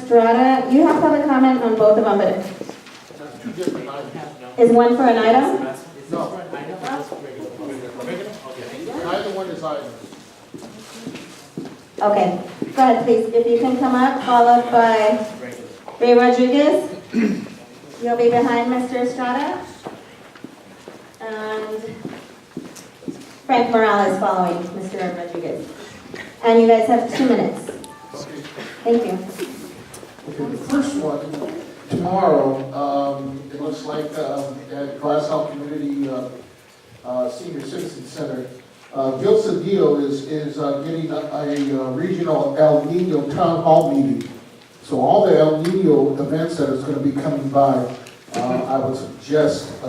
Estrada, you have public comment on both of them, but Two different items. is one for an item? No. Neither one is items. Okay, go ahead, please. If you can come up, followed by Ray Rodriguez. You'll be behind Mr. Estrada. And Frank Morales following Mr. Rodriguez. And you guys have 2 minutes. Okay. Thank you. Okay, the first one, tomorrow, it looks like at Glass House Community Senior Citizen Center, Gil Cedillo is getting a regional El Nino Town Hall meeting. So all the El Nino events that is going to be coming by, I would suggest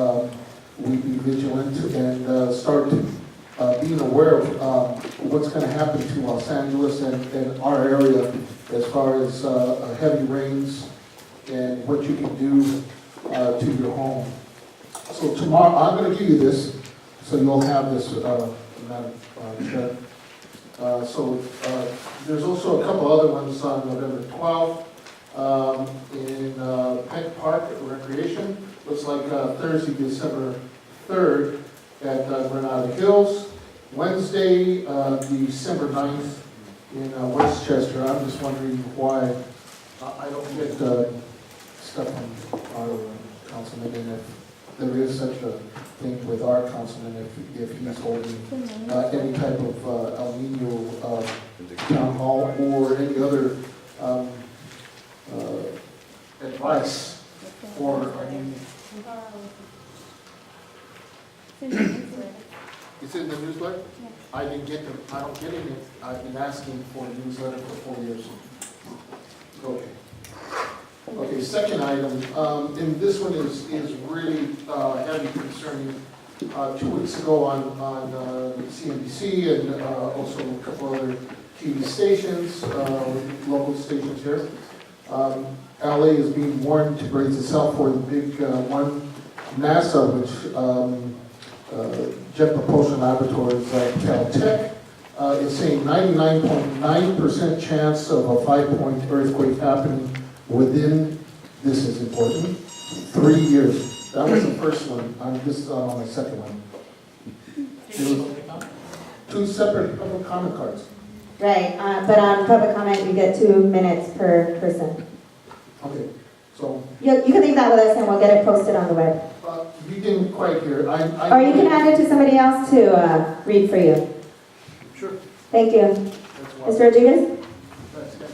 we be vigilant and start being aware of what's going to happen to Los Angeles and our area as far as heavy rains and what you can do to your home. So tomorrow, I'm going to give you this, so you'll have this, Madam Chair. There's also a couple other ones on November 12th in Peck Park Recreation. Looks like Thursday, December 3rd at Granada Hills. Wednesday, December 9th in Westchester. I'm just wondering why I don't get stuff from our councilman, and if there is such a thing with our councilman, if he's holding any type of El Nino town hall or any other advice for, it's in the newsletter? I didn't get them, I don't get it. I've been asking for a newsletter for 4 years. Okay. Okay, second item, and this one is really heavy concerning. 2 weeks ago on CNBC and also a couple other TV stations, local stations here. LA is being warned to brace itself for the big one. NASA, which Jet Propulsion Laboratories, Caltech, is saying 99.9% chance of a 5-point earthquake happening within, this is important, 3 years. That was the first one. This is on the second one. There was 2 separate public comment cards. Right, but on public comment, you get 2 minutes per person. Okay, so You can leave that with us and we'll get it posted on the web. you didn't quite hear. Or you can hand it to somebody else to read for you. Sure. Thank you. That's why. Mr. Rodriguez? That's good.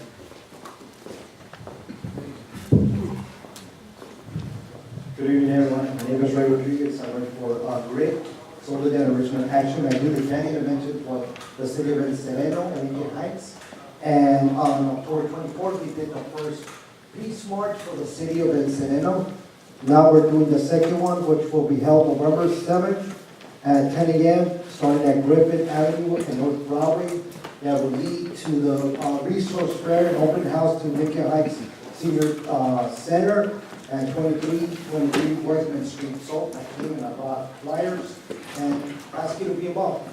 Good evening, everyone. My name is Ray Rodriguez. I work for GRIT, Solar Data Enrichment Action. I do the planning intervention for the city of Ensenado and Indian Heights. And on October 24th, we did the first Peace March for the city of Ensenado. Now we're doing the second one, which will be held November 7th at 10 a.m., starting at Griffin Avenue and North Broadway. That will lead to the resource fair and open house to Lincoln Heights Senior Center and 2323 Westman Street. So I came and I brought flyers and ask you to be involved.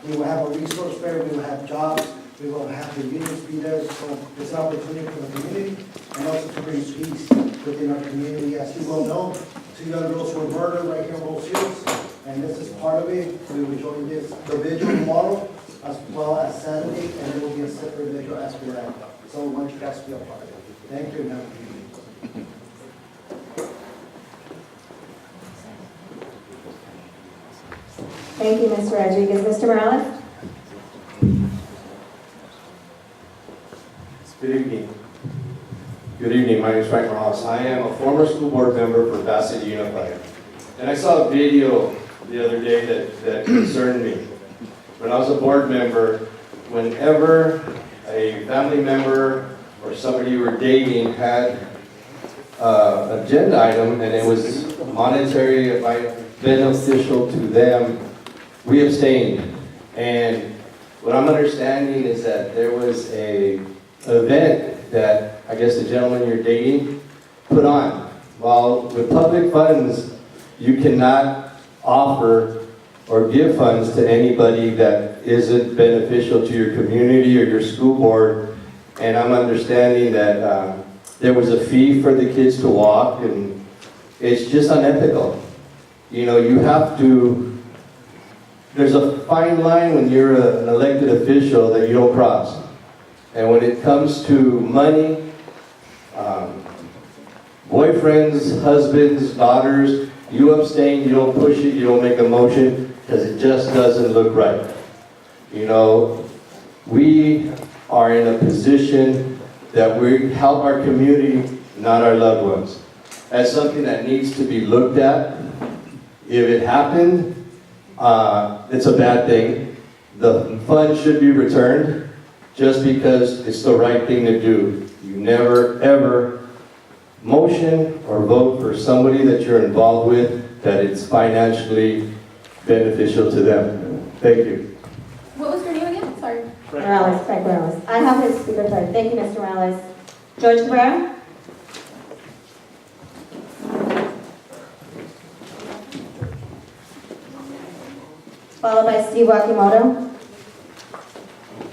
We will have a resource fair, we will have jobs, we will have the unions be there. So it's an opportunity for the community and also to bring peace within our community. As you well know, 2 young girls were murdered right here in Rose Hills, and this is part of it. We will join this the vigil tomorrow as well as Saturday, and it will be a separate vigil as we're at. So we want you guys to be a part of it. Thank you and have a good evening. Thank you, Mr. Rodriguez. Mr. Morales? Good evening. Good evening, my name is Frank Morales. I am a former school board member for Bassett Unified. And I saw a video the other day that concerned me. When I was a board member, whenever a family member or somebody you were dating had an agenda item and it was monetary, beneficial to them, we abstained. And what I'm understanding is that there was an event that I guess the gentleman you're dating put on. While with public funds, you cannot offer or give funds to anybody that isn't beneficial to your community or your school board. And I'm understanding that there was a fee for the kids to walk, and it's just unethical. You know, you have to, there's a fine line when you're an elected official that you don't cross. And when it comes to money, boyfriends, husbands, daughters, you abstain, you don't push it, you don't make a motion, because it just doesn't look right. You know, we are in a position that we help our community, not our loved ones. That's something that needs to be looked at. If it happened, it's a bad thing. The fund should be returned just because it's the right thing to do. You never, ever motion or vote for somebody that you're involved with that it's financially beneficial to them. Thank you. What was your name again? Sorry. Morales, Frank Morales. I have his speaker card. Thank you, Mr. Morales. George Cabrera? Followed by Steve Wakimoto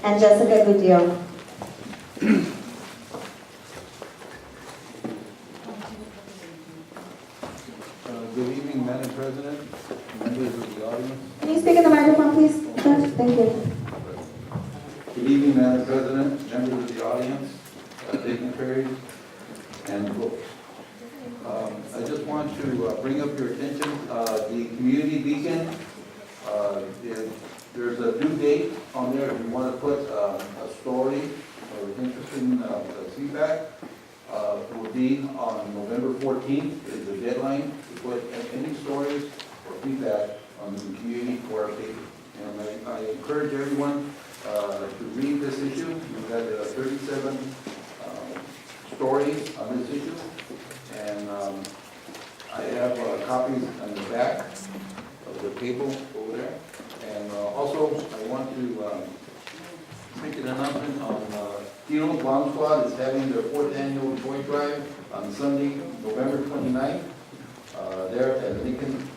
and Jessica Gudillo. Good evening, Madam President, members of the audience. Can you speak in the microphone, please, Judge? Thank you. Good evening, Madam President, members of the audience, dignitaries, and folks. I just want to bring up your attention, the community beacon, there's a due date on there if you want to put a story or interesting feedback. It will be on November 14th is the deadline to put any stories or feedback on the community for our paper. And I encourage everyone to read this issue. We've had 37 stories on this issue, and I have copies on the back of the table over there. And also, I want to make an announcement on Tino Bomb Squad is having their 4th annual toy drive on Sunday, November 29th, there at Lincoln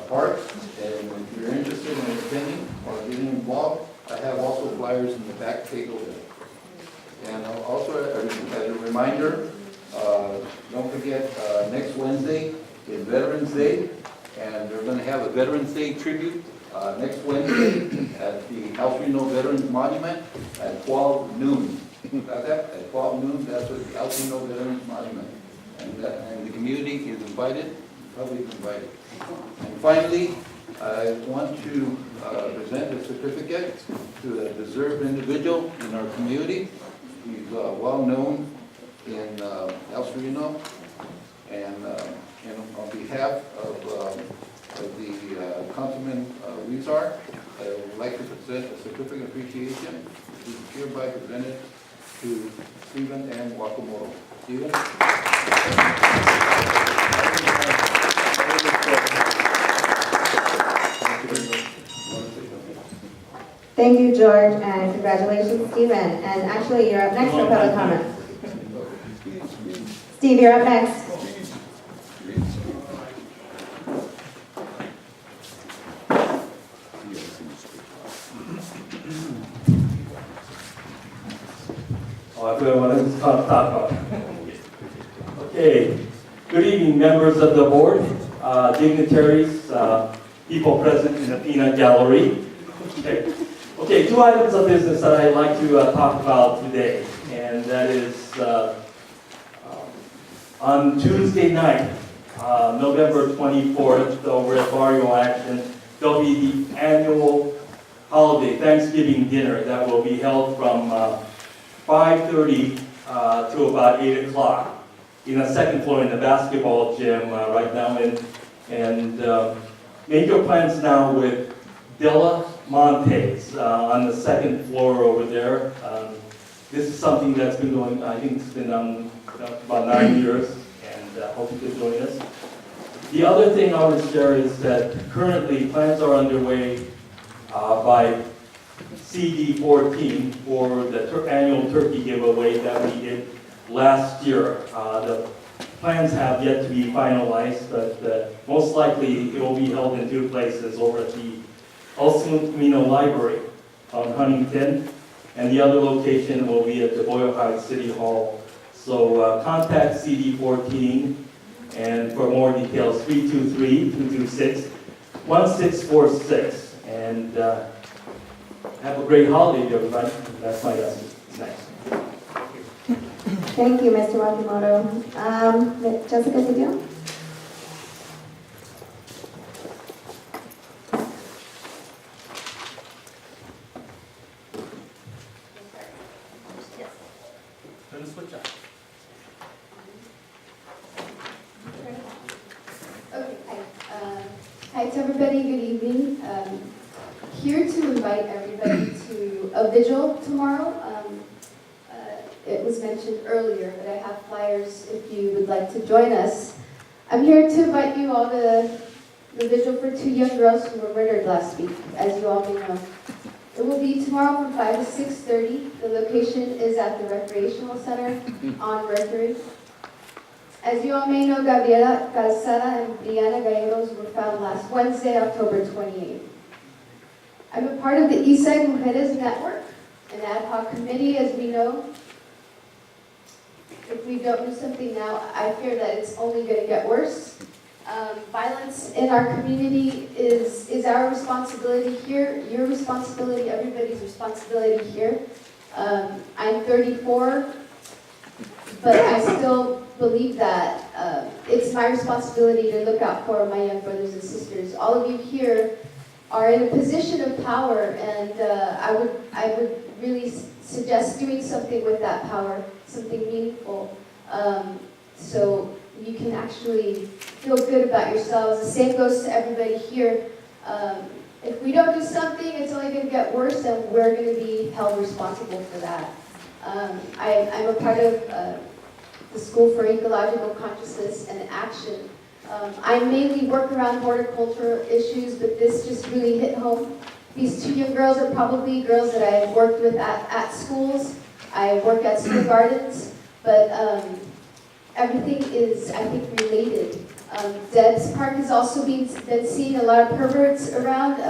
Park. And if you're interested in attending or getting involved, I have also flyers in the back table there. And also, as a reminder, don't forget, next Wednesday is Veterans Day, and they're going to have a Veterans Day tribute next Wednesday at the House Reno Veterans Monument at 12 noon. Got that? At 12 noon, that's at the House Reno Veterans Monument. And the community is invited, public invited. And finally, I want to present a certificate to a deserved individual in our community. He's well known in El Sereno, and on behalf of the Councilman Huizar, I would like to present a certificate of appreciation, which is hereby presented to Stephen M. Wakamoto. Stephen? Thank you, George, and congratulations, Stephen. And actually, you're up next for public comment. Steve, you're up next. Okay, good evening, members of the board, dignitaries, people present in the peanut gallery. Okay, 2 items of business that I'd like to talk about today, and that is on Tuesday night, November 24th, over at Barrio Action, there'll be the annual holiday Thanksgiving dinner that will be held from 5:30 to about 8 o'clock in the second floor in the basketball gym right now. And make your plans now with Della Montes on the second floor over there. This is something that's been going, I think it's been about 9 years, and hope you can join us. The other thing I want to share is that currently plans are underway by CD14 for the annual turkey giveaway that we did last year. The plans have yet to be finalized, but most likely it will be held in 2 places, over at the El Camino Library on Huntington, and the other location will be at the Boyle Heights City Hall So contact CD14, and for more details, 323-226-1646. And have a great holiday, everybody. That's my message. Thanks. Thank you, Mr. Wakimoto. Jessica Cedillo? Turn the switch on. Okay, hi to everybody, good evening. Here to invite everybody to a vigil tomorrow. It was mentioned earlier, but I have flyers if you would like to join us. I'm here to invite you all to the vigil for 2 young girls who were murdered last week, as you all may know. It will be tomorrow from 5 to 6:30. The location is at the Recreational Center on Mercury. As you all may know, Gabriela Calzada and Brianna Gallegos were found last Wednesday, October 28th. I'm a part of the Eastside Mujeres Network, an ad hoc committee, as we know. If we don't do something now, I fear that it's only going to get worse. Violence in our community is our responsibility here, your responsibility, everybody's responsibility here. I'm 34, but I still believe that it's my responsibility to look out for my young brothers and sisters. All of you here are in a position of power, and I would really suggest doing something with that power, something meaningful, so you can actually feel good about yourselves. The same goes to everybody here. If we don't do something, it's only going to get worse, and we're going to be held responsible for that. I'm a part of the School for Ecological Consciousness and Action. I mainly work around horticultural issues, but this just really hit home. These 2 young girls are probably girls that I've worked with at schools. I work at school gardens, but everything is, I think, related. Debs Park has also been seeing a lot of perverts around.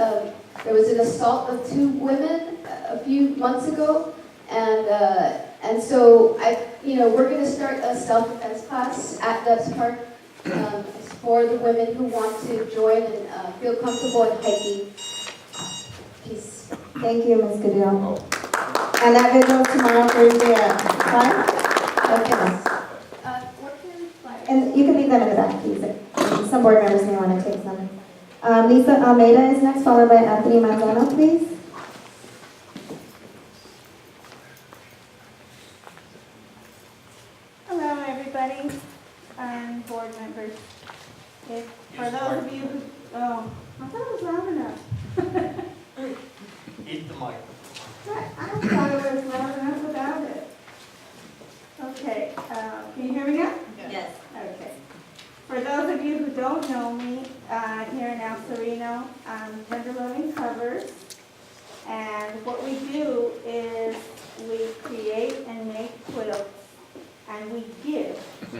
There was an assault of 2 women a few months ago, and so we're going to start a self-defense class at Debs Park for the women who want to join and feel comfortable in hiking. Peace. Thank you, Ms. Cedillo. And that vigil tomorrow, Thursday at 5? Okay. And you can leave them in the back, please. Some board members may want to take some. Lisa Almeida is next, followed by Anthony Manzano, please. Hello, everybody, and board members. For those of you who, I thought it was loud enough. Eat the mic. I thought it was loud enough without it. Okay, can you hear me now? Yes. Okay. For those of you who don't know me, here in El Sereno, I'm Tender Loving Covers. And what we do is we create and make quilts, and we give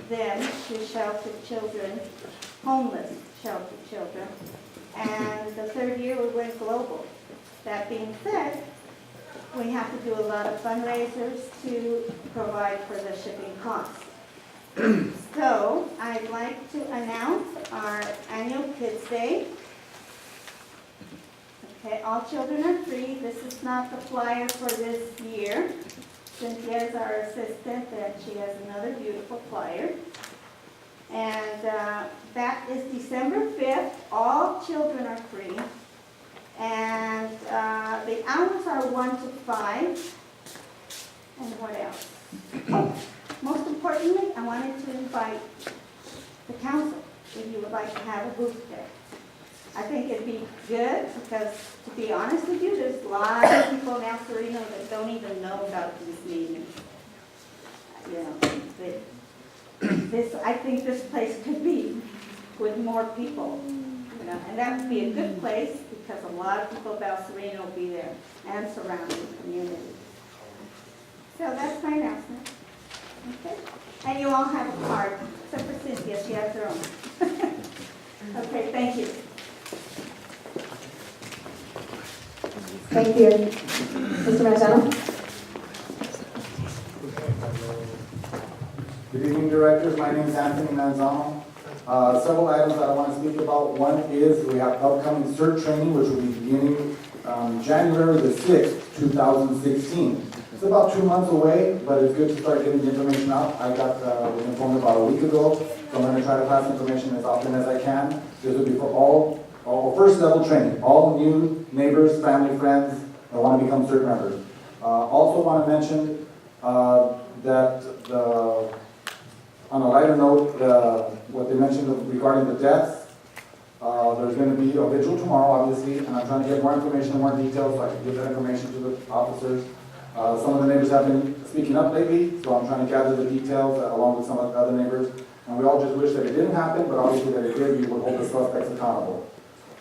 them to sheltered children, homeless sheltered children. And the 3rd year we went global. That being said, we have to do a lot of fundraisers to provide for the shipping costs. So I'd like to announce our annual Kids Day. Okay, all children are free. This is not the flyer for this year. Cynthia is our assistant, and she has another beautiful flyer. And that is December 5th. All children are free. And the hours are 1 to 5. And what else? Oh, most importantly, I wanted to invite the council if you would like to have a booth there. I think it'd be good because, to be honest with you, there's a lot of people in El Sereno that don't even know about this meeting. I think this place could be with more people, and that would be a good place because a lot of people of El Sereno will be there and surrounding community. So that's my announcement. Okay, and you all have a card, except for Cynthia, she has her own. Okay, thank you. Thank you. Mr. Manzano? Good evening, directors. My name is Anthony Manzano. Several items that I want to speak about. One is we have upcoming CERT training, which will be beginning January the 6th, 2016. It's about 2 months away, but it's good to start getting the information out. I was informed about a week ago, so I'm going to try to pass information as often as I can. This will be for all first level training, all new neighbors, family, friends that want to become CERT members. Also want to mention that on a lighter note, what they mentioned regarding the deaths, there's going to be a vigil tomorrow, obviously, and I'm trying to get more information and more details so I can give that information to the officers. Some of the neighbors have been speaking up lately, so I'm trying to gather the details along with some of the other neighbors. And we all just wish that it didn't happen, but obviously that it did, we would hold the suspects accountable.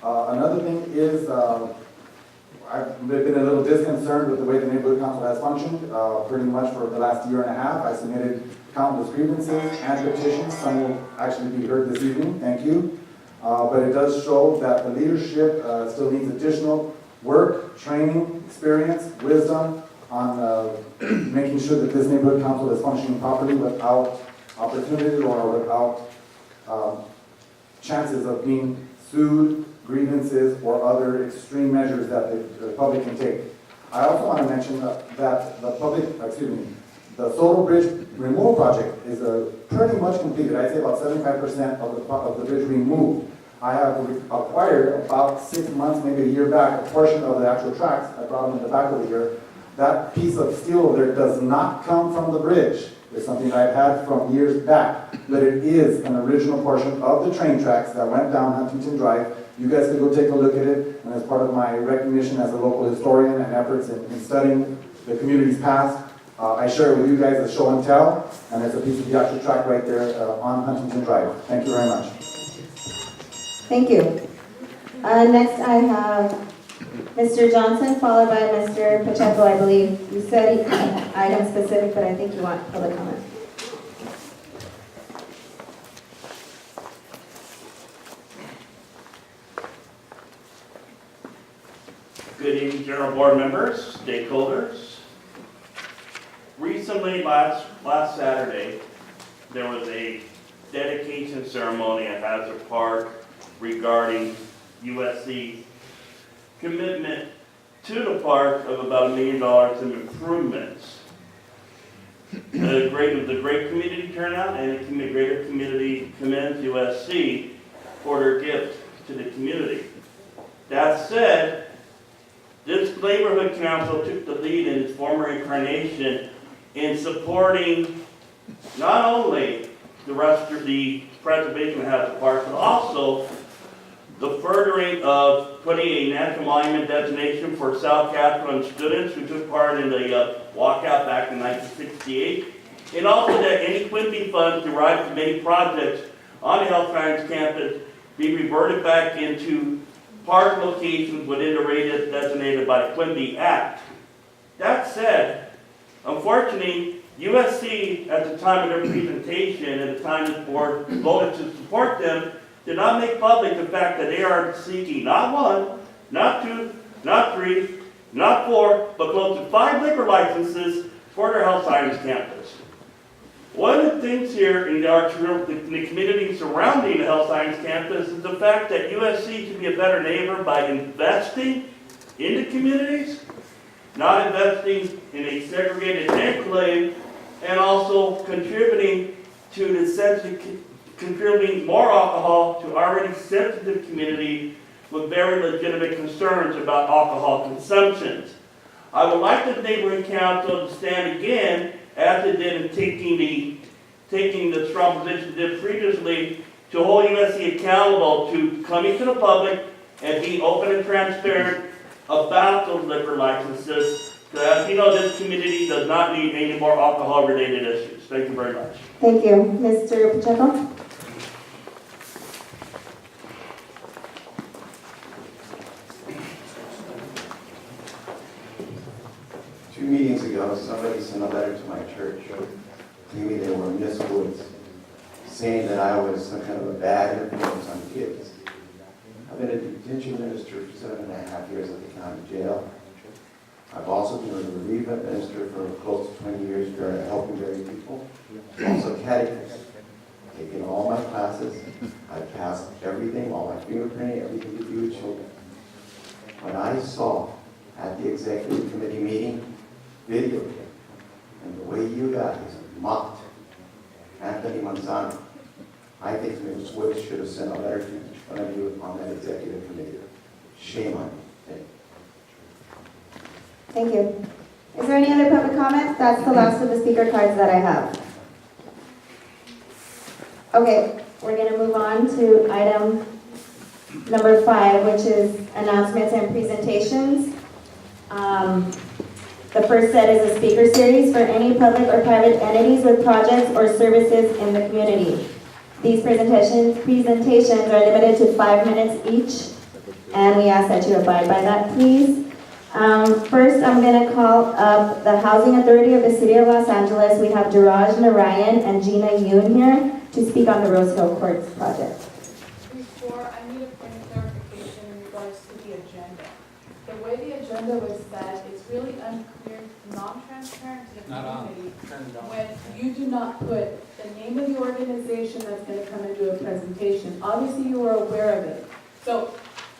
Another thing is, I've been a little disconcerted with the way the neighborhood council has functioned. Pretty much for the last year and a half, I submitted countless grievances and petitions. Some will actually be heard this evening, thank you. But it does show that the leadership still needs additional work, training, experience, wisdom on making sure that this neighborhood council is functioning properly without opportunity or without chances of being sued, grievances, or other extreme measures that the public can take. I also want to mention that the Soto Bridge removal project is pretty much completed. I'd say about 75% of the bridge removed. I have acquired about 6 months, maybe a year back, a portion of the actual tracks. I brought them in the back over here. That piece of steel over there does not come from the bridge. It's something I've had from years back, but it is an original portion of the train tracks that went down Huntington Drive. You guys can go take a look at it, and as part of my recognition as a local historian and efforts in studying the community's past, I share it with you guys as show and tell, and it's a piece of the actual track right there on Huntington Drive. Thank you very much. Thank you. Next I have Mr. Johnson, followed by Mr. Pacheco, I believe. You said item specific, but I think you want public comment. Good evening, General Board members, stakeholders. Recently, last Saturday, there was a dedication ceremony at Hazard Park regarding USC's commitment to the park of about $1 million in improvements. The great community turnout, and the greater community commends USC for their gift to the community. That said, this neighborhood council took the lead in its former incarnation in supporting not only the rest of the preservation of Hazard Park, but also the furthering of putting a national monument designation for South Catherine students who took part in the walkout back in 1968, and also that any Quimby funds derived from many projects on the health science campus be reverted back into park locations within the radius designated by the Quimby Act. That said, unfortunately, USC, at the time of their presentation, and the time the board voted to support them, did not make public the fact that they are seeking not 1, not 2, not 3, not 4, but close to 5 liquor licenses for their health science campus. One of the things here in the community surrounding the health science campus is the fact that USC can be a better neighbor by investing in the communities, not investing in a segregated enclave, and also contributing to the contributing more alcohol to already sensitive community with very legitimate concerns about alcohol consumptions. I would like the neighborhood council to stand again, as it did in taking the strong position it did previously, to hold USC accountable to coming to the public and being open and transparent about those liquor licenses. Because as you know, this community does not need any more alcohol-related issues. Thank you very much. Thank you. Mr. Pacheco? 2 meetings ago, somebody sent a letter to my church, claiming they were Miss Woods, saying that I was some kind of a bad influence on kids. I've been a detention minister for 7.5 years at the county jail. I've also been a bereavement minister for close to 20 years, helping very people. Also catechist, taking all my classes. I passed everything, all my fingerprinting, everything to do with children. When I saw at the executive committee meeting, videotape, and the way you guys mocked Anthony Manzano, I think Ms. Woods should have sent a letter to one of you on that executive committee. Shame on you. Thank you. Is there any other public comment? That's the last of the speaker cards that I have. Okay, we're going to move on to item number 5, which is announcements and presentations. The first set is a speaker series for any public or private entities with projects or services in the community. These presentations are limited to 5 minutes each, and we ask that you abide by that, please. First, I'm going to call up the Housing Authority of the City of Los Angeles. We have Duraj Narayan and Gina Yoon here to speak on the Rose Hill Courts project. Before, I need a point of clarification in regards to the agenda. The way the agenda was set, it's really unclear, non-transparent to the community when you do not put the name of the organization that's going to come and do a presentation. Obviously, you are aware of it. So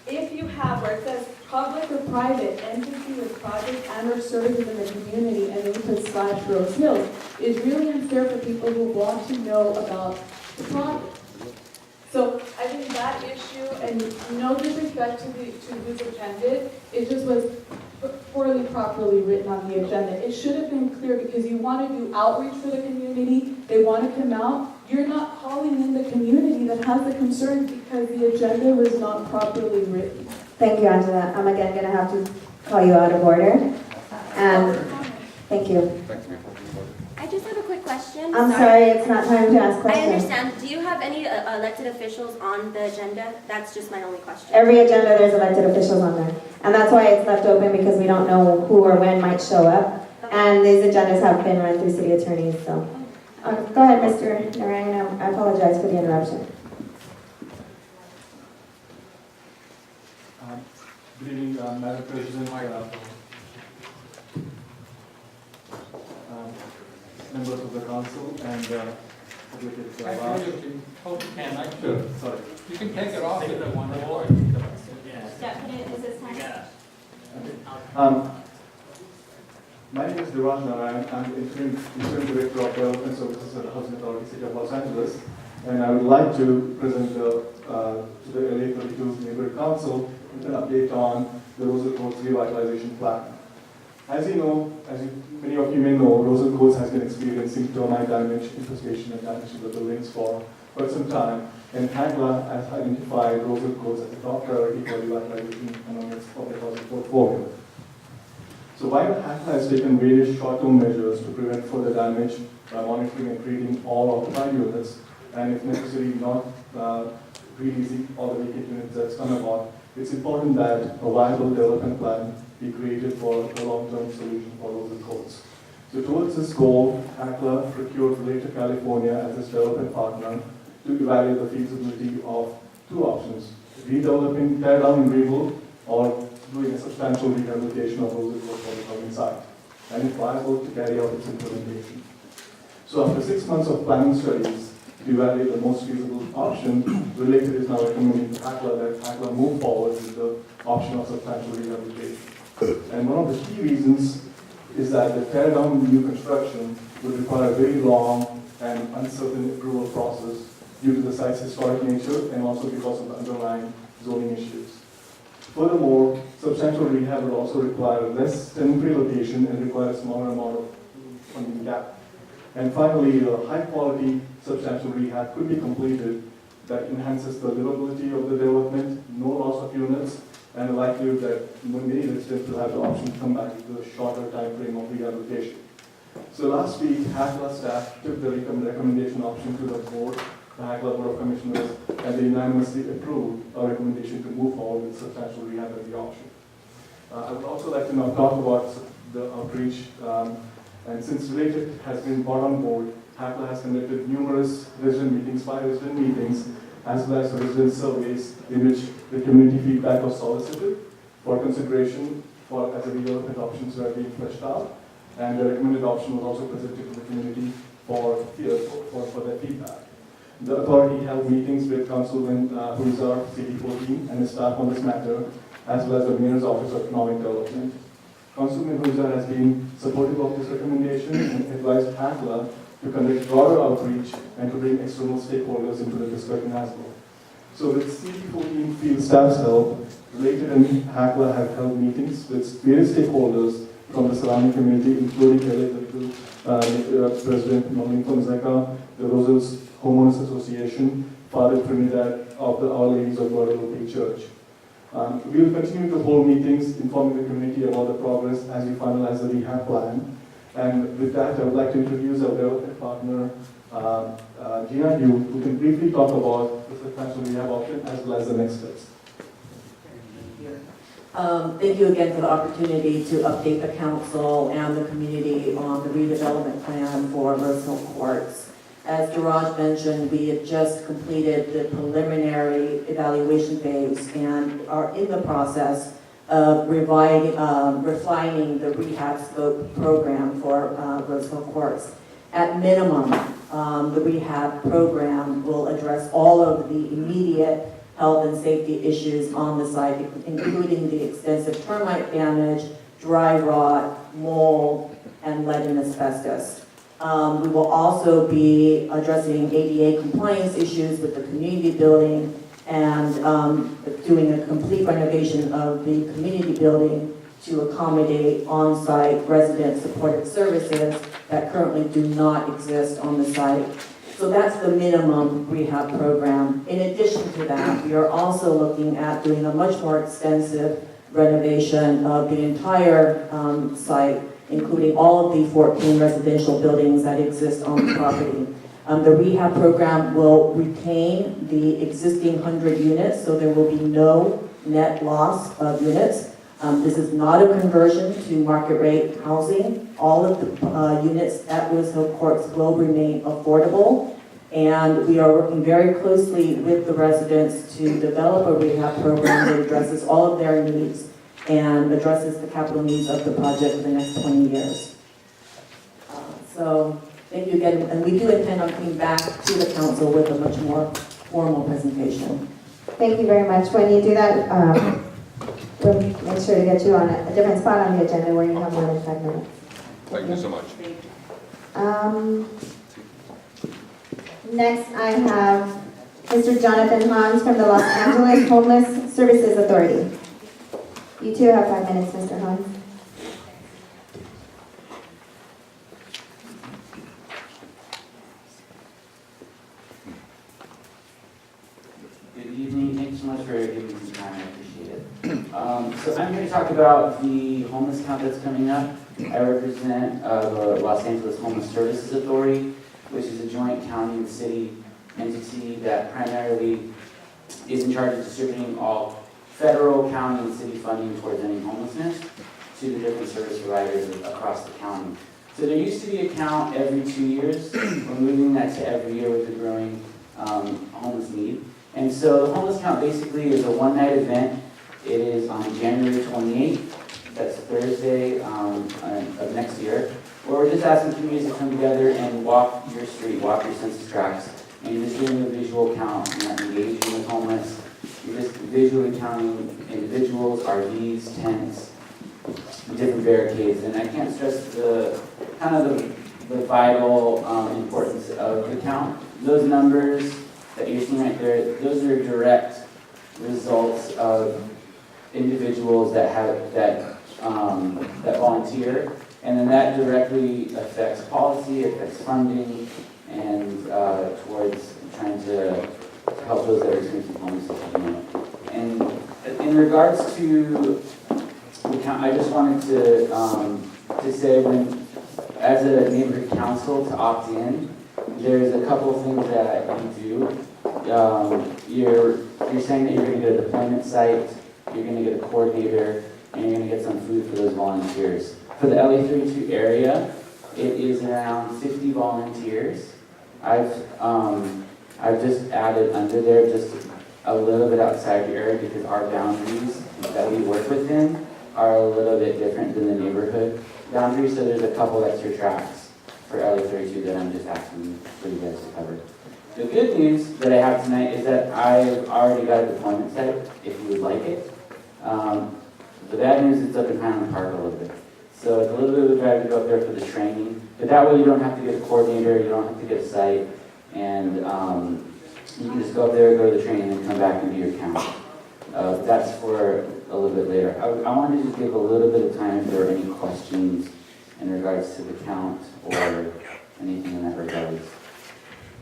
if you have where it says public or private entity with projects and or services in the community, and then you put / Rose Hills, it's really unfair for people who want to know about the project. So I think that issue, and no disrespect to who's attended, it just was poorly properly written on the agenda. It should have been clear because you want to do outreach for the community, they want to come out. You're not calling in the community that has the concerns because the agenda was not properly written. Thank you, Angela. I'm again going to have to call you out of order. Thank you. I just have a quick question. I'm sorry, it's not time to ask I questions. understand. Do you have any elected officials on the agenda? That's just my only question. Every agenda, there's elected officials on there. And that's why it's left open, because we don't know who or when might show up. Okay. And these agendas have been run through city attorneys, so. Go ahead, Mr. Narayan. I apologize for the interruption. Good evening, Madam President, members of the council, and Advocate Sure, sorry. You can take it off if you want to avoid. My name is Duraj Narayan. I'm the interim director of development services at the Housing Authority City of Los Angeles, and I would like to present to the LA 32 Neighborhood Council with an update on the Rose Hill Courts revitalization plan. As you know, many of you may know, Rose Hill Courts has been experiencing termite damage, infestation, and damage to the buildings for quite some time, and HAGLA has identified Rose Hill Courts as a top priority for revitalization among its public housing portfolio. So while HAGLA has taken various short-term measures to prevent further damage by monitoring and treating all occupied units, and if necessary, not releasing all the vacant units that's come about, it's important that a viable development plan be created for a long-term solution for Rose Hill Courts. So towards this goal, HAGLA procured Later California as its development partner to evaluate the feasibility of two options: redeveloping, tear down and rebuild, or doing a substantial rehabilitation of Rose Hill Courts for the housing site, and if viable, to carry out its implementation. So after 6 months of planning studies to evaluate the most feasible option, Related is now recommending to HAGLA that HAGLA move forward with the option of substantial rehabilitation. And one of the key reasons is that the tear down new construction would require a very long and uncertain approval process due to the site's historic nature and also because of the underlying zoning issues. Furthermore, substantial rehab would also require less temporary location and require a smaller amount of funding gap. And finally, a high-quality substantial rehab could be completed that enhances the livability of the development, no loss of units, and the likelihood that many residents will have the option to come back with a shorter time frame of rehabilitation. So last week, HAGLA staff took the recommendation option to the board, the HAGLA Board of Commissioners, and they unanimously approved a recommendation to move forward with substantial rehab as the option. I would also like to now talk about the outreach. And since Related has been brought on board, HAGLA has conducted numerous resident meetings, 5 resident meetings, as well as resident surveys in which the community feedback was solicited for consideration for as a redevelopment options were being fleshed out. And the recommended option was also presented to the community for their feedback. The authority held meetings with Councilman Huizar, CD14, and his staff on this matter, as well as the Mayor's Office of Economic Development. Councilman Huizar has been supportive of this recommendation and advised HACLA to conduct broader outreach and to bring external stakeholders into the discussion as well. So with CD14 field staff's help, Related and HACLA have held meetings with various stakeholders from the surrounding community, including LA President Nolan Fonseca, the Rosals Homeowners Association, Father Trinidad of the Our Ladies of Guadalupe Church. We will continue to hold meetings informing the community about the progress as we finalize the rehab plan. And with that, I would like to introduce our development partner, Gina Yu, who can briefly talk about the substantial rehab option as well as the next steps. Thank you again for the opportunity to update the council and the community on the redevelopment plan for Rose Hill Courts. As Daraj mentioned, we have just completed the preliminary evaluation phase and are in the process of refining the rehab scope program for Rose Hill Courts. At minimum, the rehab program will address all of the immediate health and safety issues on the site, including the extensive termite damage, dry rot, mold, and lead and asbestos. We will also be addressing ADA compliance issues with the community building and doing a complete renovation of the community building to accommodate on-site resident supported services that currently do not exist on the site. So that's the minimum rehab program. In addition to that, we are also looking at doing a much more extensive renovation of the entire site, including all of the 14 residential buildings that exist on the property. The rehab program will retain the existing 100 units, so there will be no net loss of units. This is not a conversion to market rate housing. All of the units at Rose Hill Courts will remain affordable, and we are working very closely with the residents to develop a rehab program that addresses all of their needs and addresses the capital needs of the project for the next 20 years. So thank you again, and we do intend on coming back to the council with a much more formal presentation. Thank you very much. When you do that, we'll make sure to get you on a different spot on the agenda where you have more than 5 minutes. Thank you so much. Next, I have Mr. Jonathan Hans from the Los Angeles Homeless Services Authority. You too have 5 minutes, Mr. Hans. Good evening. Thanks so much for giving me some time. I appreciate it. So I'm here to talk about the homeless count that's coming up. I represent the Los Angeles Homeless Services Authority, which is a joint county and city entity that primarily is in charge of distributing all federal, county, and city funding towards ending homelessness to the different service providers across the county. So there used to be a count every 2 years. We're moving that to every year with the growing homeless need. And so the homeless count basically is a one-night event. It is on January 28th. That's Thursday of next year, where we're just asking communities to come together and walk your street, walk your census tracts, and you're just doing a visual count. You're not engaging with homeless. You're just visually counting individuals, RVs, tents, different barricades. And I can't stress the vital importance of the count. Those numbers that you're seeing right there, those are direct results of individuals that volunteer, and then that directly affects policy, affects funding, and towards trying to help those that are experiencing homelessness. And in regards to the count, I just wanted to say, when as a neighborhood council to opt in, there's a couple of things that you do. You're saying that you're going to get a deployment site, you're going to get a coordinator, and you're going to get some food for those volunteers. For the LA32 area, it is around 50 volunteers. I've just added under there just a little bit outside your area because our boundaries that we work within are a little bit different than the neighborhood boundaries, so there's a couple extra tracks for LA 32 that I'm just asking for you guys to cover. The good news that I have tonight is that I've already got a deployment site, if you would like it. The bad news is it's up in Highland Park a little bit. So it's a little bit of a drive to go up there for the training, but that way you don't have to get a coordinator, you don't have to get a site, and you can just go up there, go to the training, and come back and do your count. That's for a little bit later. I wanted to just give a little bit of time if there are any questions in regards to the count or anything in that regard.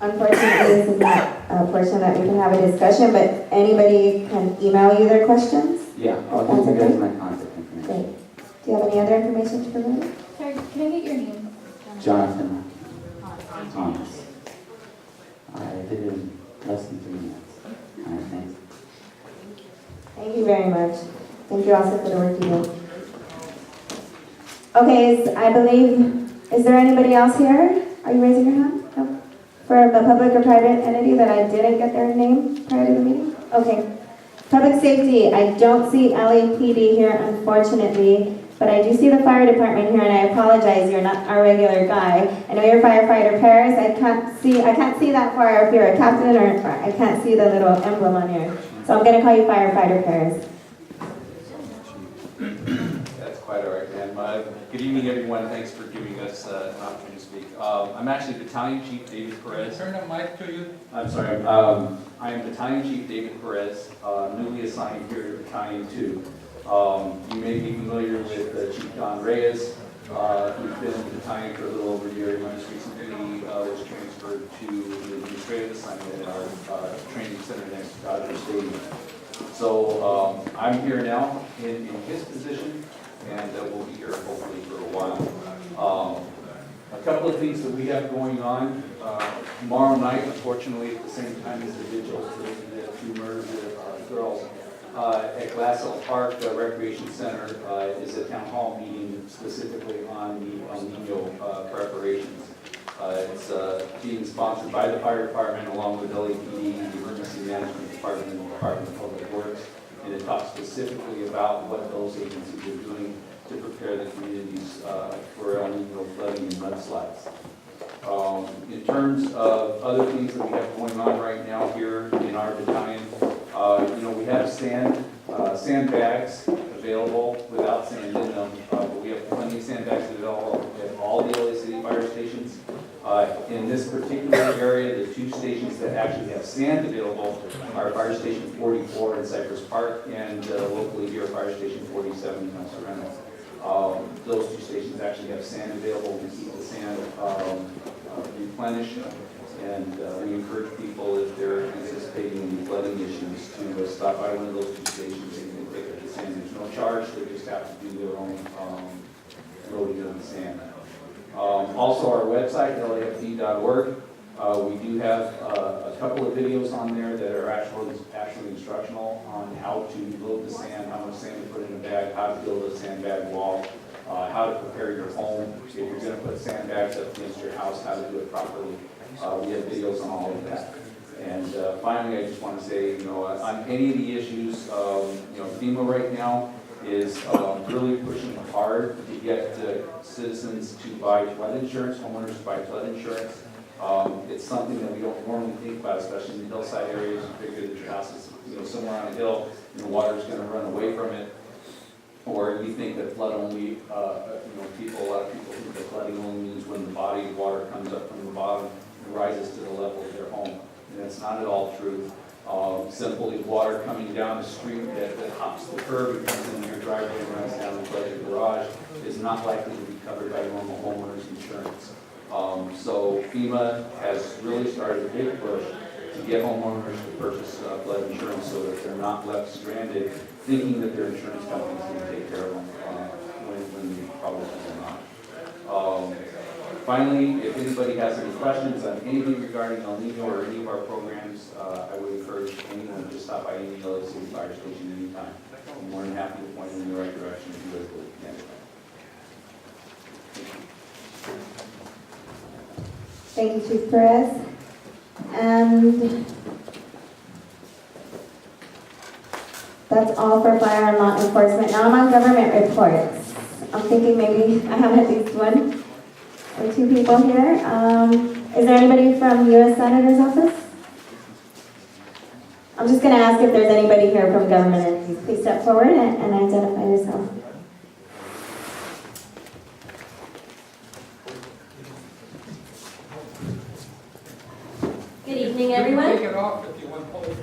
Unfortunately, this is not a portion that we can have a discussion, but anybody can email you their questions. Yeah, I'll give you guys my contact information. Great. Do you have any other information to provide? Sorry, can I get your name? Jonathan Thomas. I did it in less than 3 minutes. All right, thanks. Thank you very much. Thank you also for the work you do. Okay, I believe, is there anybody else here? Are you raising your hand? No? For a public or private entity that I didn't get their name prior to the meeting? Okay. Public safety, I don't see LAPD here unfortunately, but I do see the fire department here, and I apologize, you're not our regular guy. I know you're firefighter Paris. I can't see that far if you're a captain, or I can't see the little emblem on here. So I'm gonna call you firefighter Paris. That's quite all right, ma'am. Good evening, everyone. Thanks for giving us an opportunity to speak. I'm actually Battalion Chief David Perez. Turn the mic to you. I'm sorry. I am Battalion Chief David Perez, newly assigned here to Battalion 2. You may be familiar with Chief Don Reyes, who's been in the battalion for a little over a year. He just recently was transferred to the administrative assignment at our training center next to Dodger Stadium. So I'm here now in his position, and we'll be here hopefully for a while. A couple of things that we have going on. Tomorrow night, unfortunately, at the same time as the vigil for the two murders of girls, at Glassell Park Recreation Center is a town hall meeting specifically on the El Nino preparations. It's being sponsored by the fire department along with LAPD, the Emergency Management Department, and the Department of Public Works, and it talks specifically about what those agencies are doing to prepare the communities for El Nino flooding and mudslides. In terms of other things that we have going on right now here in our battalion, we have sandbags available without sand in them, but we have plenty of sandbags available at all the LA City fire stations. In this particular area, the two stations that actually have sand available are Fire Station 44 in Cypress Park and locally here, Fire Station 47 in El Sereno. Those two stations actually have sand available. We keep the sand replenished, and we encourage people, if they're anticipating any flooding issues, to stop by one of those two stations and pick up the sand. There's no charge, they just have to do their own loading of the sand. Also, our website, lafd.org, we do have a couple of videos on there that are actually instructional on how to load the sand, how much sand to put in a bag, how to build a sandbag wall, how to prepare your home, if you're going to put sandbags up against your house, how to do it properly. We have videos on all of that. And finally, I just want to say, on any of the issues, FEMA right now is really pushing hard to get citizens to buy flood insurance, homeowners to buy flood insurance. It's something that we don't normally think about, especially in the hillside areas. You figure that your house is somewhere on a hill and the water is going to run away from it. Or you think that flood only, a lot of people think that flooding only means when the body of water comes up from the bottom and rises to the level of their home. And that's not at all true. Simply water coming down the street that hops the curb and comes into your driveway and runs down the flood your garage is not likely to be covered by normal homeowners insurance. So FEMA has really started a big push to get homeowners to purchase flood insurance so that they're not left stranded thinking that their insurance company is going to take care of them when they probably are not. Finally, if anybody has any questions on anything regarding El Nino or any of our programs, I would encourage anyone to stop by any LA City Fire Station anytime. I'm more than happy to point them in the right direction if you guys believe in it. Thank you, Chief Perez. And that's all for fire and law enforcement. Now I'm on government reports. I'm thinking maybe I have at least one or two people here. Is there anybody from U.S. Senator's office? I'm just going to ask if there's anybody here from government entities. Please step forward and identify yourself. Good evening, everyone. Take it off if you want to hold it.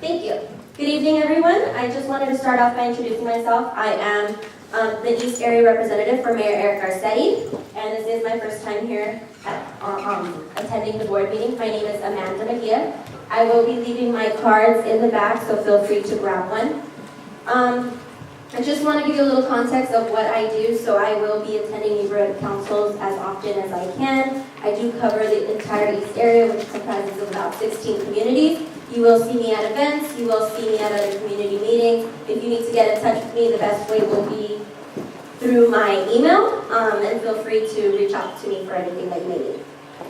Thank you. Good evening, everyone. I just wanted to start off by introducing myself. I am the East Area Representative for Mayor Eric Garcetti, and this is my first time here attending the board meeting. My name is Amanda Mejia. I will be leaving my cards in the back, so feel free to grab one. I just want to give you a little context of what I do. So I will be attending neighborhood councils as often as I can. I do cover the entire East area, which comprises of about 16 communities. You will see me at events. You will see me at other community meetings. If you need to get in touch with me, the best way will be through my email, and feel free to reach out to me for anything that you may need.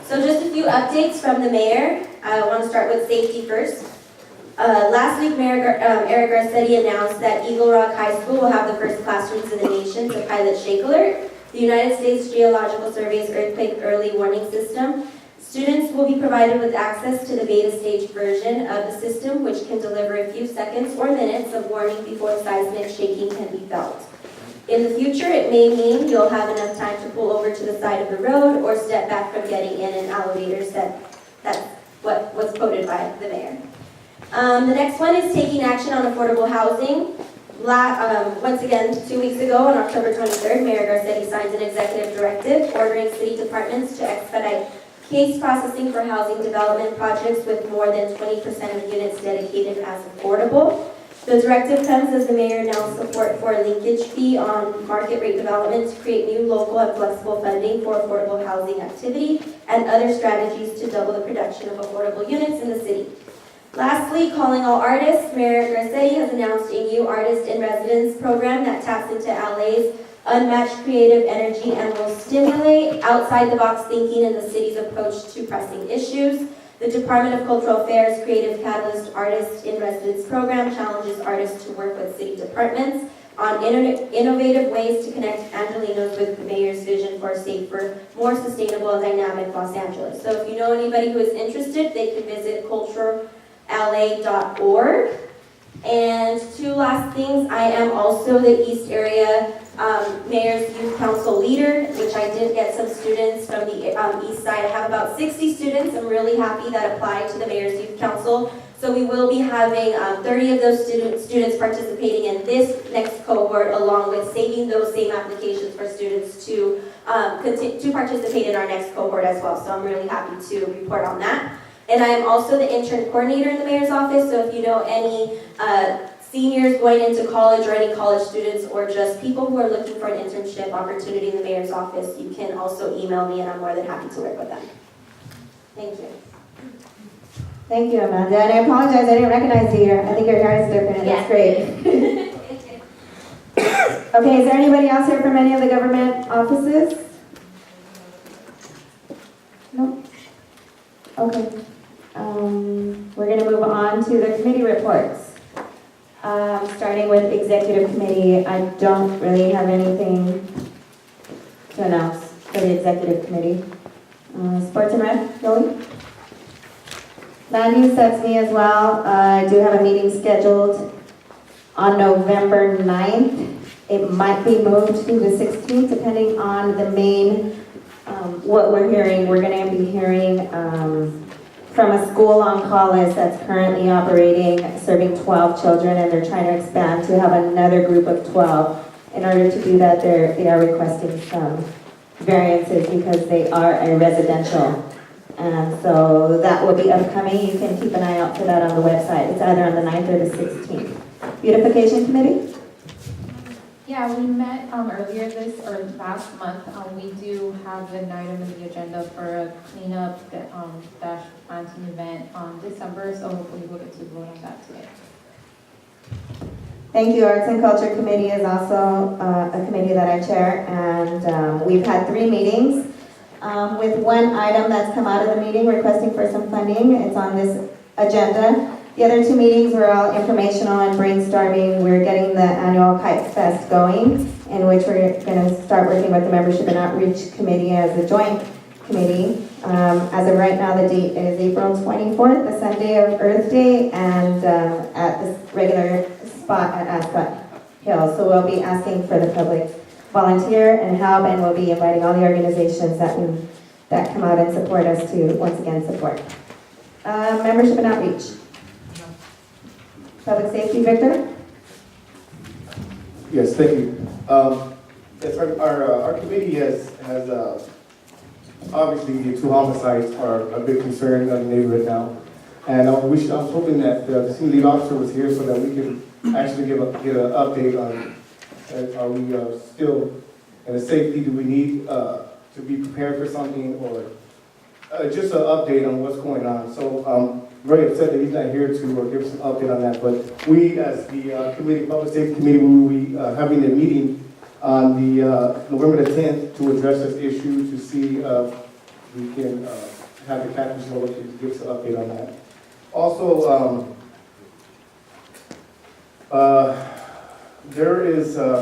So just a few updates from the mayor. I want to start with safety first. Last week, Mayor Eric Garcetti announced that Eagle Rock High School will have the first classrooms in the nation to pilot Shake Alert, the United States Geological Survey's earthquake early warning system. Students will be provided with access to the beta stage version of the system, which can deliver a few seconds or minutes of warning before seismic shaking can be felt. In the future, it may mean you'll have enough time to pull over to the side of the road or step back from getting in an elevator set. That's what was quoted by the mayor. The next one is taking action on affordable housing. Once again, 2 weeks ago on October 23rd, Mayor Garcetti signed an executive directive ordering city departments to expedite case processing for housing development projects with more than 20% of units dedicated as affordable. The directive comes as the mayor announced support for a linkage fee on market rate development to create new local and flexible funding for affordable housing activity and other strategies to double the production of affordable units in the city. Lastly, calling all artists, Mayor Garcetti has announced a new Artist in Residence program that taps into LA's unmatched creative energy and will stimulate outside-the-box thinking in the city's approach to pressing issues. The Department of Cultural Affairs Creative Catalyst Artist in Residence program challenges artists to work with city departments on innovative ways to connect Angelenos with the mayor's vision for a safer, more sustainable, and dynamic Los Angeles. So if you know anybody who is interested, they can visit culturalla.org. And two last things, I am also the East Area Mayor's Youth Council leader, which I did get some students from the East Side. I have about 60 students. I'm really happy that applied to the Mayor's Youth Council. So we will be having 30 of those students participating in this next cohort, along with saving those same applications for students to participate in our next cohort as well. So I'm really happy to report on that. And I am also the intern coordinator in the mayor's office, so if you know any seniors going into college or any college students or just people who are looking for an internship opportunity in the mayor's office, you can also email me and I'm more than happy to work with them. Thank you. Thank you, Amanda. And I apologize, I didn't recognize you. I think your hair is different and that's great. Okay, is there anybody else here from any of the government offices? No? Okay. We're going to move on to the committee reports. Starting with executive committee, I don't really have anything to announce for the executive committee. Sports and Rec, Joey? Land use, that's me as well. I do have a meeting scheduled on November 9th. It might be moved to the 16th, depending on the main, what we're hearing. We're going to be hearing from a school on call list that's currently operating, serving 12 children, and they're trying to expand to have another group of 12. In order to do that, they are requesting some variances because they are a residential. And so that will be upcoming. You can keep an eye out for that on the website. It's either on the 9th or the 16th. Beautification committee? Yeah, we met earlier last month. We do have an item in the agenda for a cleanup dash planting event on December, so hopefully we'll get to vote on that today. Thank you. Arts and Culture Committee is also a committee that I chair, and we've had 3 meetings with one item that's come out of the meeting requesting for some funding. It's on this agenda. The other two meetings were all informational and brainstorming. We're getting the annual Kite Fest going, in which we're going to start working with the Membership and Outreach Committee as a joint committee. As of right now, the date is April 24th, the Sunday of Earth Day, and at this regular spot at Ascot Hill. So we'll be asking for the public volunteer and help, and we'll be inviting all the organizations that come out and support us to once again support. Membership and Outreach. Public Safety, Victor? Yes, thank you. Yes, our committee has obviously two homicides are a big concern in the neighborhood now. And I was hoping that the senior lead officer was here so that we can actually get an update on, are we still in a safety, do we need to be prepared for something, or just an update on what's going on. So I'm very upset that he's not here to give us an update on that, but we as the Public Safety Committee, we will be having a meeting on the November the 10th to address this issue, to see if we can have the captain's lawyer to give us an update on that. Also,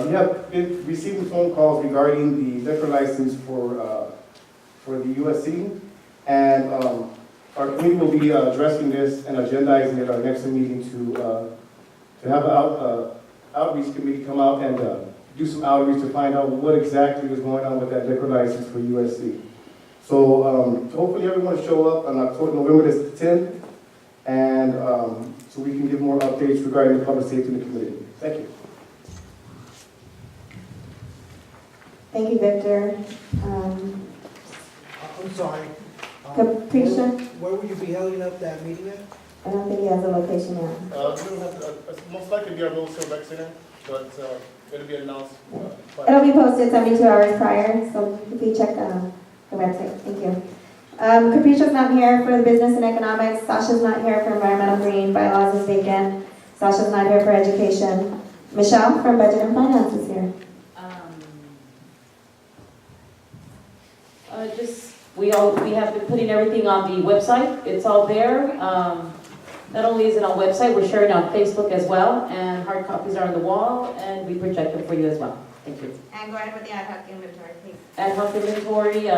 we have been receiving phone calls regarding the liquor license for the USC, and our committee will be addressing this and agendizing it at our next meeting to have an outreach committee come out and do some outreach to find out what exactly is going on with that liquor license for USC. So hopefully everyone will show up on November the 10th, and so we can give more updates regarding the public safety in the community. Thank you. Thank you, Victor. I'm sorry. Capricia? Where will you be holding up that meeting at? I don't think he has a location yet. We don't have to, most likely be our Little Silver Rec Center, but it'll be announced. It'll be posted 72 hours prior, so if you check the website. Thank you. Capricia's not here for the business and economics. Sasha's not here for environmental green. Bylaws is vacant. Sasha's not here for education. Michelle from budget and finance is here. We have been putting everything on the website. It's all there. Not only is it on website, we're sharing on Facebook as well, and hard copies are on the wall, and we project them for you as well. Thank you. And go ahead with the ad hoc inventory, please. Ad hoc inventory,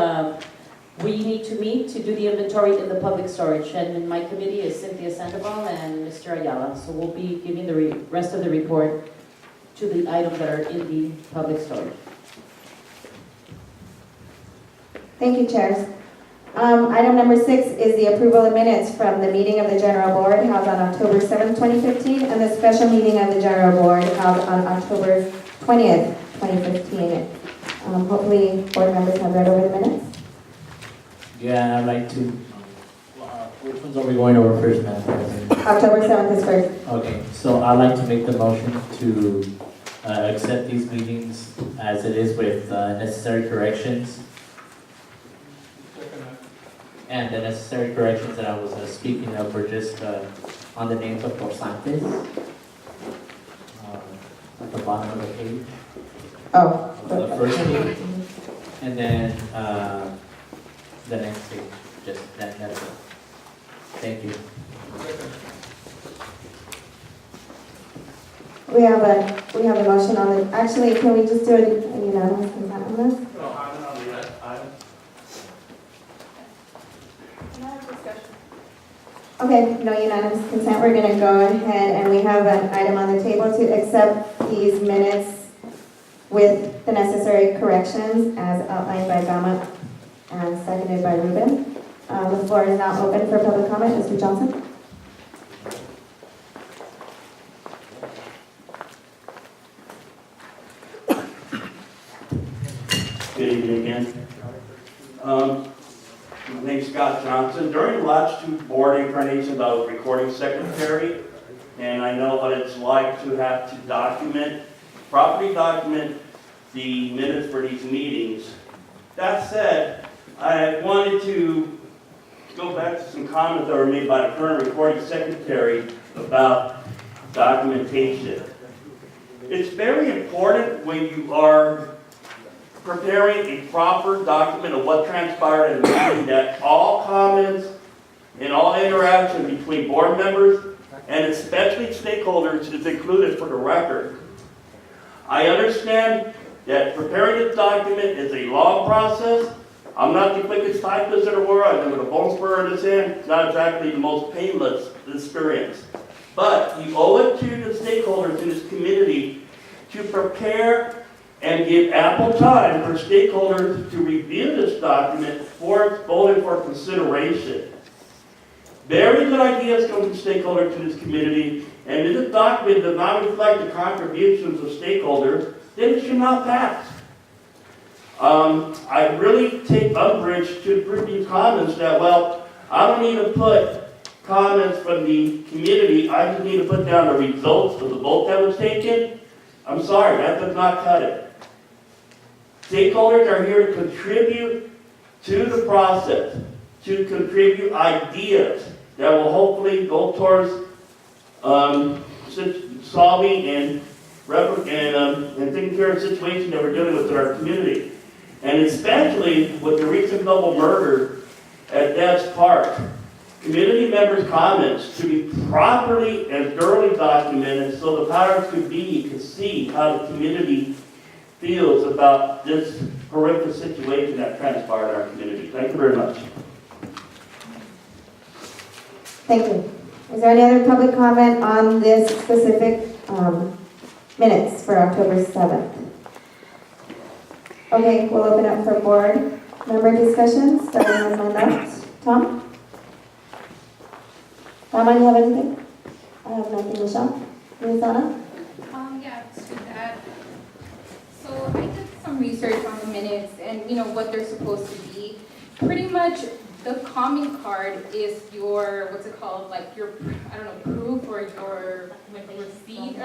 we need to meet to do the inventory in the public storage, and in my committee is Cynthia Sandoval and Mr. Ayala. So we'll be giving the rest of the report to the items that are in the public storage. Thank you, chairs. Item number 6 is the approval of minutes from the meeting of the General Board held on October 7th, 2015, and the special meeting of the General Board held on October 20th, 2015. Hopefully, board members have read over the minutes. Yeah, I'd like to, which ones are we going over first, Madam President? October 7th is first. Okay, so I'd like to make the motion to accept these meetings as it is with necessary corrections. And the necessary corrections that I was speaking of were just on the names of Porsantes, at the bottom of the page. Oh. The first page, and then the next page, just that's it. Thank you. We have a motion on the, actually, can we just do it, unanimous consent on this? Okay, no unanimous consent. We're going to go ahead and we have an item on the table to accept these minutes with the necessary corrections as outlined by Gama and seconded by Ruben. The floor is now open for public comment. Mr. Johnson? Good evening again. My name's Scott Johnson. During the last 2 board incarnations, I was recording secretary, and I know what it's like to have to properly document the minutes for these meetings. That said, I wanted to go back to some comments that were made by the current recording secretary about documentation. It's very important when you are preparing a proper document of what transpired in the meeting that all comments and all interaction between board members and especially stakeholders is included for the record. I understand that preparing this document is a long process. I'm not the quickest typist in the world. I live with a bone spur in his hand. It's not exactly the most painless experience. But you owe it to the stakeholders in this community to prepare and give ample time for stakeholders to review this document before it's voted for consideration. Very good ideas come from stakeholders to this community, and if this document does not reflect the contributions of stakeholders, then it should not pass. I really take umbrage to the comments that, well, I don't need to put comments from the community, I just need to put down the results of the vote that was taken. I'm sorry, that does not cut it. Stakeholders are here to contribute to the process, to contribute ideas that will hopefully go towards solving and taking care of the situation that we're dealing with in our community. And especially with the recent double murder at Debs Park, community members' comments should be properly and thoroughly documented so the powers to be can see how the community feels about this horrific situation that transpired in our community. Thank you very much. Thank you. Is there any other public comment on this specific minutes for October 7th? Okay, we'll open up for board member discussions, starting on my left. Tom? Tom, you have anything? I have nothing, Michelle. Lizana? Yeah, to that. So I did some research on the minutes and what they're supposed to be. Pretty much the comment card is your, what's it called, like your, I don't know, proof or your receipt.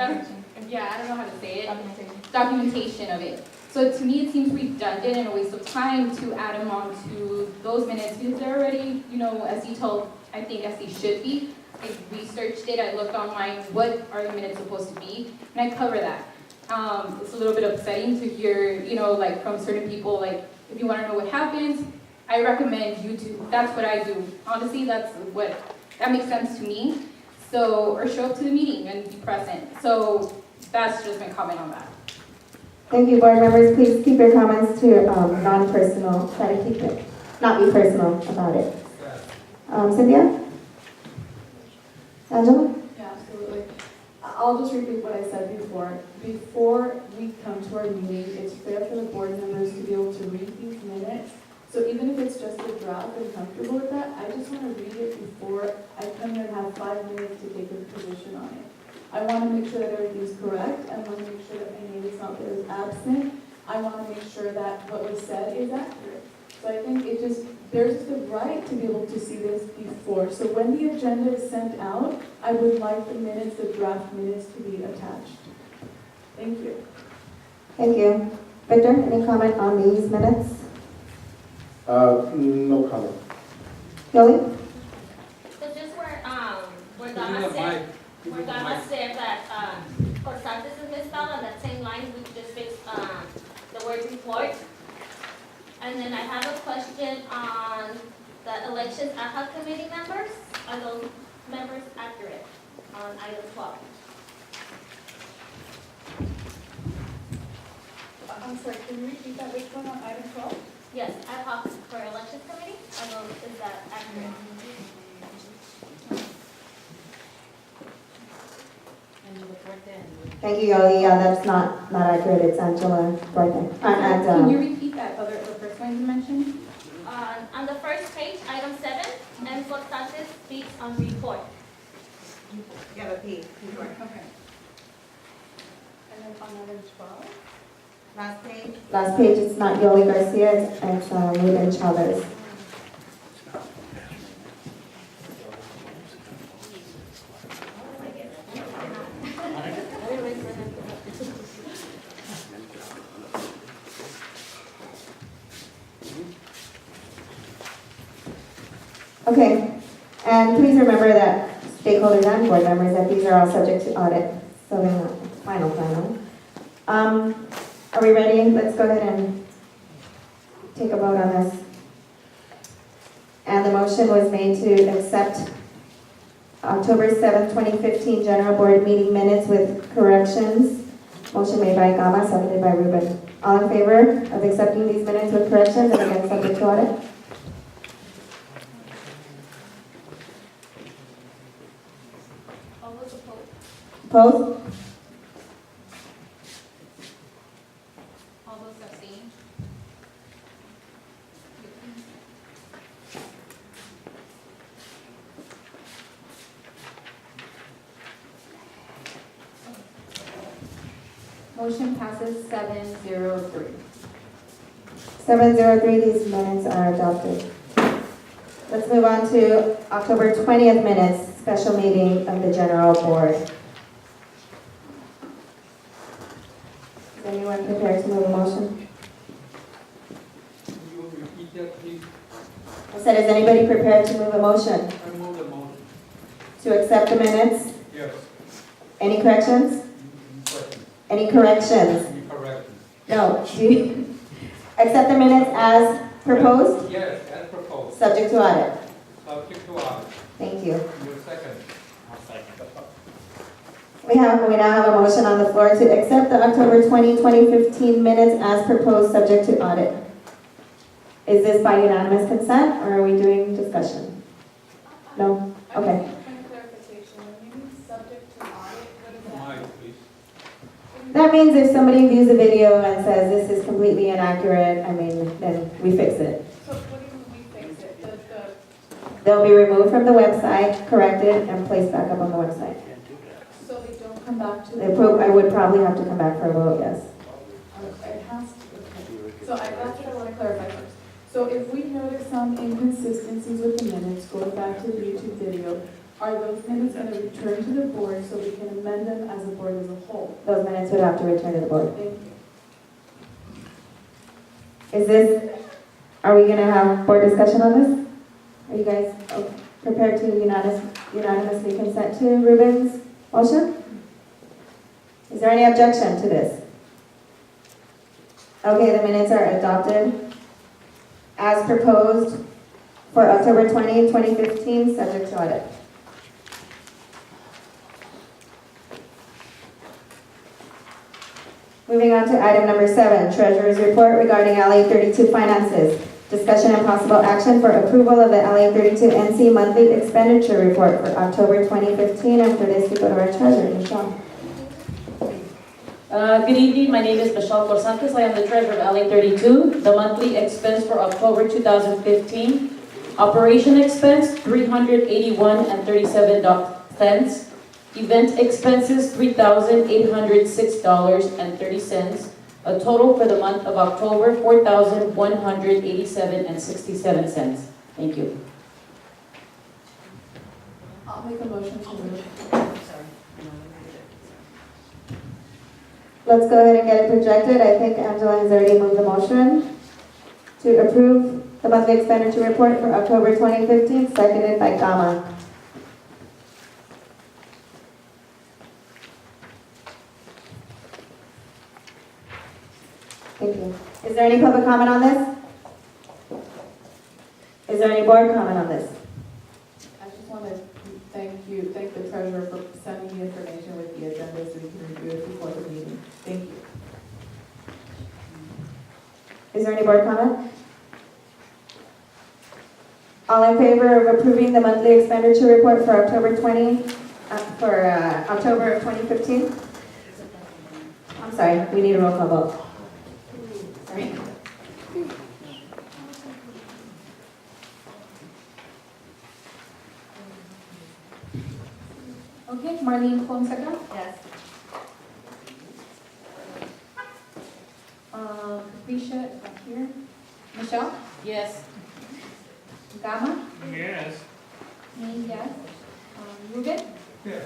Yeah, I don't know how to say it. Documentation of it. So to me, it seems redundant and a waste of time to add them onto those minutes because they're already, as detailed, I think, as they should be. I researched it, I looked online, what are the minutes supposed to be, and I cover that. It's a little bit upsetting to hear, like from certain people, like, if you want to know what happens, I recommend YouTube. That's what I do. Honestly, that makes sense to me. So, or show up to the meeting and be present. So that's just my comment on that. Thank you, board members. Please keep your comments to non-personal. Try to keep it, not be personal about it. Cynthia? Angela? Yeah, absolutely. I'll just repeat what I said before. Before we come to our meeting, it's fair for the board members to be able to read these minutes. So even if it's just a draft, I'm comfortable with that. I just want to read it before I come here and have 5 minutes to take a position on it. I want to make sure that everything's correct. I want to make sure that my name is not there is absent. I want to make sure that what was said is accurate. So I think there's the right to be able to see this before. So when the agenda is sent out, I would like the minutes, the draft minutes, to be attached. Thank you. Thank you. Victor, any comment on these minutes? No comment. Yoli? So just we're gonna say that Constantes is misspelled on that same line, we just fixed the word report. And then I have a question on the elections ad hoc committee members. Are those members accurate on item 12? I'm sorry, can you repeat that? Which one on item 12? Yes, ad hoc for elections committee. Is that accurate? Thank you, Yoli. Yeah, that's not accurate. It's Angela Duarte. Can you repeat that the first one you mentioned? On the first page, item 7, M. Constantes speaks on report. Yeah, the P. Okay. And then on item 12? Last page. Last page, it's not Yoli Garcia, it's Ruben Chavez. Okay, and please remember that stakeholders and board members, that these are all subject to audit, so they're not final. Are we ready? Let's go ahead and take a vote on this. And the motion was made to accept October 7th, 2015 General Board meeting minutes with corrections. Motion made by Gama, seconded by Ruben. All in favor of accepting these minutes with corrections and again subject to audit? All those opposed? Opposed? All those abstained? Motion passes 703. 703, these minutes are adopted. Let's move on to October 20th minutes, special meeting of the General Board. Is anyone prepared to move a motion? Can you repeat that, please? I said, is anybody prepared to move a motion I move the motion. to accept the minutes? Yes. Any corrections? Question. Any corrections? Any corrections? No. Do you accept the minutes as proposed, Yes, as proposed. subject to audit? Subject to audit. Thank you. Your second. We now have a motion on the floor to accept the October 20, 2015 minutes as proposed, subject to audit. Is this by unanimous consent, or are we doing discussion? No? Okay. Point of clarification, when you mean subject to audit, what does that Mike, please. That means if somebody views a video and says this is completely inaccurate, I mean, then we fix it. So what do you mean we fix it? They'll be removed from the website, corrected, and placed back up on the website. So they don't come back to I would probably have to come back for a vote, yes. It has to, okay. So that's what I want to clarify first. So if we notice some inconsistencies with the minutes, going back to the YouTube video, are those minutes going to return to the board so we can amend them as a board as a whole? Those minutes would have to return to the board. Thank you. Are we gonna have board discussion on this? Are you guys prepared to unanimously consent to Ruben's motion? Is there any objection to this? Okay, the minutes are adopted as proposed for October 20, 2015, subject to audit. Moving on to item number 7, Treasurer's Report regarding LA 32 finances. Discussion and possible action for approval of the LA 32 NC monthly expenditure report for October 2015. And for this, we go to our treasurer, Michelle. Good evening, my name is Michelle Corsantes. I am the treasurer of LA 32. The monthly expense for October 2015. Operation expense, $381.37. Event expenses, $3,806.30. A total for the month of October, $4,187.67. Thank you. I'll make a motion to move. Let's go ahead and get it projected. I think Angela has already moved the motion to approve the monthly expenditure report for October 2015, seconded by Gama. Thank you. Is there any public comment on this? Is there any board comment on this? I just want to thank the treasurer for sending the information with the agenda so we can review it before the meeting. Thank you. Is there any board comment? All in favor of approving the monthly expenditure report for October of 2015? I'm sorry, we need a roll call vote. Sorry. Okay, Marlene Fonseca? Yes. Capricia is not here. Michelle? Yes. Gama? Yes. Me, yes. Ruben? Yes.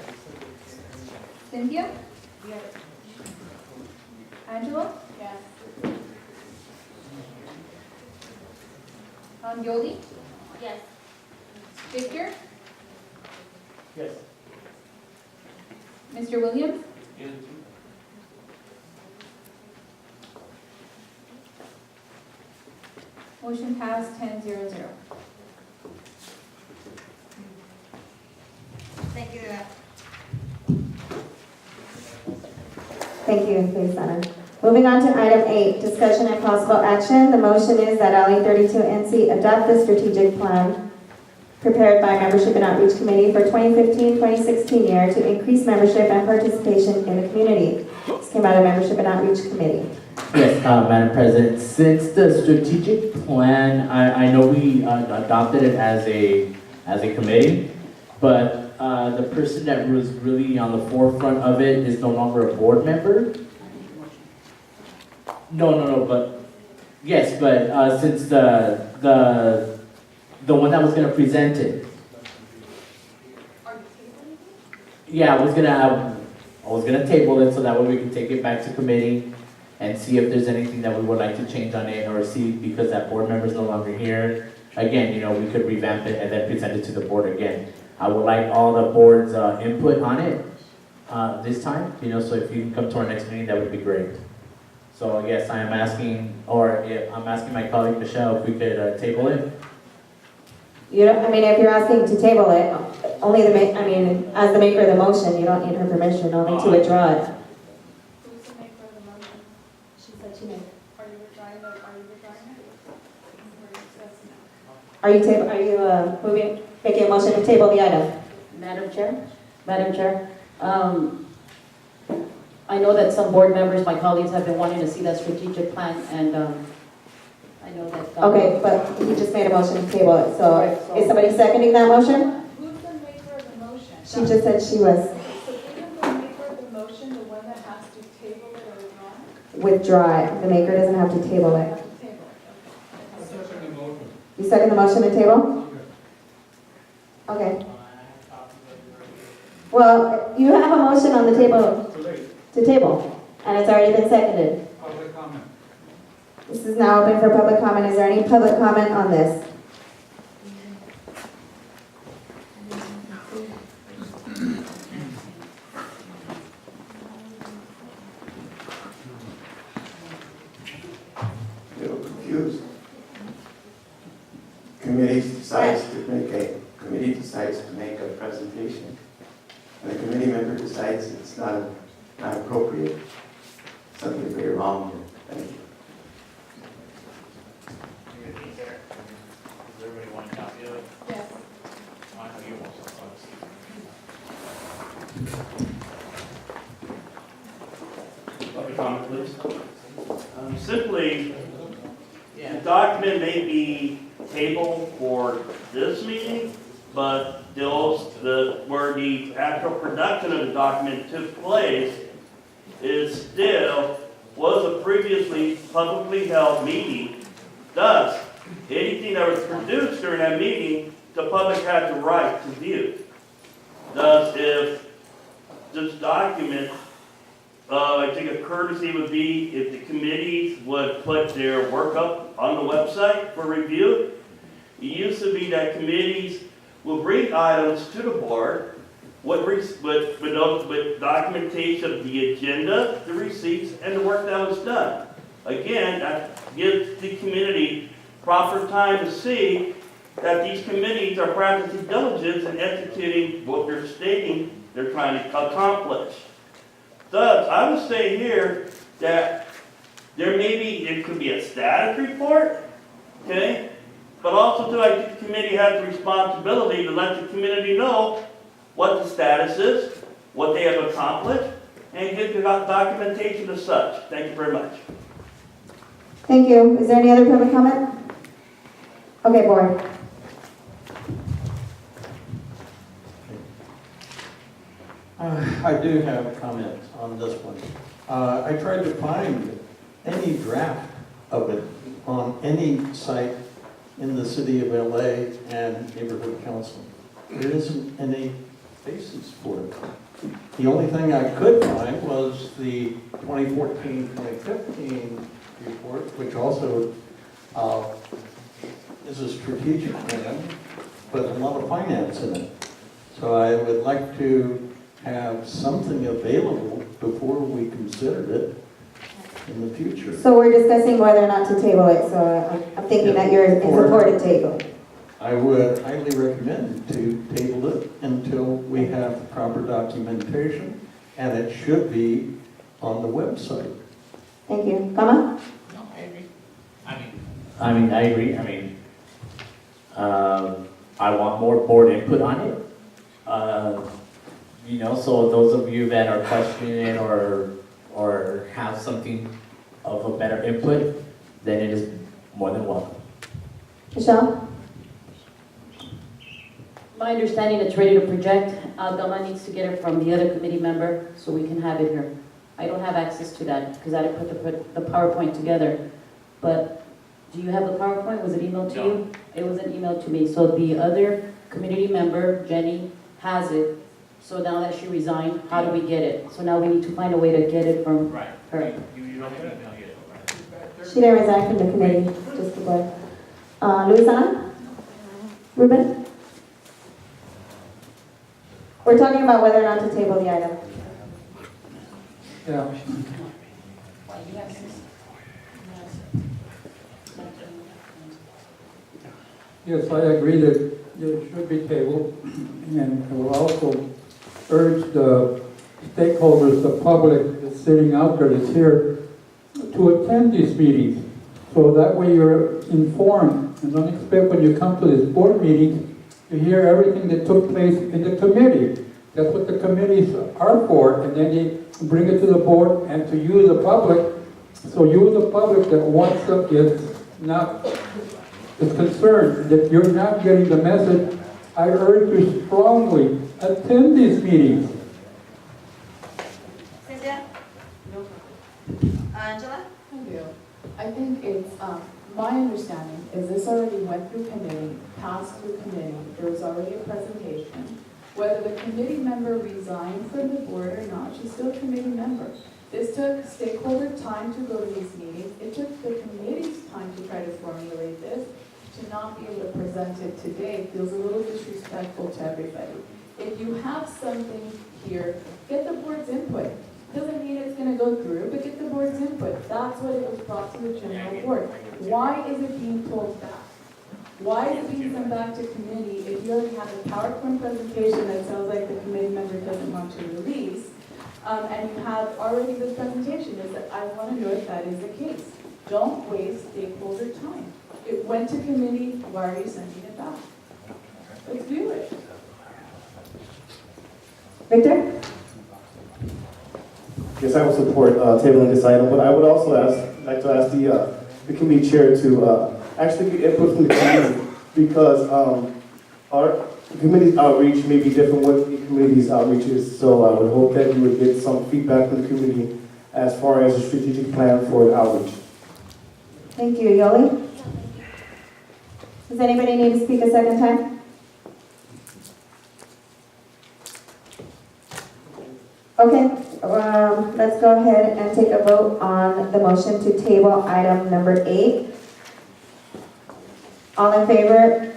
Cynthia? Yes. Angela? Yes. Yoli? Yes. Victor? Yes. Mr. Williams? Motion passed 10-0-0. Thank you, Lieutenant. Moving on to item 8, discussion and possible action. The motion is that LA 32NC adopt the strategic plan prepared by Membership and Outreach Committee for 2015-2016 year to increase membership and participation in the community. This came out of Membership and Outreach Committee. Yes, Madam President, since the strategic plan, I know we adopted it as a committee, but the person that was really on the forefront of it is no longer a board member. No, but, yes, but since the one that was gonna present it. Yeah, I was gonna table it so that way we can take it back to committee and see if there's anything that we would like to change on it, or see, because that board member is no longer here. Again, we could revamp it and then present it to the board again. I would like all the board's input on it this time, so if you can come to our next meeting, that would be great. So yes, I'm asking my colleague Michelle if we could table it. If you're asking to table it, only as the maker of the motion, you don't need her permission, only to withdraw it. Who's the maker of the motion? She said she made. Are you withdrawing it? Are you making a motion to table the item? Madam Chair, I know that some board members, my colleagues, have been wanting to see that strategic plan, and I know that. Okay, but he just made a motion to table it, so Right, so- is somebody seconding that motion? Who's the maker of the motion? She just said she was So isn't the maker of the motion the one that has to table it or withdraw? withdraw it. The maker doesn't have to table it. Have to table it, okay. You second the motion to table? Okay. Well, you have a motion on the table to table, and it's already been seconded. Public comment. This is now open for public comment. Is there any public comment on this? A little confused. Committee decides to make a presentation, and the committee member decides it's not appropriate. Something very wrong here. Thank you. Does everybody want a copy of it? Yes. I know you want some. Public comment, please. Simply, the document may be tabled for this meeting, but where the actual production of the document took place was a previously publicly held meeting. Thus, anything that was produced during that meeting, the public had the right to view. Thus, if this document, I think a courtesy would be if the committees would put their work up on the website for review. It used to be that committees will bring items to the board with documentation of the agenda, the receipts, and the work that was done. Again, that gives the community proper time to see that these committees are practicing diligence in executing what they're stating they're trying to accomplish. Thus, I would say here that it could be a status report, okay? But also too, I think the committee has the responsibility to let the community know what the status is, what they have accomplished, and give the documentation as such. Thank you very much. Thank you. Is there any other public comment? Okay, board. I do have a comment on this one. I tried to find any draft of it on any site in the city of LA and neighborhood council. There isn't any basis for it. The only thing I could find was the 2014-2015 report, which also is a strategic plan, but a lot of finance in it. So I would like to have something available before we consider it in the future. So we're discussing whether or not to table it, so I'm thinking that you're in support of table. I would highly recommend to table it until we have proper documentation, and it should be on the website. Thank you. Kama? No, I agree. I agree. I want more board input on it. So those of you that are questioning or have something of a better input, then it is more than welcome. Michelle? My understanding, it's ready to project. Dama needs to get it from the other committee member so we can have it here. I don't have access to that because I didn't put the PowerPoint together. But do you have the PowerPoint? Was it emailed to you? It wasn't emailed to me. So the other community member, Jenny, has it. So now that she resigned, how do we get it? So now we need to find a way to get it from her. You don't have email yet, right? She didn't resign from the committee, just to go. Luisana? Ruben? We're talking about whether or not to table the item. Yeah. Yes, I agree that it should be tabled, and I will also urge the stakeholders, the public that's sitting out there that's here, to attend these meetings, so that way you're informed, and don't expect when you come to this board meeting to hear everything that took place in the committee. That's what the committees are for, and then you bring it to the board and to you, the public, so you, the public that wants to, is concerned that you're not getting the message. I urge you strongly, attend these meetings. Cynthia? Angela? I do. I think it's, my understanding is this already went through committee, passed through committee, there was already a presentation. Whether the committee member resigned from the board or not, she's still a committee member. This took stakeholder time to go to these meetings. It took the committee's time to try to formulate this. To not be able to present it today feels a little disrespectful to everybody. If you have something here, get the board's input. Doesn't mean it's going to go through, but get the board's input. That's what it was brought to the general board. Why is it being pulled back? Why is it being sent back to committee if you already have a PowerPoint presentation that sounds like the committee member doesn't want to release, and you have already this presentation? Is that I want to know if that is the case. Don't waste stakeholder time. It went to committee, why are you sending it back? Let's do it. Victor? Yes, I will support tabling this item, but I would also like to ask the committee chair to actually get input from the community, because our committee's outreach may be different what the committee's outreach is. So I would hope that you would get some feedback from the community as far as a strategic plan for the outreach. Thank you. Yoli? Does anybody need to speak a second time? Okay, let's go ahead and take a vote on the motion to table item number 8. All in favor?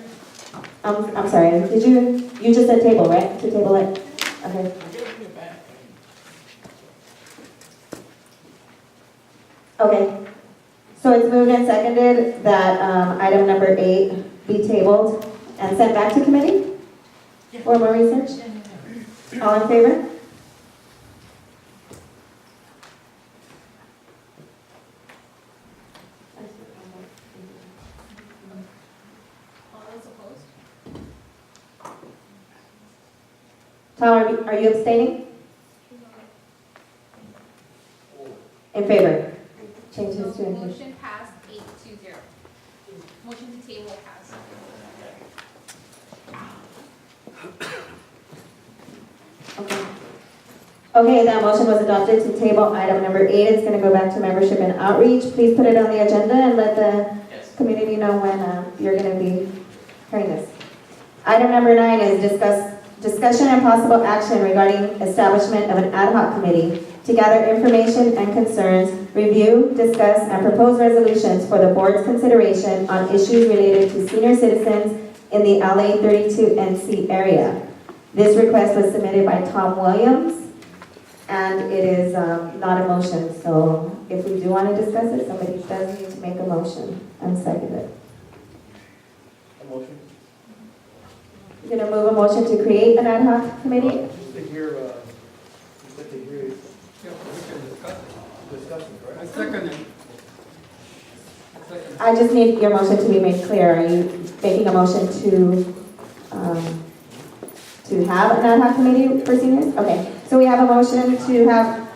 I'm sorry, you just said table, right? To table it? Okay. Okay. So it's moved and seconded that item number 8 be tabled and sent back to committee for more research? All in favor? Tom, are you abstaining? In favor? Change this to in favor. Motion passed 8-0. Motion to table passed. Okay. Okay, that motion was adopted to table item number 8. It's going to go back to membership and outreach. Please put it on the agenda and let the community know when you're going to be hearing this. Item number 9 is discussion and possible action regarding establishment of an ad hoc committee to gather information and concerns, review, discuss, and propose resolutions for the board's consideration on issues related to senior citizens in the LA 32NC area. This request was submitted by Tom Williams, and it is not a motion, so if we do want to discuss it, somebody does need to make a motion and second it. A motion? you're gonna move a motion to create an ad hoc committee? Just to hear, just to hear, Yeah, we can discuss it. discussion, correct? I second it. I just need your motion to be made clear. Are you making a motion to have an ad hoc committee for seniors? Okay, so we have a motion to have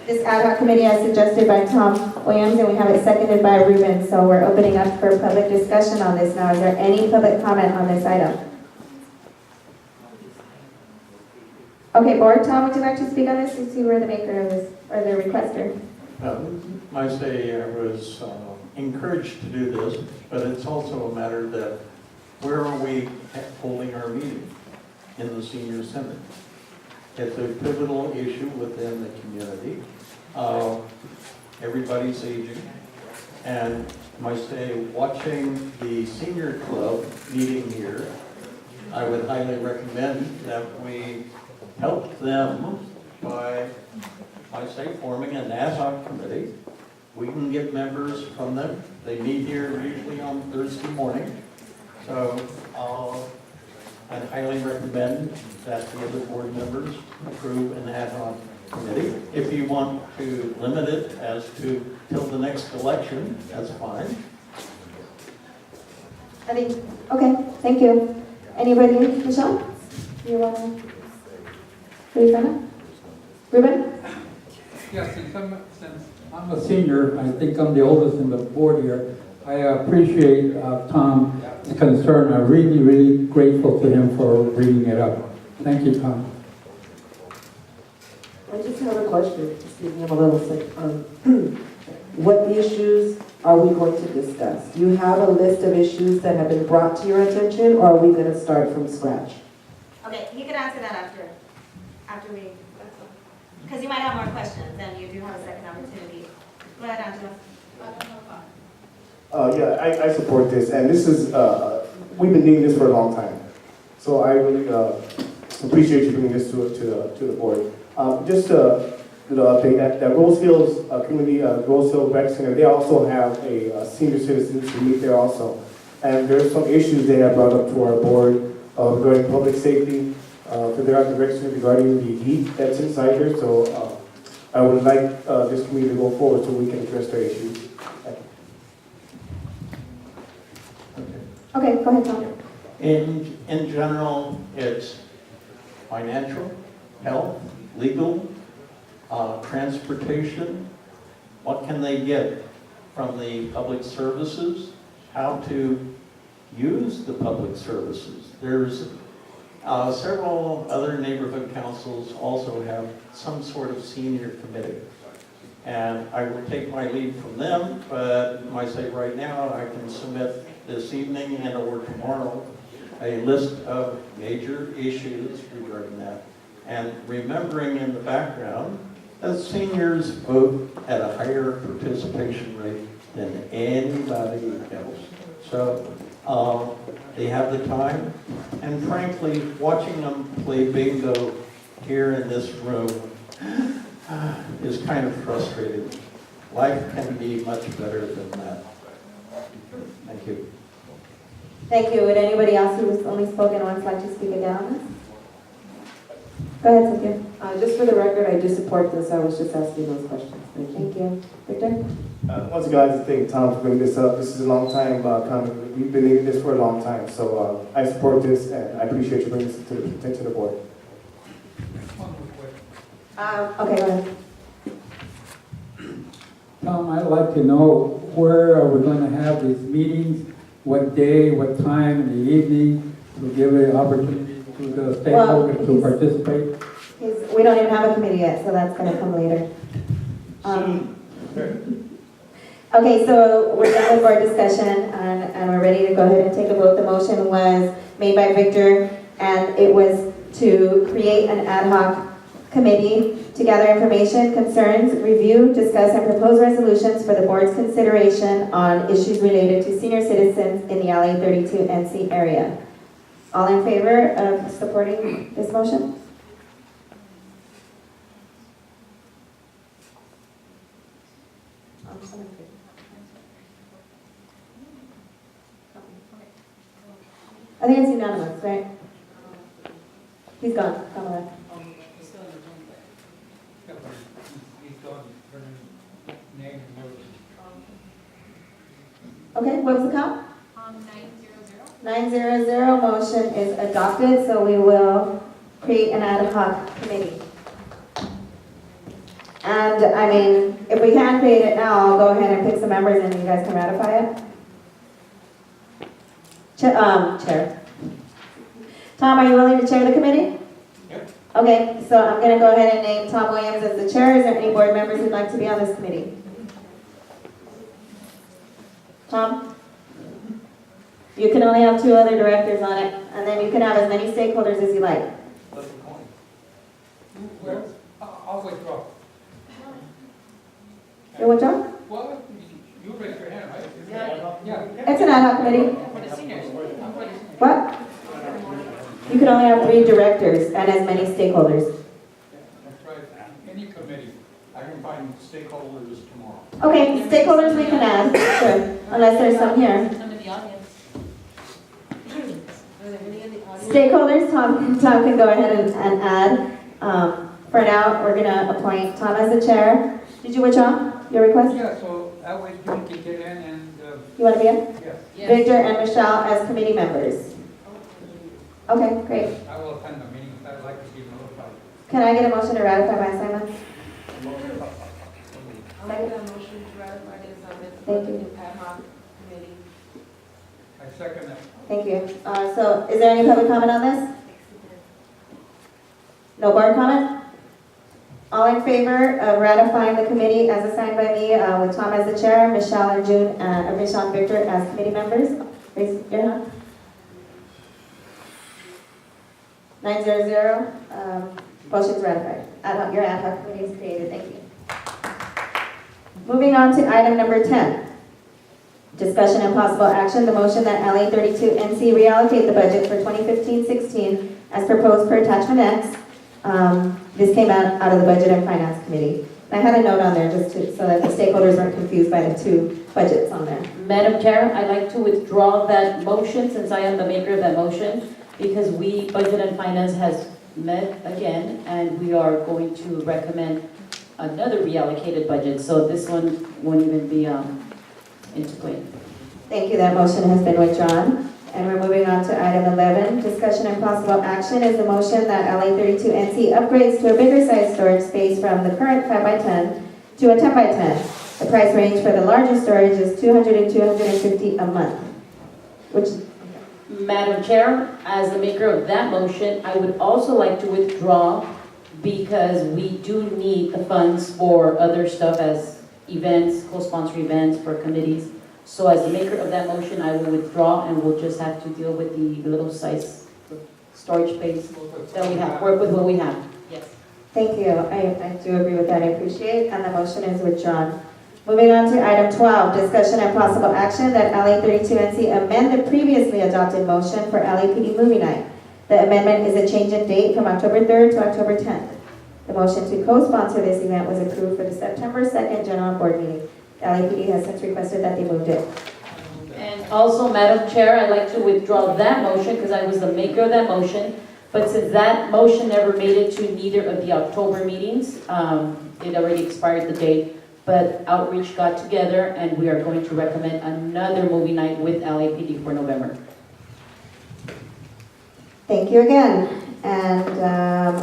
this ad hoc committee as suggested by Tom Williams, and we have it seconded by Ruben. So we're opening up for public discussion on this now. Is there any public comment on this item? Okay, board, Tom, would you like to speak on this? You see where the maker of this, or the requester? I say I was encouraged to do this, but it's also a matter that where are we holding our meeting? In the senior center. It's a pivotal issue within the community. Everybody's aging. And I say, watching the senior club meeting here, I would highly recommend that we help them by, I say, forming an ad hoc committee. We can get members from them. They meet here usually on Thursday morning. So I'd highly recommend that the other board members approve an ad hoc committee. If you want to limit it as to till the next election, that's fine. I think, okay, thank you. Anybody, Michelle? You wanna? Ruben? Yeah, since I'm a senior, I think I'm the oldest in the board here. I appreciate Tom's concern. I'm really, really grateful to him for bringing it up. Thank you, Tom. I just have a question. Excuse me, I'm a little sick. What issues are we going to discuss? Do you have a list of issues that have been brought to your attention, or are we going to start from scratch? Okay, you can answer that after we, because you might have more questions, and you do have a second opportunity. Go ahead, Angela. Yeah, I support this, and this is, we've been needing this for a long time. So I really appreciate you bringing this to the board. Just to update that Rosehill's community, Rosehill Rec Center, they also have a senior citizens who meet there also. And there's some issues they have brought up to our board regarding public safety, for their direction regarding the heat that's inside here. So I would like this committee to go forward so we can address their issues. Okay, go ahead, Tom. In general, it's financial, health, legal, transportation. What can they get from the public services? How to use the public services. There's several other neighborhood councils also have some sort of senior committee. And I will take my lead from them, but I say right now I can submit this evening and or tomorrow a list of major issues regarding that. And remembering in the background that seniors vote at a higher participation rate than anybody else. So they have the time. And frankly, watching them play bingo here in this room is kind of frustrating. Life can be much better than that. Thank you. Thank you. Would anybody else who has only spoken once like to speak again on this? Go ahead, Cynthia. Just for the record, I do support this. I was just asking those questions. Thank you. Victor? Once again, I'd like to thank Tom for bringing this up. This is a long time coming. We've been needing this for a long time. So I support this, and I appreciate you bringing this to the attention of the board. Okay, go ahead. Tom, I'd like to know where are we going to have these meetings, what day, what time in the evening, to give an opportunity to the stakeholders to participate? We don't even have a committee yet, so that's going to come later. Okay, so we're done with board discussion, and we're ready to go ahead and take a vote. The motion was made by Victor, and it was to create an ad hoc committee to gather information, concerns, review, discuss, and propose resolutions for the board's consideration on issues related to senior citizens in the LA 32 NC area. All in favor of supporting this motion? I think it's unanimous, right? He's gone. Kamala. Okay, what was the count? 900. 900, motion is adopted, so we will create an ad hoc committee. And, I mean, if we can't create it now, I'll go ahead and pick some members and you guys can ratify it. Chair. Tom, are you willing to chair the committee? Yep. Okay, so I'm gonna go ahead and name Tom Williams as the chair. Is there any board members who'd like to be on this committee? Tom? You can only have 2 other directors on it, and then you can have as many stakeholders as you like. I'll withdraw. You withdraw? Well, you raise your hand, right? Yeah. It's an ad hoc committee. For the seniors. What? You can only have 3 directors and as many stakeholders. That's right. Any committee. I can find stakeholders tomorrow. Okay, stakeholders we can add, sure, unless there's some here. Some in the audience. Are there any in the audience? Stakeholders, Tom can go ahead and add. For now, we're gonna appoint Tom as the chair. Did you withdraw your request? Yeah, so that way June can get in and, You wanna be in? yes. Victor and Michelle as committee members. Okay, great. I will attend the meeting, I'd like to be notified. Can I get a motion to ratify my assignment? I'll make a motion to ratify the assignment Thank you. the ad hoc committee. I second that. Thank you. So is there any public comment on this? No board comment? All in favor of ratifying the committee as assigned by me, with Tom as the chair, Michelle and Michelle and Victor as committee members? Raise your hand. 900, motion's ratified. Your ad hoc committee is created. Thank you. Moving on to item number 10. Discussion and possible action, the motion that LA 32 NC reallocate the budget for 2015-16 as proposed per attachment X. This came out of the Budget and Finance Committee. And I had a note on there just so that the stakeholders weren't confused by the 2 budgets on there. Madam Chair, I'd like to withdraw that motion since I am the maker of that motion because Budget and Finance has met again and we are going to recommend another reallocated budget. So this one won't even be into play. Thank you. That motion has been withdrawn. And we're moving on to item 11. Discussion and possible action is the motion that LA 32 NC upgrades to a bigger size storage space from the current 5x10 to a 10x10. The price range for the larger storage is $200 and $250 a month. Madam Chair, as the maker of that motion, I would also like to withdraw because we do need the funds for other stuff as events, co-sponsor events for committees. So as the maker of that motion, I will withdraw and we'll just have to deal with the little size storage space that we have, work with what we have. Yes. Thank you. I do agree with that. I appreciate it. And the motion is withdrawn. Moving on to item 12, discussion and possible action that LA 32 NC amend the previously adopted motion for LAPD movie night. The amendment is a change in date from October 3rd to October 10th. The motion to co-sponsor this event was approved for the September 2nd general board meeting. LAPD has since requested that they moved it. And also, Madam Chair, I'd like to withdraw that motion because I was the maker of that motion. But since that motion never made it to neither of the October meetings, it already expired the date. But Outreach got together and we are going to recommend another movie night with LAPD for November. Thank you again. And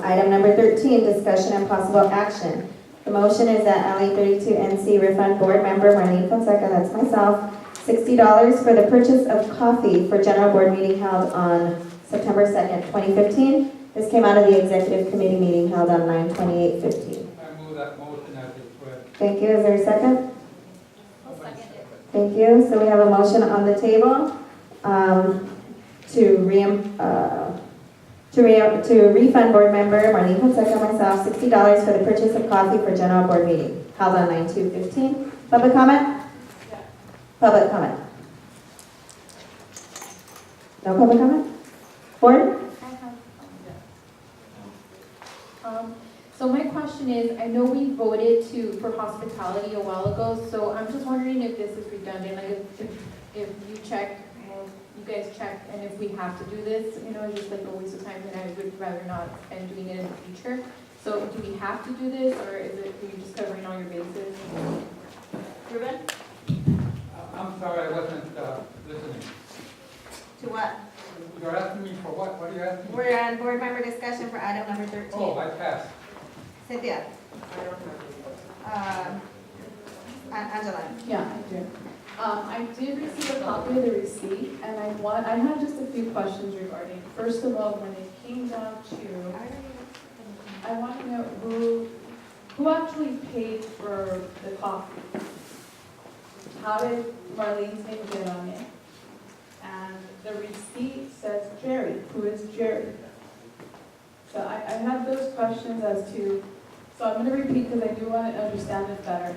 item number 13, discussion and possible action. The motion is that LA 32 NC refund board member Marlene Fonseca, that's myself, $60 for the purchase of coffee for general board meeting held on September 2nd, 2015. This came out of the executive committee meeting held on 9/28/15. I move that motion as it's read. Thank you. Is there a second? I'll second it. Thank you. So we have a motion on the table to refund board member Marlene Fonseca, myself, $60 for the purchase of coffee for general board meeting held on 9/2/15. Public comment? Public comment? No public comment? Board? So my question is, I know we voted for hospitality a while ago, so I'm just wondering if this is redundant, like if you checked, well, you guys check, and if we have to do this, you know, it's just like a waste of time, and I would rather not end doing it in the future. So do we have to do this, or is it, are you just covering all your bases? Ruben? I'm sorry, I wasn't listening. To what? You're asking me for what? What are you asking me? We're on board member discussion for item number 13. Oh, I passed. Cynthia? Angela? Yeah, I do. I did receive a copy of the receipt, and I had just a few questions regarding, first of all, when it came down to, I want to know who actually paid for the coffee? How did Marlene's name get on it? And the receipt says Jerry. Who is Jerry? So I have those questions as to, so I'm going to repeat because I do want to understand it better.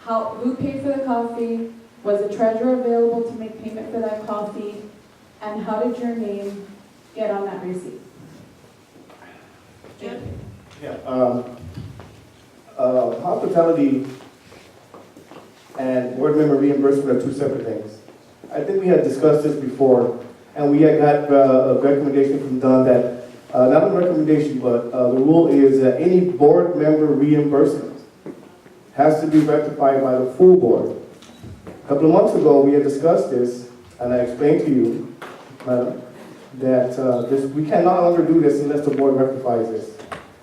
Who paid for the coffee? Was the treasurer available to make payment for that coffee? And how did your name get on that receipt? Jim? Yeah, hospitality and board member reimbursement are two separate things. I think we had discussed this before, and we had got a recommendation from Don that, not a recommendation, but the rule is that any board member reimbursement has to be rectified by the full board. A couple of months ago, we had discussed this, and I explained to you, Madam, that we can no longer do this unless the board rectifies this.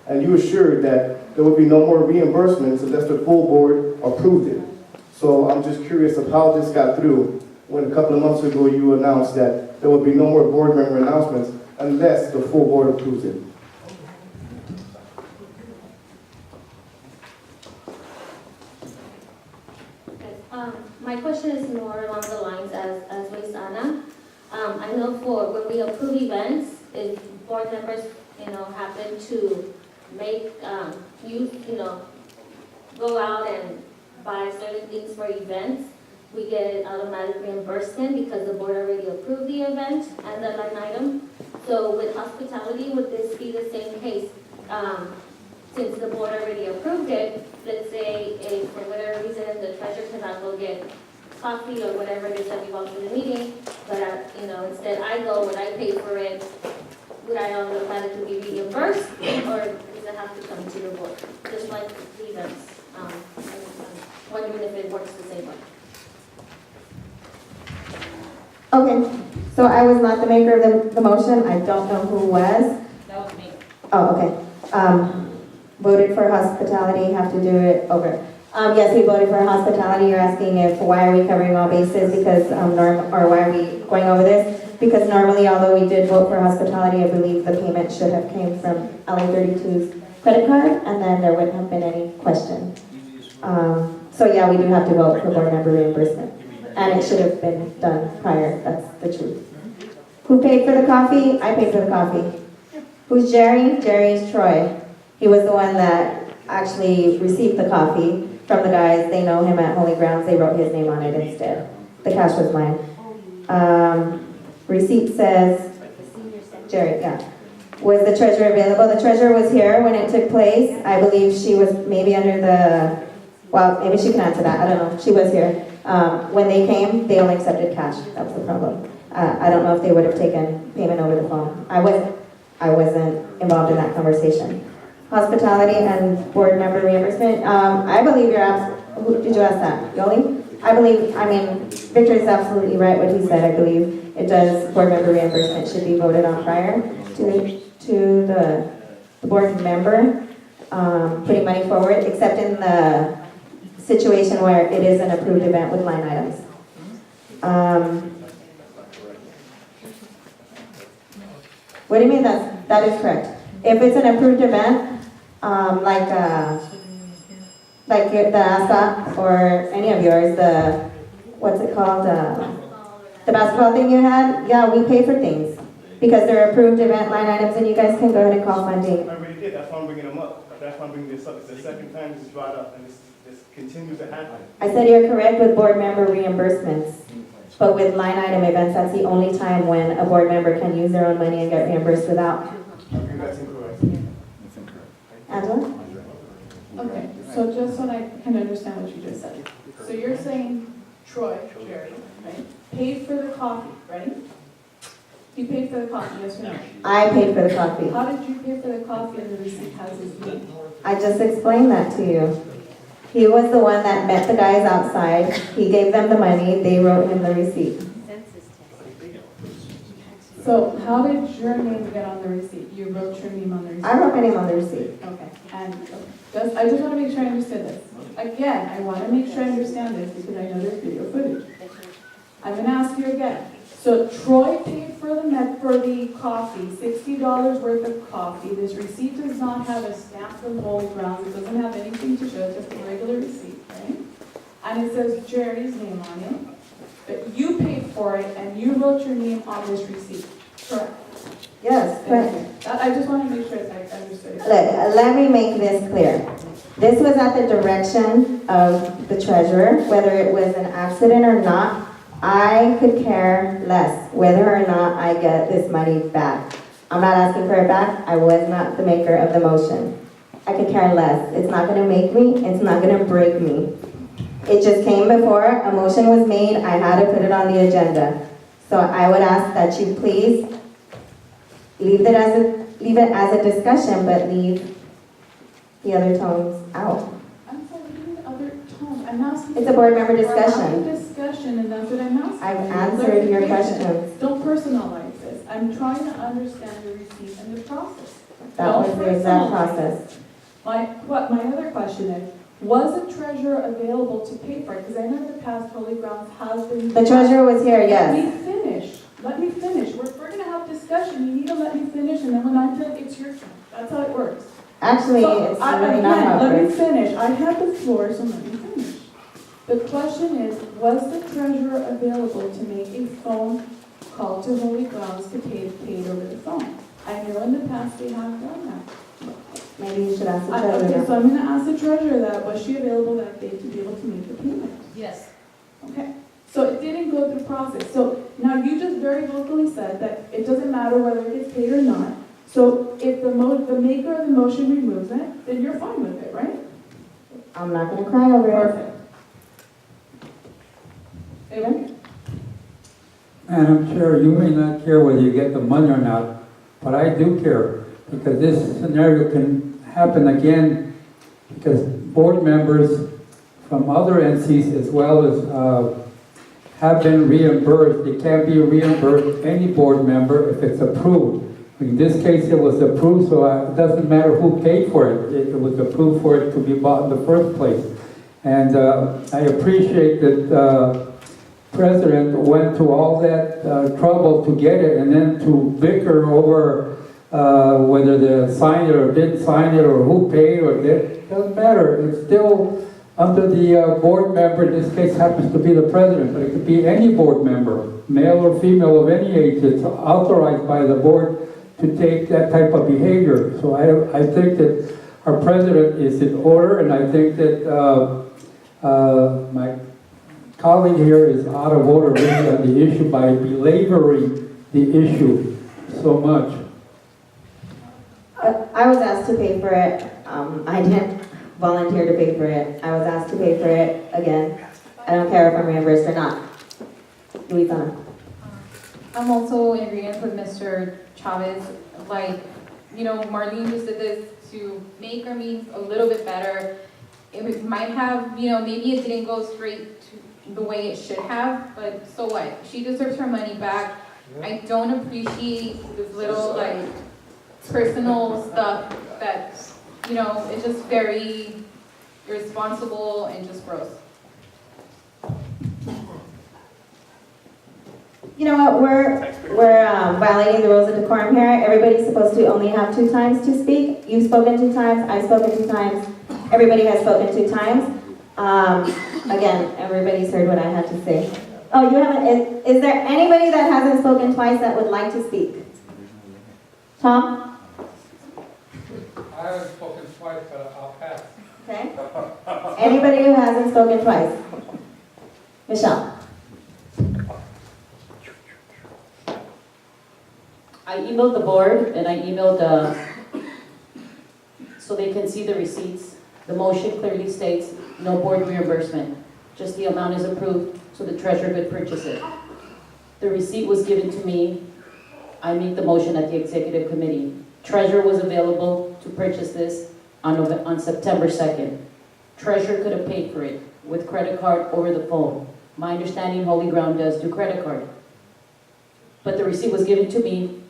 And you assured that there would be no more reimbursements unless the full board approved it. So I'm just curious of how this got through when a couple of months ago you announced that there would be no more board member announcements unless the full board approves it. My question is more along the lines as raised Anna. I know for when we approve events, if board members, happen to make, go out and buy certain things for events, we get automatic reimbursement because the board already approved the event and the line item. So with hospitality, would this be the same case? Since the board already approved it, let's say if for whatever reason the treasurer cannot go get coffee or whatever it is that we want for the meeting, but instead I go and I pay for it, would I automatically be reimbursed, or does it have to come to the board? Just like the events. I'm wondering if it works the same way. Okay, so I was not the maker of the motion. I don't know who was. That was me. Oh, okay. Voted for hospitality, have to do it over. Yes, we voted for hospitality. You're asking why are we covering all bases because, or why are we going over this? Because normally, although we did vote for hospitality, I believe the payment should have came from LA32's credit card, and then there wouldn't have been any question. So yeah, we do have to vote for board member reimbursement. And it should have been done prior, that's the truth. Who paid for the coffee? I paid for the coffee. Who's Jerry? Jerry's Troy. He was the one that actually received the coffee from the guys. They know him at Holy Grounds. They wrote his name on it instead. The cash was mine. Receipt says, Jerry, yeah. Was the treasurer available? The treasurer was here when it took place. I believe she was maybe under the, well, maybe she can answer that. I don't know. She was here. When they came, they only accepted cash. That was the problem. I don't know if they would have taken payment over the phone. I wasn't involved in that conversation. Hospitality and board member reimbursement. I believe you're who did you ask that? Yoli? Victor is absolutely right what he said. I believe it does, board member reimbursement should be voted on prior to the board member putting money forward, except in the situation where it is an approved event with line items. What do you mean that is correct? If it's an approved event, like the ASCA or any of yours, what's it called? The basketball thing you had, yeah, we pay for things because they're approved event line items, and you guys can go ahead and call funding. I already did, that's why I'm bringing them up. That's why I'm bringing this up. It's the second time this is brought up, and this continues to happen. I said you're correct with board member reimbursements, but with line item events, that's the only time when a board member can use their own money and get reimbursed without. I think that's incorrect. Angela? Okay, so just so I can understand what you just said. So you're saying Troy, Jerry, right, paid for the coffee, right? You paid for the coffee, yes or no? I paid for the coffee. How did you pay for the coffee and the receipt has his name? I just explained that to you. He was the one that met the guys outside. He gave them the money. They wrote him the receipt. So how did your name get on the receipt? You wrote your name on the receipt? I wrote my name on the receipt. Okay, and I just want to make sure I understood this. Again, I want to make sure I understand this because I know there's video footage. I'm going to ask you again. So Troy paid for the coffee, $60 worth of coffee. This receipt does not have a stamp from Holy Grounds. It doesn't have anything to show. It's just a regular receipt, right? And it says Jerry's name on it. But you paid for it and you wrote your name on this receipt, correct? Yes, correct. I just want to make sure I understood it. Look, let me make this clear. This was at the direction of the treasurer, whether it was an accident or not. I could care less whether or not I get this money back. I'm not asking for it back. I was not the maker of the motion. I could care less. It's not going to make me. It's not going to break me. It just came before a motion was made. I had to put it on the agenda. So I would ask that you please leave it as a discussion, but leave the other tones out. I'm sorry, leave the other tone. I'm asking. It's a board member We're having discussion. discussion, and that's what I'm asking. I've answered your questions. Don't personalize this. I'm trying to understand the receipt and the process. That was the exact process. My other question is, was the treasurer available to pay for it? Because I know in the past, Holy Grounds has been. The treasurer was here, yes. Let me finish. We're going to have discussion. You need to let me finish, and then when I'm done, it's your turn. That's how it works. Actually, So, it's really not how it let me works. finish. I have the floor, so let me finish. The question is, was the treasurer available to make a phone call to Holy Grounds to pay over the phone? I know in the past they have done that. Maybe you should ask the Okay, treasurer. so I'm going to ask the treasurer that, was she available that day to be able to make the payment? Yes. Okay, so it didn't go through process. So now you just very vocally said that it doesn't matter whether it gets paid or not. So if the maker of the motion removes it, then you're fine with it, right? I'm not going to cry over it. Perfect. David? Madam Chair, you may not care whether you get the money or not, but I do care, because this scenario can happen again, because board members from other NCs as well as have been reimbursed. They can't be reimbursed, any board member, if it's approved. In this case, it was approved, so it doesn't matter who paid for it. It was approved for it to be bought in the first place. And I appreciate that President went to all that trouble to get it, and then to bicker over whether they signed it or didn't sign it, or who paid or did. Doesn't matter. It's still under the board member. In this case happens to be the president, but it could be any board member, male or female of any age. It's authorized by the board to take that type of behavior. So I think that our president is in order, and I think that my colleague here is out of order really on the issue by belaboring the issue so much. I was asked to pay for it. I didn't volunteer to pay for it. I was asked to pay for it again. I don't care if I'm reimbursed or not. Luisana. I'm also in agreement with Mr. Chavez. Like, you know, Marlene just did this to make our meetings a little bit better. It might have, you know, maybe it didn't go straight to the way it should have, but so what? She deserves her money back. I don't appreciate this little, like, personal stuff that, you know, is just very irresponsible and just gross. You know what, we're violating the rules of decorum here. Everybody's supposed to only have 2 times to speak. You've spoken 2 times, I've spoken 2 times. Everybody has spoken 2 times. Again, everybody's heard what I had to say. Oh, you haven't, is there anybody that hasn't spoken twice that would like to speak? Tom? I haven't spoken twice, but I'll pass. Okay. Anybody who hasn't spoken twice? Michelle? I emailed the board and I emailed, so they can see the receipts. The motion clearly states no board reimbursement, just the amount is approved so the treasurer could purchase it. The receipt was given to me I make the motion at the executive committee. Treasurer was available to purchase this on September 2nd. Treasurer could have paid for it with credit card over the phone. My understanding, Holy Ground does do credit card. But the receipt was given to me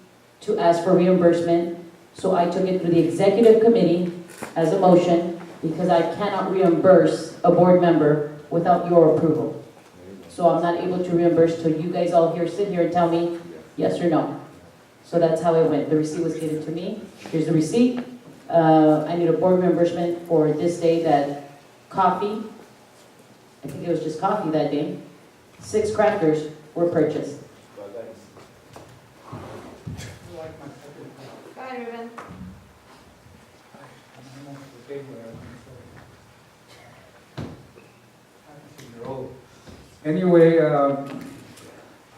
to ask for reimbursement, so I took it through the executive committee as a motion because I cannot reimburse a board member without your approval. So I'm not able to reimburse till you guys all here sit here and tell me yes or no. So that's how it went. The receipt was given to me. Here's the receipt. I need a board reimbursement for this day that coffee, I think it was just coffee that day, 6 crackers were purchased. Go ahead, Ruben. Anyway,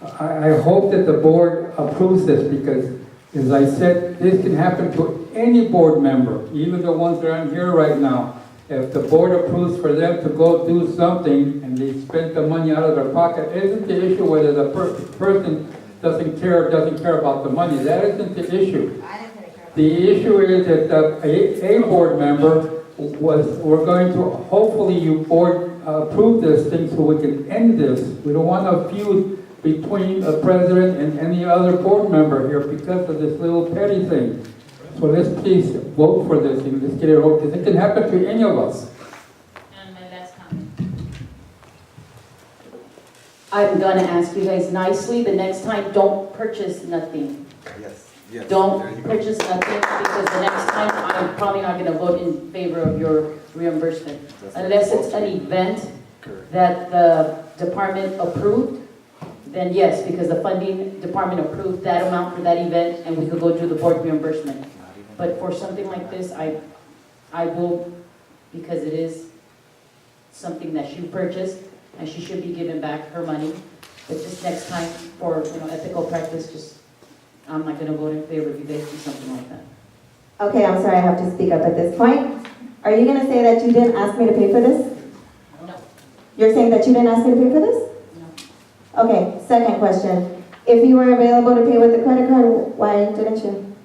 I hope that the board approves this because, as I said, this can happen to any board member, even the ones that aren't here right now. If the board approves for them to go do something and they spend the money out of their pocket, isn't the issue whether the person doesn't care or doesn't care about the money. That isn't the issue. The issue is that a board member we're going to, hopefully you board approve this thing so we can end this. We don't want a feud between the president and any other board member here because of this little petty thing. So let's please vote for this and let's get it over because it can happen to any of us. And my last comment. I'm gonna ask you guys nicely, the next time, don't purchase nothing. Yes. Don't purchase nothing because the next time, I'm probably not gonna vote in favor of your reimbursement. Unless it's an event that the department approved, then yes, because the funding department approved that amount for that event and we could go do the board reimbursement. But for something like this, I will, because it is something that she purchased and she should be given back her money. But just next time for, ethical practice, just, I'm not gonna vote in favor if you guys do something like that. Okay, I'm sorry, I have to speak up at this point. Are you gonna say that you didn't ask me to pay for this? No. You're saying that you didn't ask me to pay for this? No. Okay, second question. If you were available to pay with a credit card, why didn't you?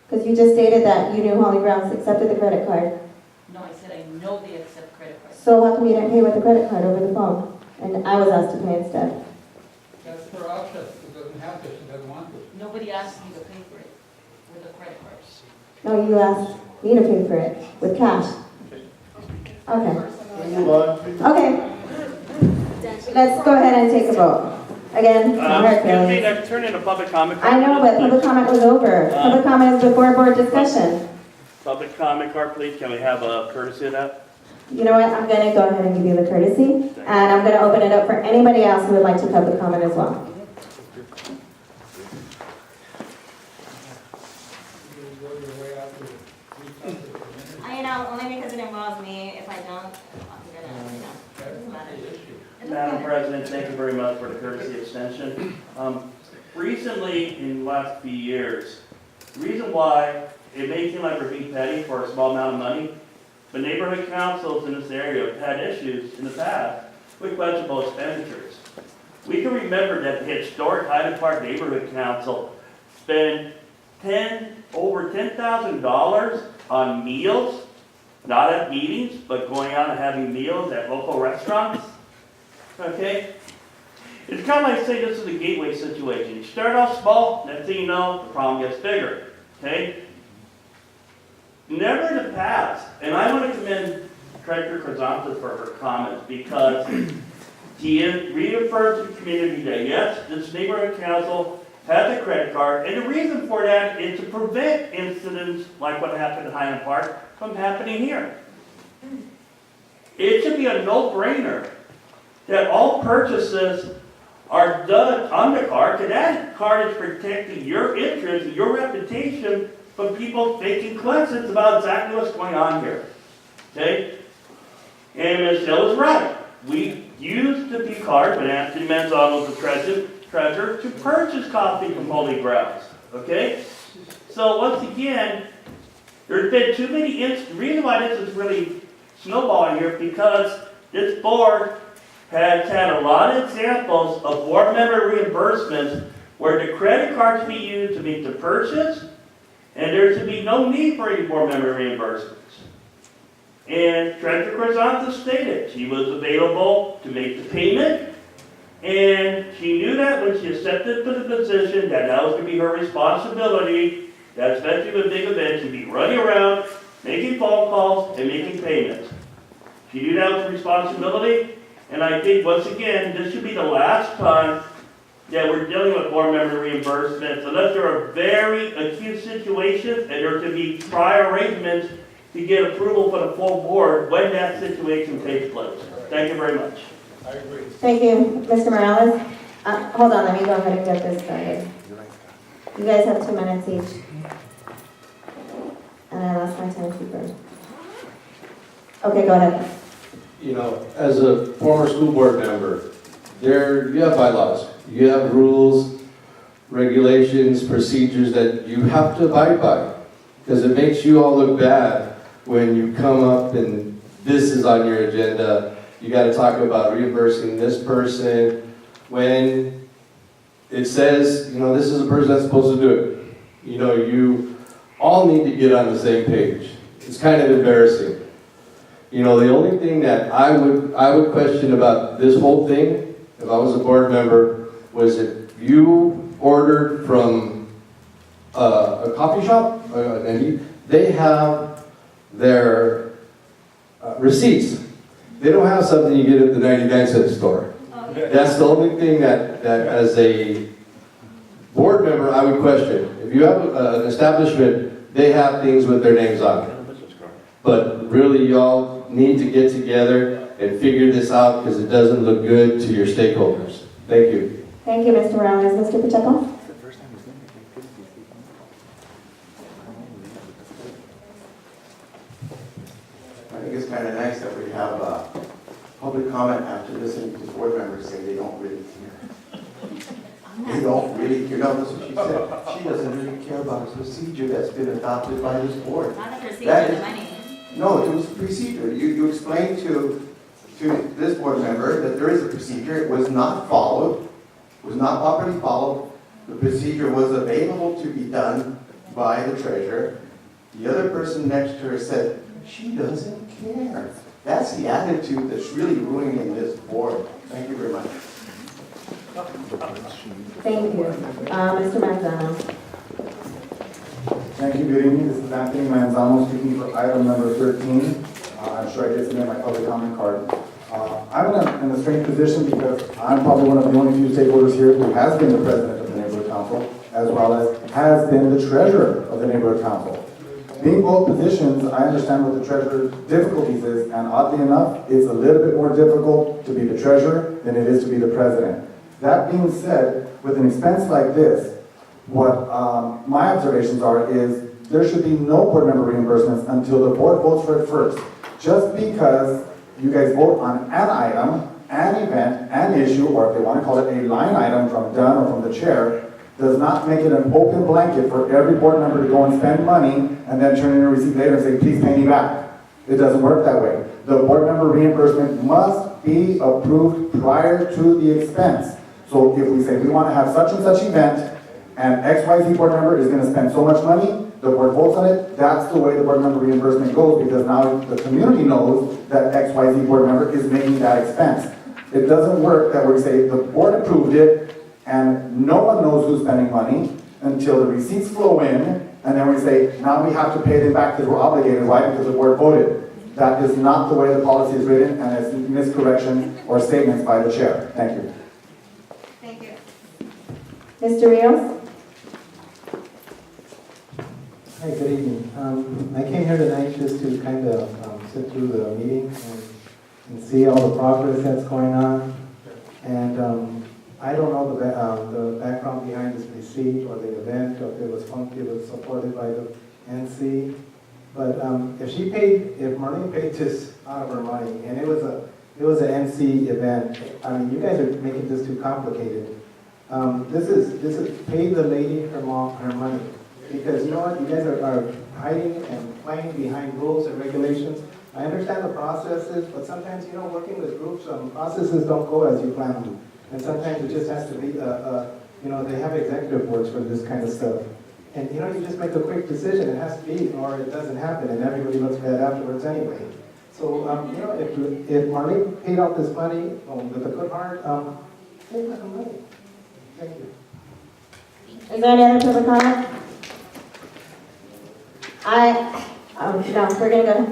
Because you just stated that you knew Holy Grounds accepted the credit card. No, I said I know they accept credit cards. So how come you didn't pay with the credit card over the phone? And I was asked to pay instead. That's her option. She doesn't have to. She doesn't want to. Nobody asked me to pay for it with a credit card. No, you asked me to pay for it with cash. Okay. Okay. Let's go ahead and take a vote. Again, no hard feelings. I've turned into public comment. I know, but public comment was over. Public comment is before board discussion. Public comment card, please. Can we have a courtesy of that? You know what, I'm gonna go ahead and give you the courtesy, and I'm gonna open it up for anybody else who would like to public comment as well. Only because it involves me. If I don't, I'm gonna, Madam President, thank you very much for the courtesy extension. Recently, in the last few years, the reason why it may seem like we're being petty for a small amount of money, but neighborhood councils in this area have had issues in the past with questionable expenditures. We can remember that the historic Highland Park Neighborhood Council spent over $10,000 on meals, not at meetings, but going out and having meals at local restaurants. Okay? It's kind of like saying this is a gateway situation. You start off small, next thing you know, the problem gets bigger. Okay? Never in the past, and I want to commend Director Crizantes for her comments because he reaffirms to the community that yes, this neighborhood council has a credit card, and the reason for that is to prevent incidents like what happened in Highland Park from happening here. It should be a no-brainer that all purchases are done on the card, because that card is protecting your interest, your reputation from people making questions about exactly what's going on here. Okay? And Ms. Hill is right. We used the P card, but Anthony Manzano was the treasurer, to purchase coffee from Holy Grounds. Okay? So once again, there's been too many instances. The reason why this is really snowballing here because this board has had a lot of examples of board member reimbursements where the credit cards be used to make the purchase, and there should be no need for any board member reimbursements. And Treasurer Crisanto stated she was available to make the payment, and she knew that when she accepted for the position that was going to be her responsibility, that especially with big events, she'd be running around, making phone calls, and making payments. She knew that was a responsibility, and I think, once again, this should be the last time that we're dealing with board member reimbursements, unless there are very acute situations, and there should be prior arrangements to get approval for the full board when that situation takes place. Thank you very much. I agree. Thank you, Mr. Morales. Hold on, let me go ahead and get this started. You guys have 2 minutes each. And I lost my timekeeper. Okay, go ahead. You know, as a former school board member, you have bylaws, you have rules, regulations, procedures that you have to abide by. Because it makes you all look bad when you come up and this is on your agenda. You got to talk about reimbursing this person when it says, you know, this is a person that's supposed to do it. You know, you all need to get on the same page. It's kind of embarrassing. You know, the only thing that I would question about this whole thing, if I was a board member, was if you ordered from a coffee shop, and they have their receipts. They don't have something you get at the 99-cent store. That's the only thing that as a board member, I would question. If you have an establishment, they have things with their names on it. But really, y'all need to get together and figure this out because it doesn't look good to your stakeholders. Thank you. Thank you, Mr. Morales. Mr. Pacheco? I think it's kind of nice that we have public comment after listening to board members say they don't really care. They don't really care. No, that's what she said. She doesn't really care about a procedure that's been adopted by this board. Not a procedure, That the is- money. No, it was a procedure. You explained to this board member that there is a procedure. It was not followed, was not properly followed. The procedure was available to be done by the treasurer. The other person next to her said, she doesn't care. That's the attitude that's really ruining this board. Thank you very much. Thank you. Mr. Manzano? Thank you, good evening. This is Anthony Manzano speaking for item number 13. I'm sure I did submit my public comment card. I'm in a strange position because I'm probably one of the only few stakeholders here who has been the president of the neighborhood council, as well as has been the treasurer of the neighborhood council. Being both positions, I understand what the treasurer's difficulties is, and oddly enough, it's a little bit more difficult to be the treasurer than it is to be the president. That being said, with an expense like this, what my observations are is there should be no board member reimbursements until the board votes for it first. Just because you guys vote on an item, an event, an issue, or if they want to call it a line item from Dunn or from the chair, does not make it an open blanket for every board member to go and spend money and then turn in a receipt later and say, please pay me back. It doesn't work that way. The board member reimbursement must be approved prior to the expense. So if we say we want to have such and such event, and XYZ board member is going to spend so much money, the board votes on it, that's the way the board member reimbursement goes, because now the community knows that XYZ board member is making that expense. It doesn't work that we say the board approved it, and no one knows who's spending money until the receipts flow in, and then we say, now we have to pay them back because we're obligated. Why? Because the board voted. That is not the way the policy is written, and it's miscorrection or statements by the chair. Thank you. Thank you. Mr. Rios? Hi, good evening. I came here tonight just to kind of sit through the meeting and see all the progress that's going on. And I don't know the background behind this receipt or the event, or if it was supported by the NC. But if Marlene paid this out of her money, and it was an NC event, I mean, you guys are making this too complicated. This is pay the lady her money. Because you know what, you guys are hiding and playing behind rules and regulations. I understand the processes, but sometimes, working with groups, processes don't go as you plan them. And sometimes it just has to be you know, they have executive boards for this kind of stuff. And, you know, you just make a quick decision, it has to be, or it doesn't happen, and everybody looks bad afterwards anyway. So, you know, if Marlene paid out this money with a good heart, take my money. Thank you. Is there any other public comment? No,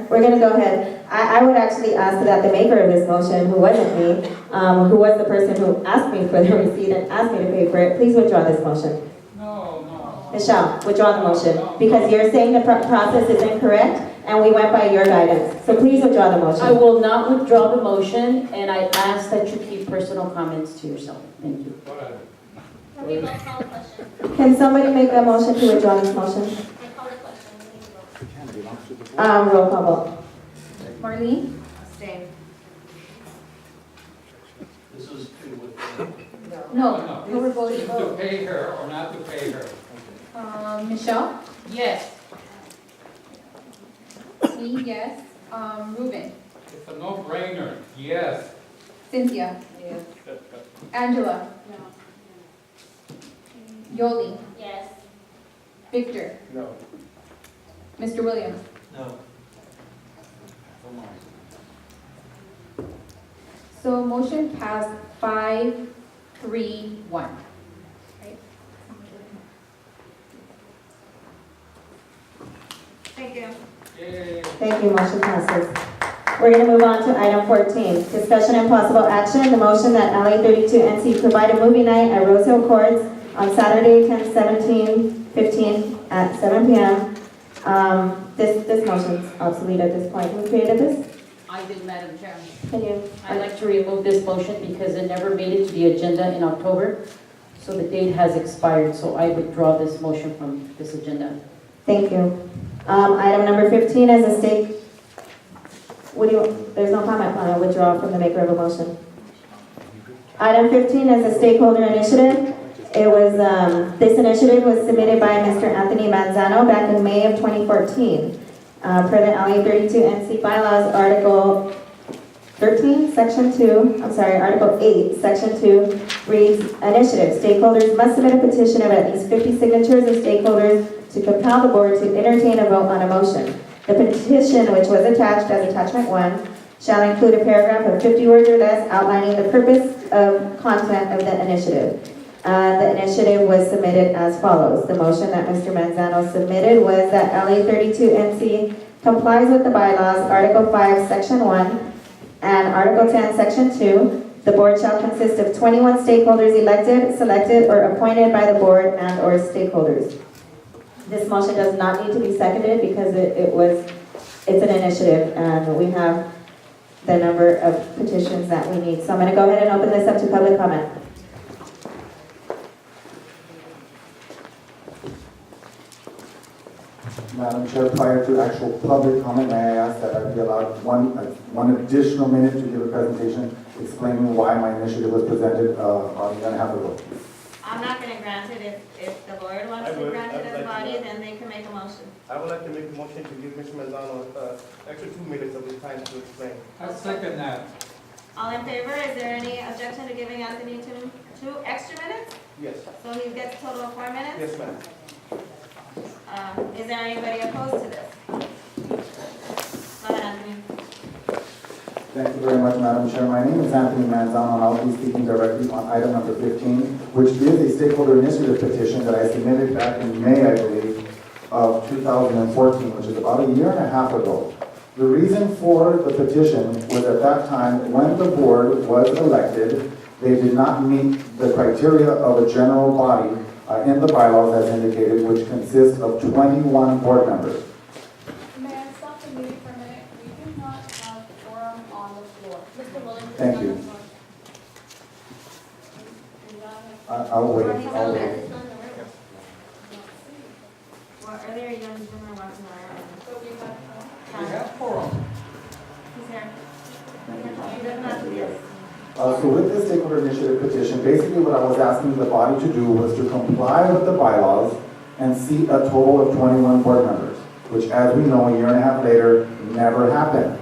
we're gonna go ahead. I would actually ask that the maker of this motion, who wasn't me, who was the person who asked me for the receipt and asked me to pay for it, please withdraw this motion. Michelle, withdraw the motion, because you're saying the process is incorrect, and we went by your guidance. So please withdraw the motion. I will not withdraw the motion, and I ask that you keep personal comments to yourself. Thank you. Can we vote call the question? Can somebody make a motion to withdraw this motion? I call the question. Roll call vote. Marlene? Abstain. This is No, we were voting. to pay her or not to pay her. Michelle? Yes. Me, yes. Ruben? It's a no-brainer, yes. Cynthia? Yes. Angela? Yoli? Yes. Victor? No. Mr. Williams? No. So motion passed 5-3-1. Right? Thank you. Thank you, motion passes. We're going to move on to item 14, discussion and possible action. The motion that LA32NC provide a movie night at Rose Hill Courts on Saturday, 10/17/15 at 7 p.m. This motion's obsolete at this point. Who created this? I did, Madam Chair. Can you? I'd like to remove this motion because it never made it to the agenda in October, so the date has expired, so I withdraw this motion from this agenda. Thank you. Item number 15 is a stake. There's no comment on it. Withdraw from the maker of a motion. Item 15 is a stakeholder initiative. It was, this initiative was submitted by Mr. Anthony Manzano back in May of 2014. Per the LA32NC bylaws, Article 13, Section 2, Article 8, Section 2 reads, initiative. Stakeholders must submit a petition of at least 50 signatures of stakeholders to compel the board to entertain a vote on a motion. The petition, which was attached as Attachment 1, shall include a paragraph of 50 words or less outlining the purpose of content of the initiative. The initiative was submitted as follows. The motion that Mr. Manzano submitted was that LA32NC complies with the bylaws, Article 5, Section 1, and Article 10, Section 2. The board shall consist of 21 stakeholders elected, selected, or appointed by the board and/or stakeholders. This motion does not need to be seconded because it's an initiative, and we have the number of petitions that we need. So I'm going to go ahead and open this up to public comment. Madam Chair, prior to actual public comment, may I ask that I be allowed one additional minute to give a presentation explaining why my initiative was presented about a year and a half ago? I'm not going to grant it. If the board wants to grant it as a body, then they can make a motion. I would like to make a motion to give Mr. Manzano extra 2 minutes of his time to explain. I second that. All in favor? Is there any objection to giving Anthony two extra minutes? Yes. So he gets a total of 4 minutes? Yes, ma'am. Is there anybody opposed to this? Go ahead, Anthony. Thank you very much, Madam Chair. My name is Anthony Manzano, and I'll be speaking directly on item number 15, which is a stakeholder initiative petition that I submitted back in May, I believe, of 2014, which is about a year and a half ago. The reason for the petition was at that time, when the board was elected, they did not meet the criteria of a general body in the bylaws as indicated, which consists of 21 board members. May I stop the meeting for a minute? We do not have quorum on the floor. Mr. Williams. Thank you. I'll wait. Well, earlier young women walking around. So we have We have quorum. He's here. He doesn't have to be this. So with this stakeholder initiative petition, basically what I was asking the body to do was to comply with the bylaws and seat a total of 21 board members, which as we know, a year and a half later, never happened.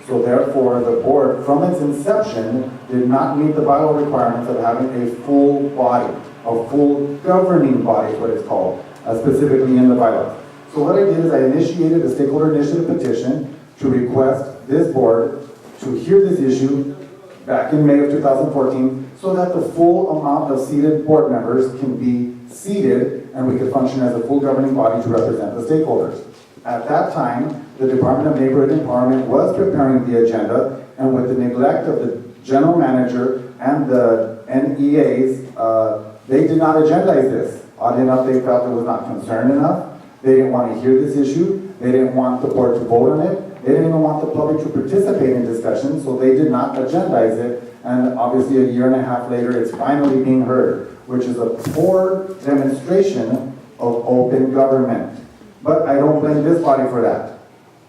So therefore, the board, from its inception, did not meet the bylaw requirements of having a full body. a full governing body is what it's called, specifically in the bylaws. So what I did is I initiated a stakeholder initiative petition to request this board to hear this issue back in May of 2014 so that the full amount of seated board members can be seated and we could function as a full governing body to represent the stakeholders. At that time, the Department of Neighborhood Empowerment was preparing the agenda, and with the neglect of the general manager and the NEAs, they did not agendize this. Oddly enough, they felt it was not concerned enough. They didn't want to hear this issue. They didn't want the board to vote on it. They didn't even want the public to participate in discussion, so they did not agendize it. And obviously, a year and a half later, it's finally being heard, which is a poor demonstration of open government. But I don't blame this body for that.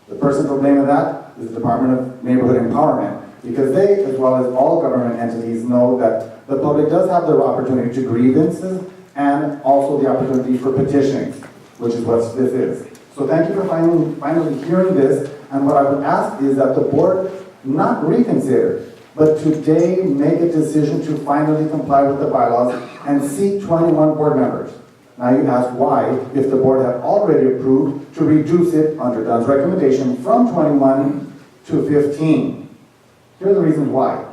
The person for blaming that is the Department of Neighborhood Empowerment, because they, as well as all government entities, know that the public does have the opportunity to grievances and also the opportunity for petitioning, which is what this is. So thank you for finally hearing this, and what I would ask is that the board not reconsider, but today make a decision to finally comply with the bylaws and seat 21 board members. Now you ask why, if the board had already approved to reduce it under Dunn's recommendation from 21 to 15. Here are the reasons why.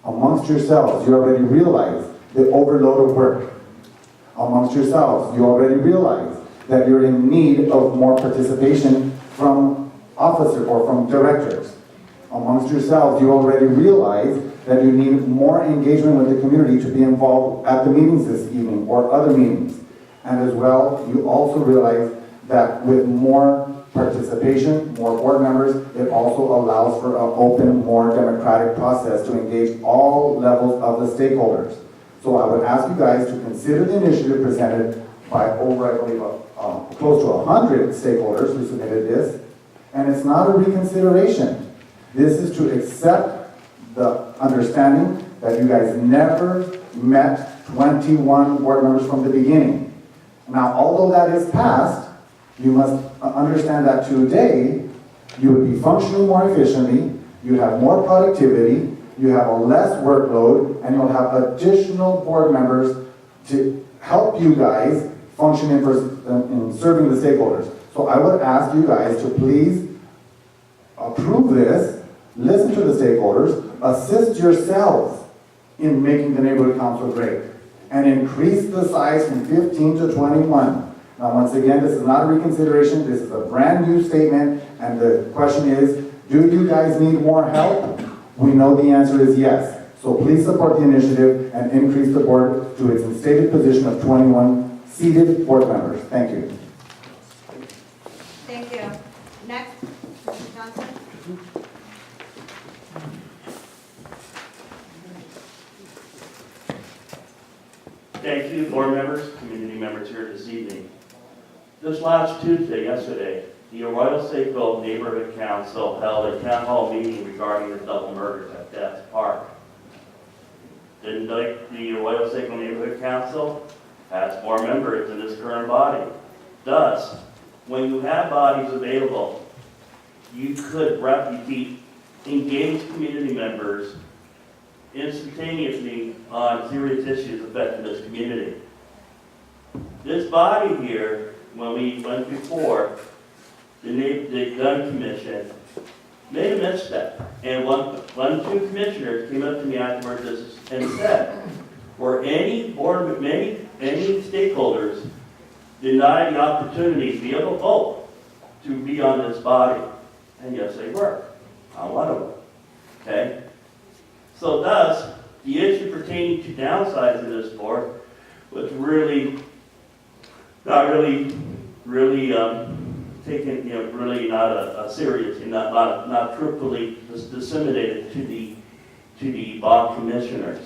Amongst yourselves, you already realize the overload of work. Amongst yourselves, you already realize that you're in need of more participation from officers or from directors. Amongst yourselves, you already realize that you need more engagement with the community to be involved at the meetings this evening or other meetings. And as well, you also realize that with more participation, more board members, it also allows for an open, more democratic process to engage all levels of the stakeholders. So I would ask you guys to consider the initiative presented by over, I believe, close to 100 stakeholders who submitted this. And it's not a reconsideration. This is to accept the understanding that you guys never met 21 board members from the beginning. Now, although that is passed, you must understand that today you would be functioning more efficiently, you have more productivity, you have a less workload, and you'll have additional board members to help you guys function in serving the stakeholders. So I would ask you guys to please approve this, listen to the stakeholders, assist yourselves in making the neighborhood council great, and increase the size from 15 to 21. Now, once again, this is not a reconsideration. This is a brand new statement, and the question is, do you guys need more help? We know the answer is yes. So please support the initiative and increase the board to its stated position of 21 seated board members. Thank you. Thank you. Next, Mr. Johnson. Thank you, board members, community members here this evening. This last Tuesday, yesterday, the Arroyo Seco Neighborhood Council held a town hall meeting regarding the double murders at Death Park. Didn't like the Arroyo Seco Neighborhood Council has more members than this current body. Thus, when you have bodies available, you could engage community members instantaneously on serious issues affecting this community. This body here, when we went before the gun commission, made a misstep. And two commissioners came up to me afterwards and said, were any stakeholders denied the opportunity to be able to vote to be on this body? And yes, they were. I'm one of them. Okay? So thus, the issue pertaining to downsizing this board was really not taken, really not a serious, not truthfully disseminated to the bond commissioners.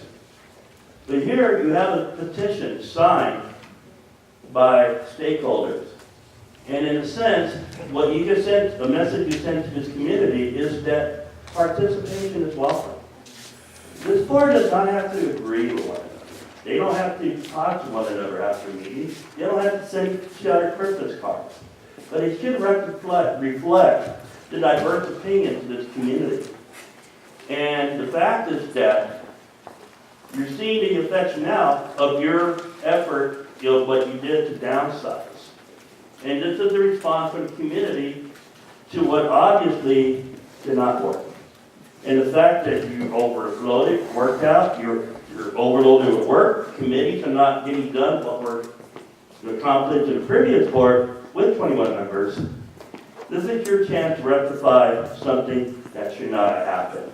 But here you have a petition signed by stakeholders. And in a sense, what you just sent, the message you sent to this community is that participation is welcome. This board does not have to agree with one another. They don't have to talk to one another after meetings. They don't have to send each other Christmas cards. But it should reflect the diverse opinions of this community. And the fact is that You're seeing the effects now of your effort, what you did to downsize. And this is a response from the community to what obviously did not work. And the fact that you overloaded, worked out, you're overloaded with work, committees are not getting done what were accomplished in the previous board with 21 members. This is your chance to rectify something that should not have happened.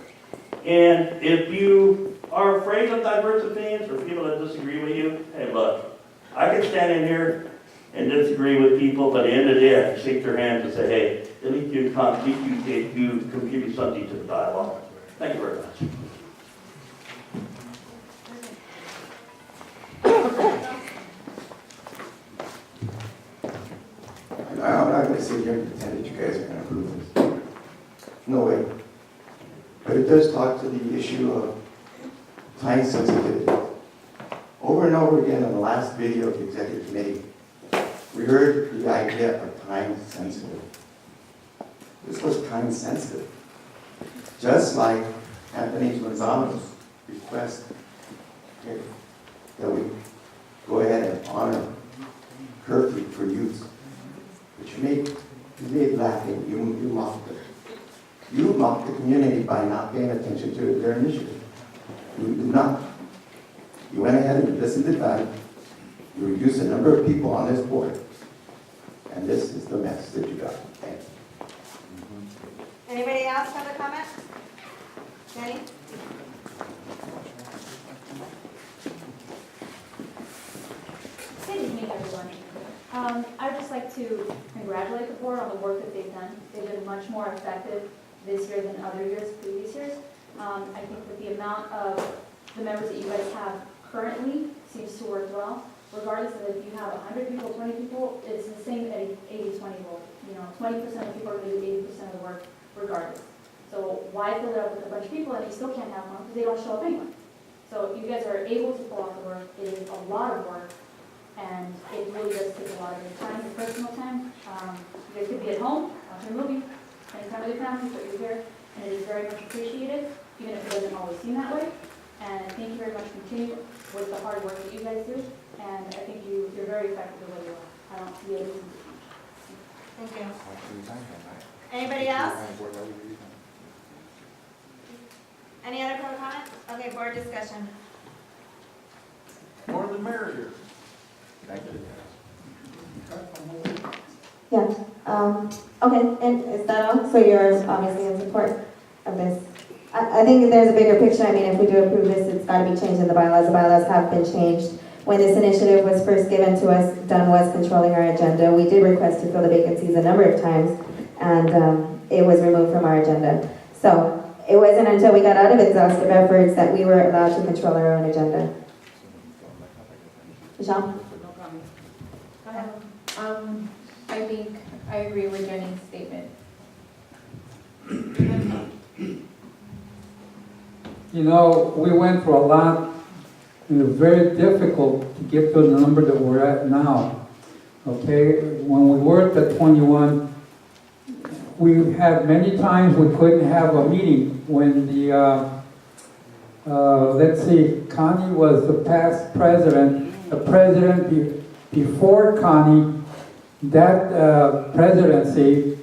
And if you are afraid of diverse opinions or people that disagree with you, hey, look, I can stand in here and disagree with people, but at the end of the day, I can shake their hands and say, hey, at least you contribute something to the dialogue. Thank you very much. I'm not going to sit here and pretend that you guys are going to approve this. No way. But it does talk to the issue of time sensitivity. Over and over again in the last video of the executive committee, we heard the idea of time sensitive. This was time sensitive. Just like Anthony Lozano's request, okay, that we go ahead and honor curfew for youth. But you made laughing, you mocked it. You mocked the community by not paying attention to their initiative. You did not. You went ahead and listened to time. You reduced the number of people on this board. And this is the mess that you got. Thank you. Anybody else have a comment? Jenny? Good evening, everyone. I'd just like to congratulate the board on the work that they've done. They've been much more effective this year than other years, previous years. I think that the amount of the members that you guys have currently seems to work well. Regardless of if you have 100 people, 20 people, it's the same 80-20 rule. 20% of people are going to do 80% of the work regardless. So why fill it up with a bunch of people and you still can't have one because they don't show up anyway. So you guys are able to pull off the work. It is a lot of work. And it really does take a lot of your time, your personal time. You guys could be at home, watching a movie, spending time with your family, but you're here, and it is very much appreciated, even if it doesn't always seem that way. And thank you very much. Continue with the hard work that you guys do, and I think you're very effective the way you are. I don't see a reason to change. Thank you. Anybody else? Any other public comment? Okay, board discussion. More than merrier. Yeah, okay, and is that all? So you're obviously in support of this? I think there's a bigger picture. I mean, if we do approve this, it's got to be changed in the bylaws. The bylaws have been changed. When this initiative was first given to us, Dunn was controlling our agenda. We did request to fill the vacancies a number of times, and it was removed from our agenda. So it wasn't until we got out of exhaustive efforts that we were allowed to control our own agenda. Michelle? I think I agree with Jenny's statement. We went through a lot, and it was very difficult to get to the number that we're at now. Okay, when we were at the 21, we had many times we couldn't have a meeting when the, let's see, Connie was the past president, the president before Connie, that presidency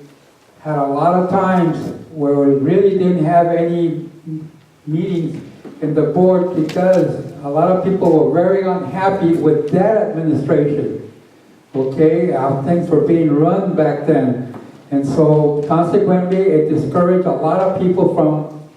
had a lot of times where we really didn't have any meetings in the board because a lot of people were very unhappy with that administration, okay, how things were being run back then. And so consequently, it discouraged a lot of people from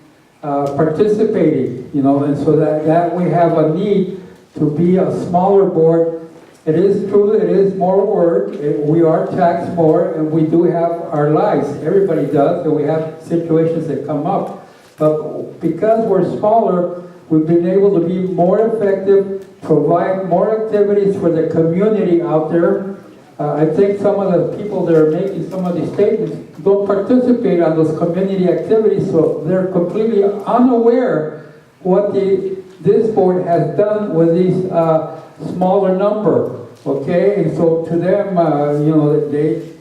participating, and so that we have a need to be a smaller board. It is true, it is more work, we are taxed more, and we do have our lives. Everybody does, and we have situations that come up. But because we're smaller, we've been able to be more effective, provide more activities for the community out there. I think some of the people that are making some of these statements don't participate on those community activities, so they're completely unaware what this board has done with these smaller number, okay? And so to them,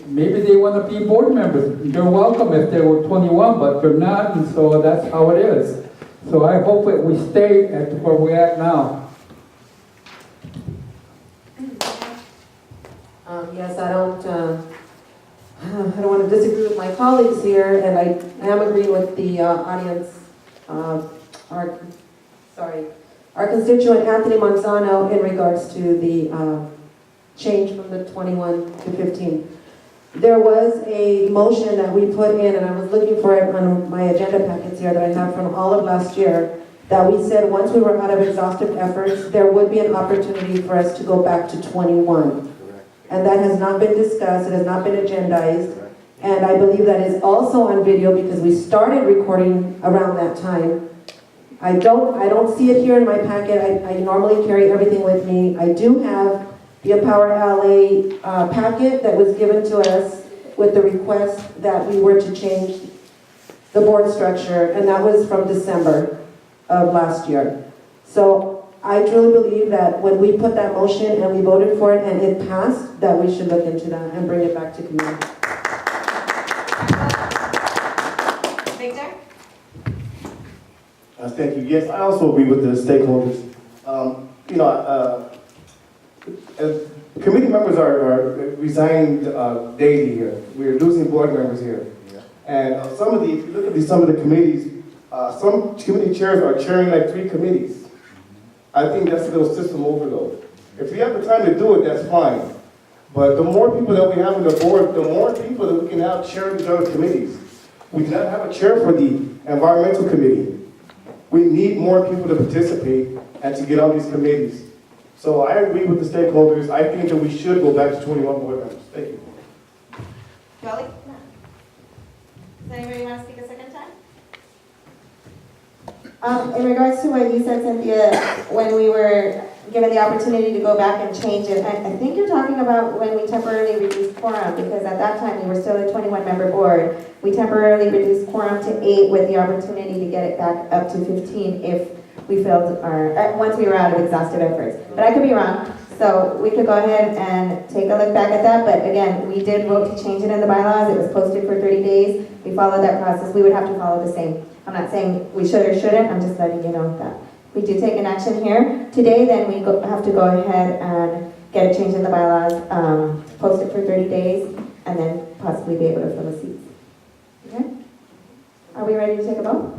maybe they want to be board members. They're welcome if they were 21, but they're not, and so that's how it is. So I hope that we stay at where we're at now. Yes, I don't want to disagree with my colleagues here, and I am agreeing with the audience, our constituent Anthony Manzano in regards to the change from the 21 to 15. There was a motion that we put in, and I was looking for it on my agenda packets here that I have from all of last year, that we said once we were out of exhaustive efforts, there would be an opportunity for us to go back to 21. And that has not been discussed, it has not been agendized, and I believe that is also on video because we started recording around that time. I don't see it here in my packet. I normally carry everything with me. I do have the Empower LA packet that was given to us with the request that we were to change the board structure, and that was from December of last year. So I truly believe that when we put that motion and we voted for it and it passed, that we should look into that and bring it back to committee. Victor? Thank you. Yes, I also agree with the stakeholders. Committee members are resigning daily here. We're losing board members here. And if you look at some of the committees, some committee chairs are chairing like 3 committees. I think that's a little system overload. If you have the time to do it, that's fine. But the more people that we have on the board, the more people that we can have chairing these other committees. We cannot have a chair for the environmental committee. We need more people to participate and to get on these committees. So I agree with the stakeholders. I think that we should go back to 21 board members. Thank you. Jolly? Does anybody want to speak a second time? In regards to what you said, Cynthia, when we were given the opportunity to go back and change it, I think you're talking about when we temporarily reduced quorum, because at that time we were still a 21-member board. We temporarily reduced quorum to 8 with the opportunity to get it back up to 15 if we failed once we were out of exhaustive efforts. But I could be wrong, so we could go ahead and take a look back at that. But again, we did vote to change it in the bylaws. It was posted for 30 days. We followed that process. We would have to follow the same. I'm not saying we should or shouldn't, I'm just letting you know that. We do take an action here today, then we have to go ahead and get a change in the bylaws, post it for 30 days, and then possibly be able to fill the seats. Okay? Are we ready to take a vote?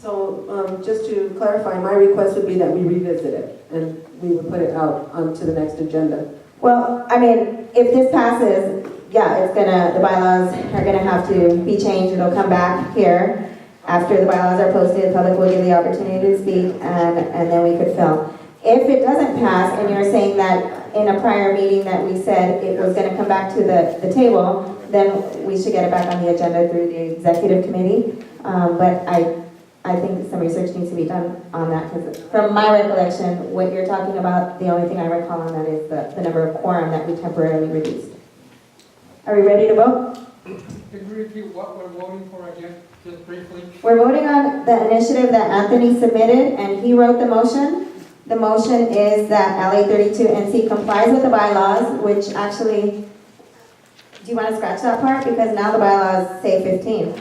So just to clarify, my request would be that we revisit it and we would put it out onto the next agenda. Well, I mean, if this passes, yeah, the bylaws are gonna have to be changed. It'll come back here. After the bylaws are posted, the public will give the opportunity to speak, and then we could fill. If it doesn't pass, and you're saying that in a prior meeting that we said it was gonna come back to the table, then we should get it back on the agenda through the executive committee. But I think some research needs to be done on that, because from my recollection, what you're talking about, the only thing I recall on that is the number of quorum that we temporarily reduced. Are we ready to vote? Could you repeat what we're voting for again, just briefly? We're voting on the initiative that Anthony submitted, and he wrote the motion. The motion is that LA 32NC complies with the bylaws, which actually, do you want to scratch that part? Because now the bylaws say 15.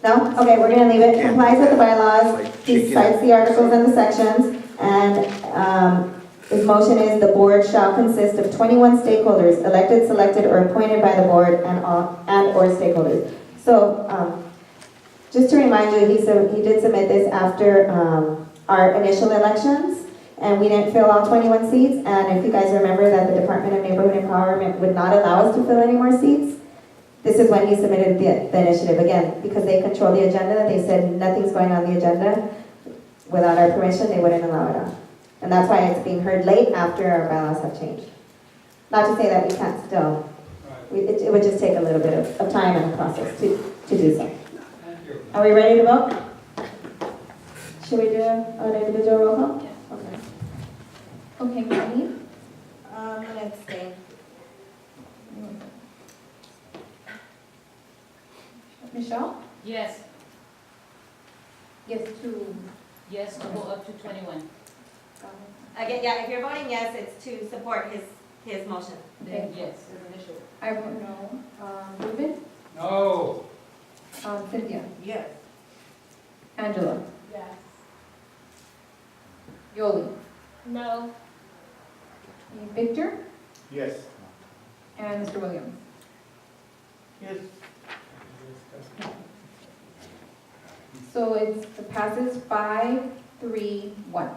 No? Okay, we're going to leave it. Complies with the bylaws. He cites the articles and the sections. And his motion is the board shall consist of 21 stakeholders, elected, selected, or appointed by the board and or stakeholders. So just to remind you, he did submit this after our initial elections, and we didn't fill all 21 seats. And if you guys remember that the Department of Neighborhood Empowerment would not allow us to fill any more seats, this is when he submitted the initiative. Again, because they control the agenda, they said nothing's going on the agenda. Without our permission, they wouldn't allow it on. And that's why it's being heard late after our bylaws have changed. Not to say that we can't still. It would just take a little bit of time and a process to do so. Are we ready to vote? Should we do an individual roll call? Okay. Okay, Maddie? I'm going to abstain. Michelle? Yes. Yes, to. Yes, to go up to 21. Again, yeah, if you're voting yes, it's to support his motion. Then yes. I vote no. Ruben? No. Cynthia? Yes. Angela, Yes. Yoli, No. Victor, Yes. and Mr. Williams. Yes. So it passes 5-3-1.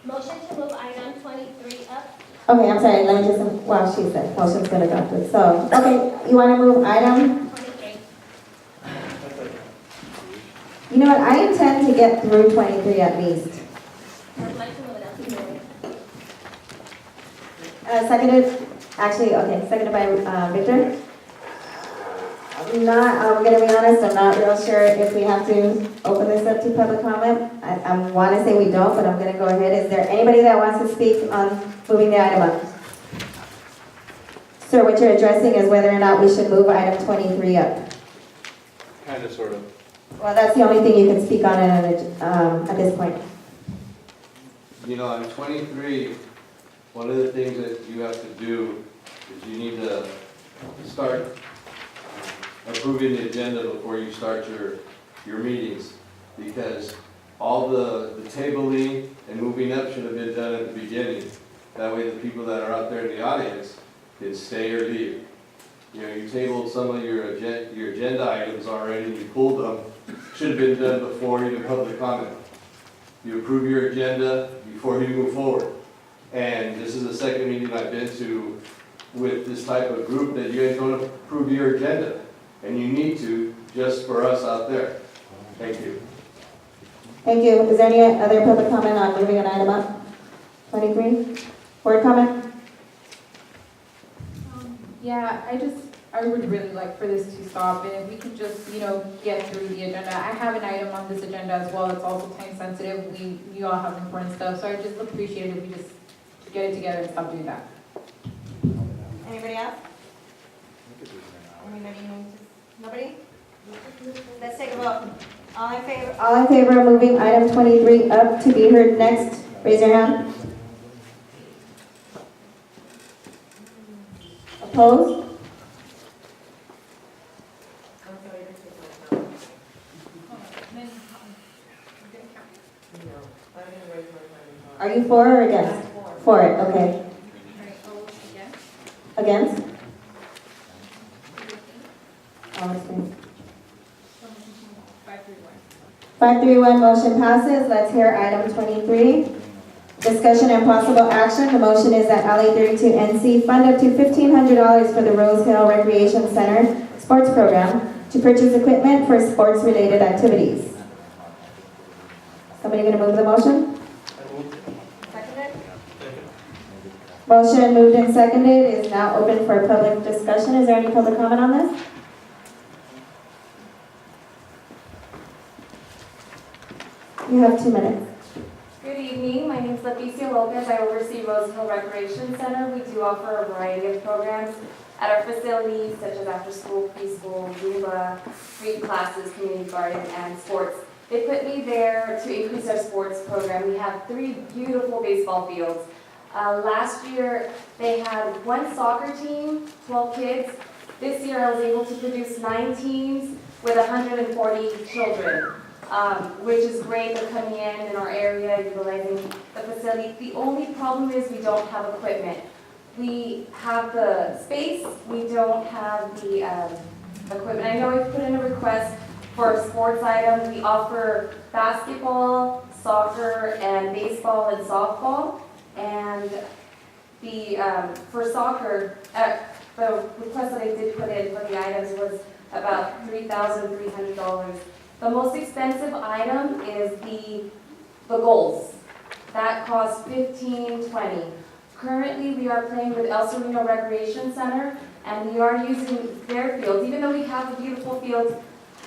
Motion to move item 23 up. Okay, I'm sorry, let me just, well, she said, motion's gonna go through. So, okay, you wanna move item? 23. You know what, I intend to get through 23 at least. I'd like to move it up to 23. Seconded, actually, okay, seconded by Victor. I'm gonna be honest, I'm not real sure if we have to open this up to public comment. I wanna say we don't, but I'm gonna go ahead. Is there anybody that wants to speak on moving the item up? Sir, what you're addressing is whether or not we should move item 23 up. Kind of, sort of. Well, that's the only thing you can speak on it at this point. You know, on 23, one of the things that you have to do is you need to start approving the agenda before you start your meetings, because all the tabling and moving up should have been done at the beginning. That way the people that are out there in the audience can stay or leave. You know, you tabled some of your agenda items already, you pulled them, should have been done before even public comment. You approve your agenda before you move forward. And this is the second meeting I've been to with this type of group that you guys don't approve your agenda. And you need to, just for us out there. Thank you. Thank you. Is there any other public comment on moving an item up? 23? Board comment? Yeah, I would really like for this to stop, and if we can just, get through the agenda. I have an item on this agenda as well, it's also time sensitive, we all have important stuff, so I just appreciate it if we just get it together and stop doing that. Anybody else? Nobody? Let's take a vote. All in favor? All in favor of moving item 23 up to be heard next, raise your hand. Opposed? Are you for or against? For it, okay. Against? All abstained. 531 motion passes. Let's hear item 23. Discussion and possible action. The motion is that LA 32NC fund up to $1,500 for the Rose Hill Recreation Center sports program to purchase equipment for sports-related activities. Somebody going to move the motion? Seconded? Motion moved and seconded is now open for public discussion. Is there any public comment on this? You have 2 minutes. Good evening, my name is Leticia Lopez. I oversee Rose Hill Recreation Center. We do offer a variety of programs at our facilities, such as after-school, preschool, Zumba, free classes, community garden, and sports. They put me there to increase our sports program. We have 3 beautiful baseball fields. Last year, they had 1 soccer team, 12 kids. This year, I was able to produce 9 teams with 140 children. Which is great. They're coming in our area, utilizing the facility. The only problem is we don't have equipment. We have the space, we don't have the equipment. I know we've put in a request for sports items. We offer basketball, soccer, and baseball and softball. And for soccer, the request that I did put in for the items was about $3,300. The most expensive item is the goals. That costs $1,520. Currently, we are playing with El Sereno Recreation Center, and we are using their fields. Even though we have the beautiful fields,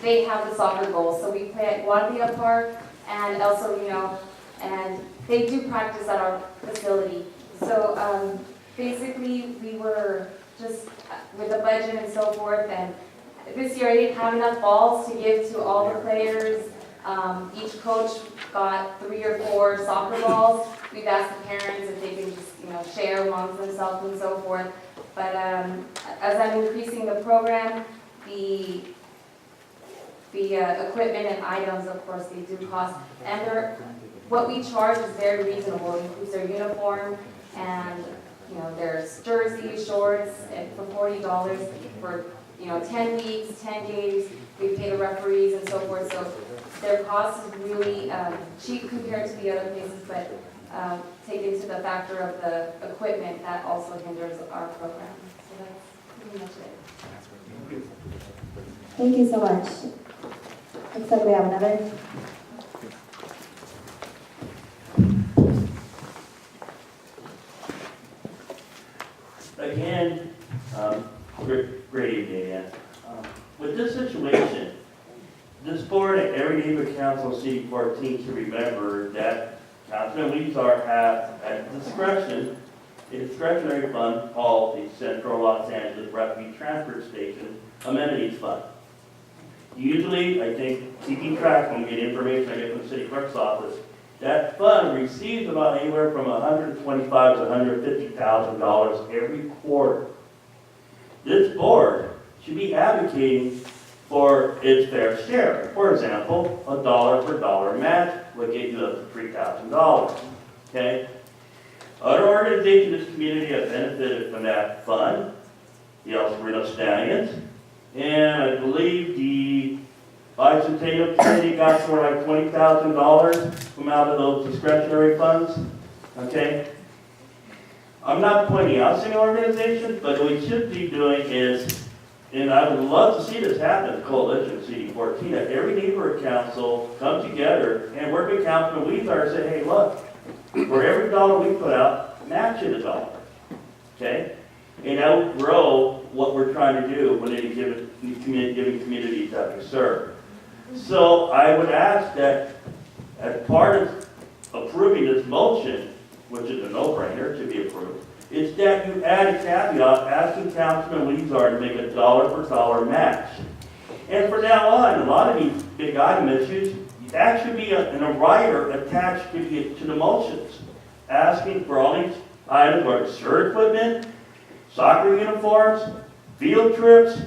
they have the soccer goals. So we play at Guadalupe Park and El Sereno, and they do practice at our facility. So basically, we were just with the budget and so forth, and this year I didn't have enough balls to give to all the players. Each coach got 3 or 4 soccer balls. We've asked the parents if they can just, share amongst themselves and so forth. But as I'm increasing the program, the equipment and items, of course, they do cost. And what we charge is very reasonable. It includes their uniform and, there's jerseys, shorts, and for $40 for, 10 weeks, 10 games. We pay the referees and so forth. So their cost is really cheap compared to the other places, but take into the factor of the equipment, that also hinders our program. So that's pretty much it. Thank you so much. Looks like we have another. Again, great evening again. With this situation, this board and every neighborhood council in City 14 should remember that Councilman Weezer has at discretion a discretionary fund called the Central Los Angeles Refugee Transfer Station Amenities Fund. Usually, I think, keeping track when we get information I get from the city clerk's office, that fund receives about anywhere from $125,000 to $150,000 every quarter. This board should be advocating for its fair share. For example, a dollar for dollar match would get you up to $3,000. Okay? Other organizations in this community have benefited from that fund. The El Cerrito Stallions, and I believe the Bicentennial Committee got somewhere like $20,000 from out of those discretionary funds. Okay? I'm not pointing out single organizations, but what we should be doing is, and I would love to see this happen, the coalition of CD14, that every neighborhood council come together and work with Councilman Weezer and say, hey, look, for every dollar we put out, match it a dollar. Okay? And that will grow what we're trying to do when they giving communities that we serve. So I would ask that as part of approving this motion, which is a no-brainer to be approved, is that you add a caveat asking Councilman Weezer to make a dollar for dollar match. And from now on, a lot of these big item issues, that should be a rider attached to the motions, asking for all these items, like shirt equipment, soccer uniforms, field trips,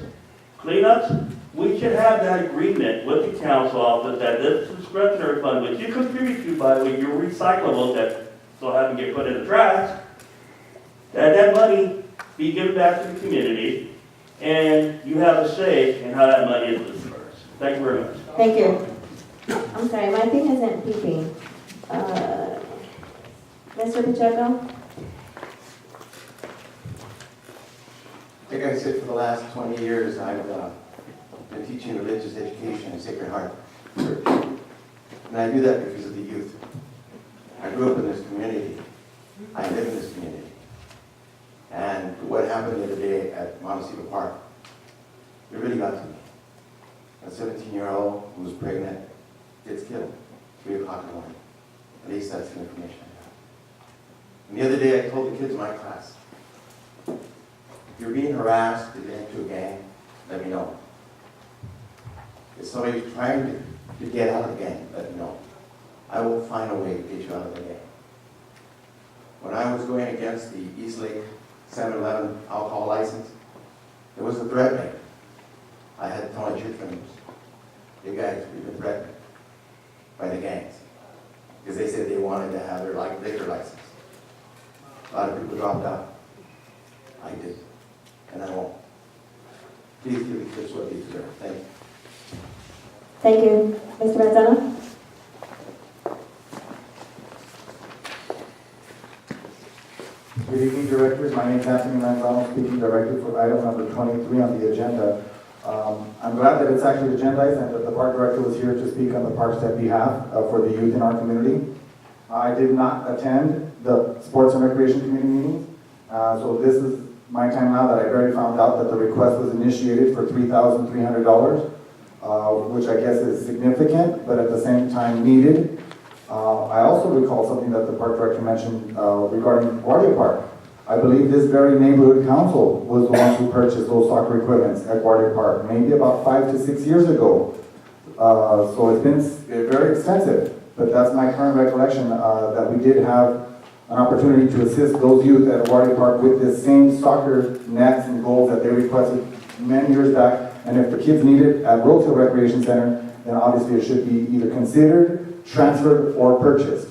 cleanups. We should have that agreement with the council office that this discretionary fund, which you contribute to, by the way, your recyclables that so happen to get put in the trash, that money be given back to the community, and you have a say in how that money is dispersed. Thank you very much. Thank you. I'm sorry, my thing isn't beeping. Mr. Pacheco? Like I said, for the last 20 years, I've been teaching religious education at Sacred Heart Church. And I do that because of the youth. I grew up in this community. I live in this community. And what happened the other day at Montecito Park, it really got to me. A 17-year-old who was pregnant gets killed, 3 o'clock in the morning. At least that's the information I got. And the other day I told the kids in my class, if you're being harassed to get into a gang, let me know. If somebody's trying to get out of the gang, let me know. I will find a way to get you out of the gang. When I was going against the East Lake 7-Eleven alcohol license, there was a threat made. I had to tell my church members, you guys, we've been threatened by the gangs. Because they said they wanted to have their liquor license. A lot of people dropped out. I did. And I won't. Please give the kids what they deserve. Thank you. Thank you. Mr. Manzano? Good evening, directors. My name is Anthony Manzano, speaking directly for item number 23 on the agenda. I'm glad that it's actually agendized and that the park director was here to speak on the park's behalf for the youth in our community. I did not attend the Sports and Recreation Committee meeting, so this is my time now that I've already found out that the request was initiated for $3,300, which I guess is significant, but at the same time needed. I also recall something that the park director mentioned regarding Guardia Park. I believe this very neighborhood council was the one who purchased those soccer equipments at Guardia Park, maybe about 5 to 6 years ago. So it's been very expensive, but that's my current recollection, that we did have an opportunity to assist those youth at Guardia Park with this same soccer nets and goals that they requested many years back. And if the kids need it at Rose Hill Recreation Center, then obviously it should be either considered, transferred, or purchased.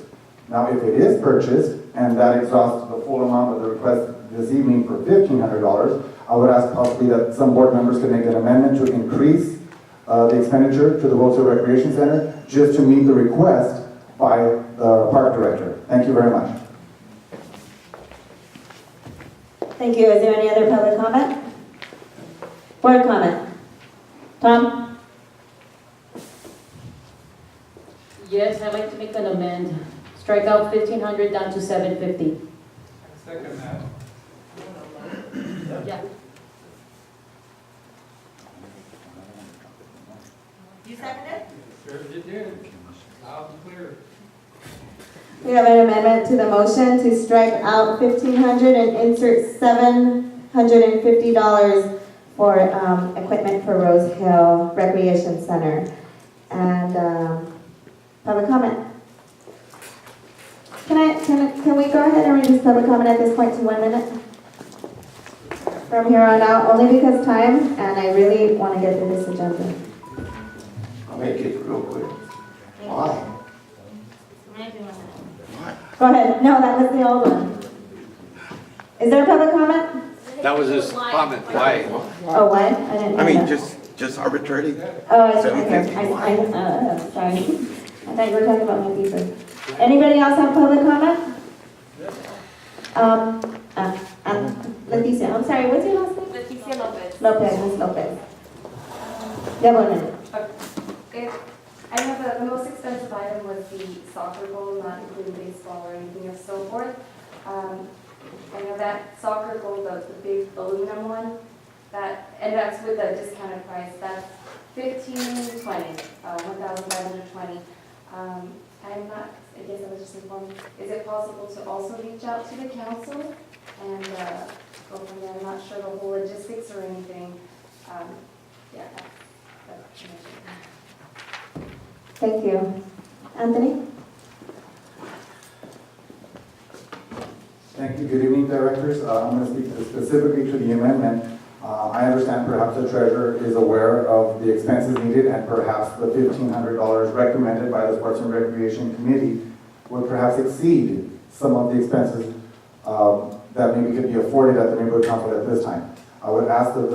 Now, if it is purchased, and that exhausts the full amount of the request this evening for $1,500, I would ask possibly that some board members could make an amendment to increase the expenditure to the Rose Hill Recreation Center, just to meet the request by the park director. Thank you very much. Thank you. Is there any other public comment? Board comment? Tom? Yes, I'd like to make an amend. Strike out 1,500 down to 750. Second that. Yeah. You seconded? Sure you did. Loud and clear. We have an amendment to the motion to strike out 1,500 and insert $750 for equipment for Rose Hill Recreation Center. And public comment. Can we go ahead and reduce public comment at this point to 1 minute? From here on out, only because time, and I really want to get through this agenda. I'll make it real quick. Why? Go ahead. No, that was the old one. Is there a public comment? That was his comment, why? Oh, why? I didn't know I mean, that. just arbitrarily. Oh, I see. Okay. 750. Sorry. I thought you were talking about my paper. Anybody else have public comment? Leticia, I'm sorry, what's your last name? Leticia Lopez. Lopez, Ms. Lopez. Yeah, 1 minute. I know the most expensive item was the soccer goal, not including baseball or anything of so forth. I know that soccer goal, the big aluminum one, and that's with a discounted price, that's $1,520. I'm not, I guess I was just informed, is it possible to also reach out to the council and go from there? I'm not sure the whole logistics or anything. Yeah, that's Thank you. Anthony? Thank you. Good evening, directors. I'm going to speak specifically to the amendment. I understand perhaps the treasurer is aware of the expenses needed, and perhaps the $1,500 recommended by the Sports and Recreation Committee would perhaps exceed some of the expenses that maybe could be afforded at the neighborhood council at this time. I would ask that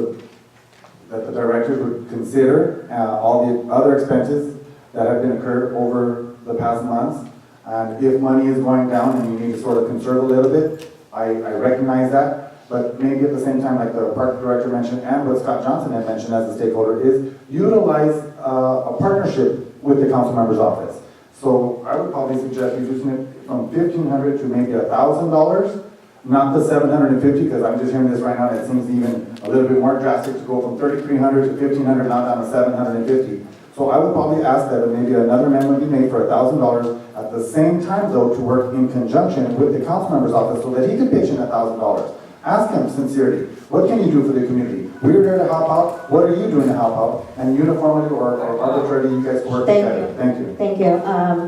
the directors would consider all the other expenses that have been occurred over the past months. And if money is going down and you need to sort of conserve a little bit, I recognize that. But maybe at the same time, like the park director mentioned and what Scott Johnson had mentioned as a stakeholder, is utilize a partnership with the council member's office. So I would probably suggest reducing it from $1,500 to maybe $1,000, not the $750, because I'm just hearing this right now and it seems even a little bit more drastic to go from $3,300 to $1,500 now down to $750. So I would probably ask that maybe another amendment be made for $1,000, at the same time though to work in conjunction with the council member's office so that he could pitch in $1,000. Ask him sincerely, what can you do for the community? We're there to help out, what are you doing to help out? And uniformly or arbitrarily, you guys work together. Thank you. Thank you.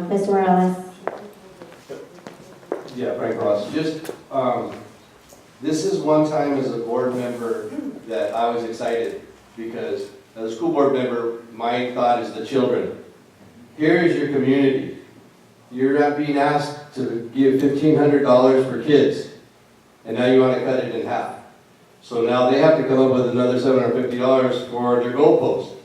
Mr. Morales? Yeah, Frank Ross, just, this is one time as a board member that I was excited, because as a school board member, my thought is the children. Here is your community. You're not being asked to give $1,500 for kids, and now you want to cut it in half. So now they have to come up with another $750 for their goalpost.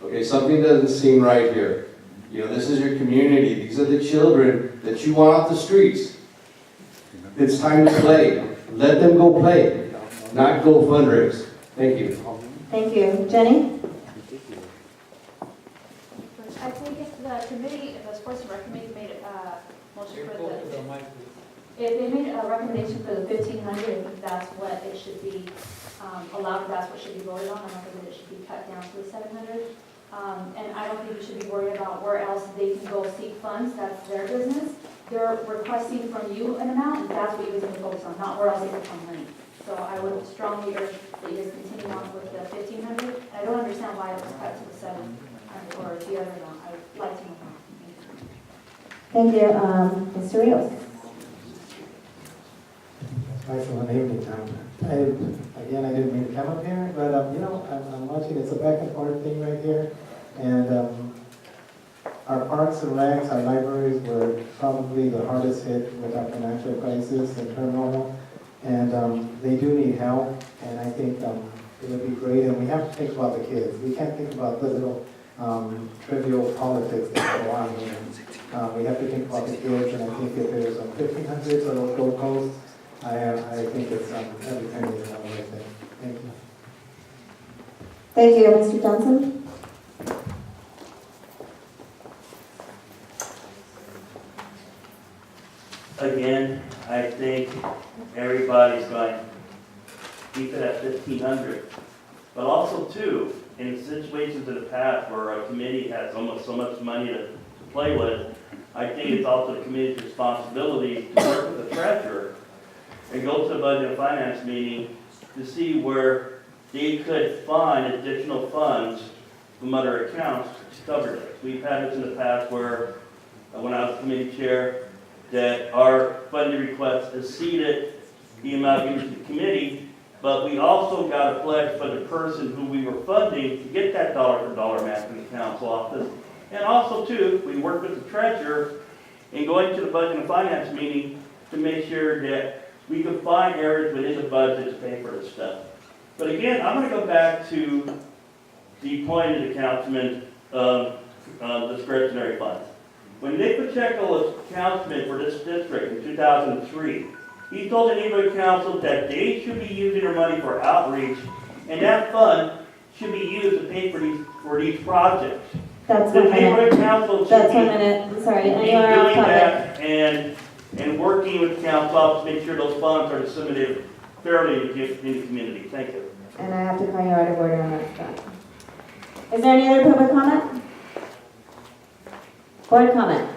Okay, something doesn't seem right here. You know, this is your community. These are the children that you want off the streets. It's time to play. Let them go play, not go fundraise. Thank you. Thank you. Jenny? I think if the committee, if the Sports and Rec Committee made a motion for the, if they made a recommendation for the 1,500, I think that's what it should be allowed, that's what should be voted on. I don't think that it should be cut down to the 700. And I don't think we should be worried about where else they can go seek funds. That's their business. They're requesting from you an amount, and that's what you guys need to focus on, not where else they can find money. So I would strongly urge that you guys continue on with the 1,500. I don't understand why it was cut to the 700 or the other amount. I'd like to know. Thank you. Mr. Rios? Excellent evening. Again, I didn't mean to come up here, but, I'm watching, it's a back and forth thing right here. And our parks and recs, our libraries were probably the hardest hit with our financial crisis and turmoil. And they do need help, and I think it would be great. And we have to think about the kids. We can't think about the little trivial politics that go on here. We have to think about the kids, and I think if there's 1,500 for those gold posts, I think it's every penny is well worth it. Thank you. Thank you, Mr. Johnson. Again, I think everybody's going to keep it at 1,500. But also too, in situations in the past where a committee has almost so much money to play with, I think it's also the committee's responsibility to work with the treasurer and go to the budget and finance meeting to see where they could find additional funds from other accounts to cover this. We've had this in the past where, when I was committee chair, that our funding request exceeded the amount given to the committee, but we also got a pledge for the person who we were funding to get that dollar-for-dollar match from the council office. And also, too, we worked with the treasurer in going to the budget and finance meeting to make sure that we could find areas within the budget to pay for this stuff. But again, I'm going to go back to the point of the councilman discretionary funds. When Nick Pacheco was councilman for this district in 2003, he told the neighborhood council that they should be using their money for outreach, and that fund should be used to pay for these projects. That's The 1 neighborhood minute. council should That's be 1 minute. I'm sorry, be and doing you are off topic. that and working with the council office to make sure those funds are disseminated fairly in the community. Thank you. And I have to call you out of order on that front. Is there any other public comment? Board comment?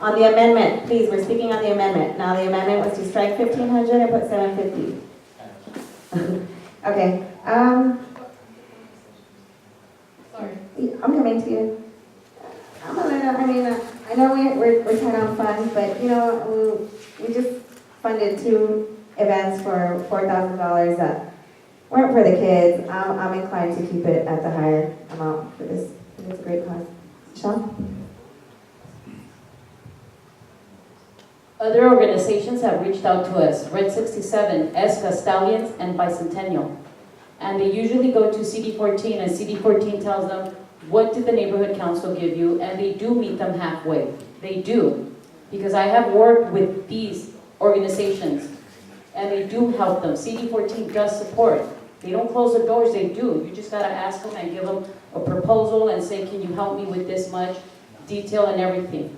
On the amendment, please, we're speaking on the amendment. Now, the amendment was to strike 1,500 and put 750. Okay, Sorry. I'm coming to you. I'm a little, I know we're tight on funds, but, we just funded 2 events for $4,000 that weren't for the kids. I'm inclined to keep it at the higher amount for this. It's a great cause. Sean? Other organizations have reached out to us, Red 67, ESCA, Stallions, and Bicentennial. And they usually go to CD14, and CD14 tells them, what did the neighborhood council give you? And they do meet them halfway. They do. Because I have worked with these organizations, and they do help them. CD14 does support. They don't close the doors, they do. You just gotta ask them and give them a proposal and say, can you help me with this much detail and everything.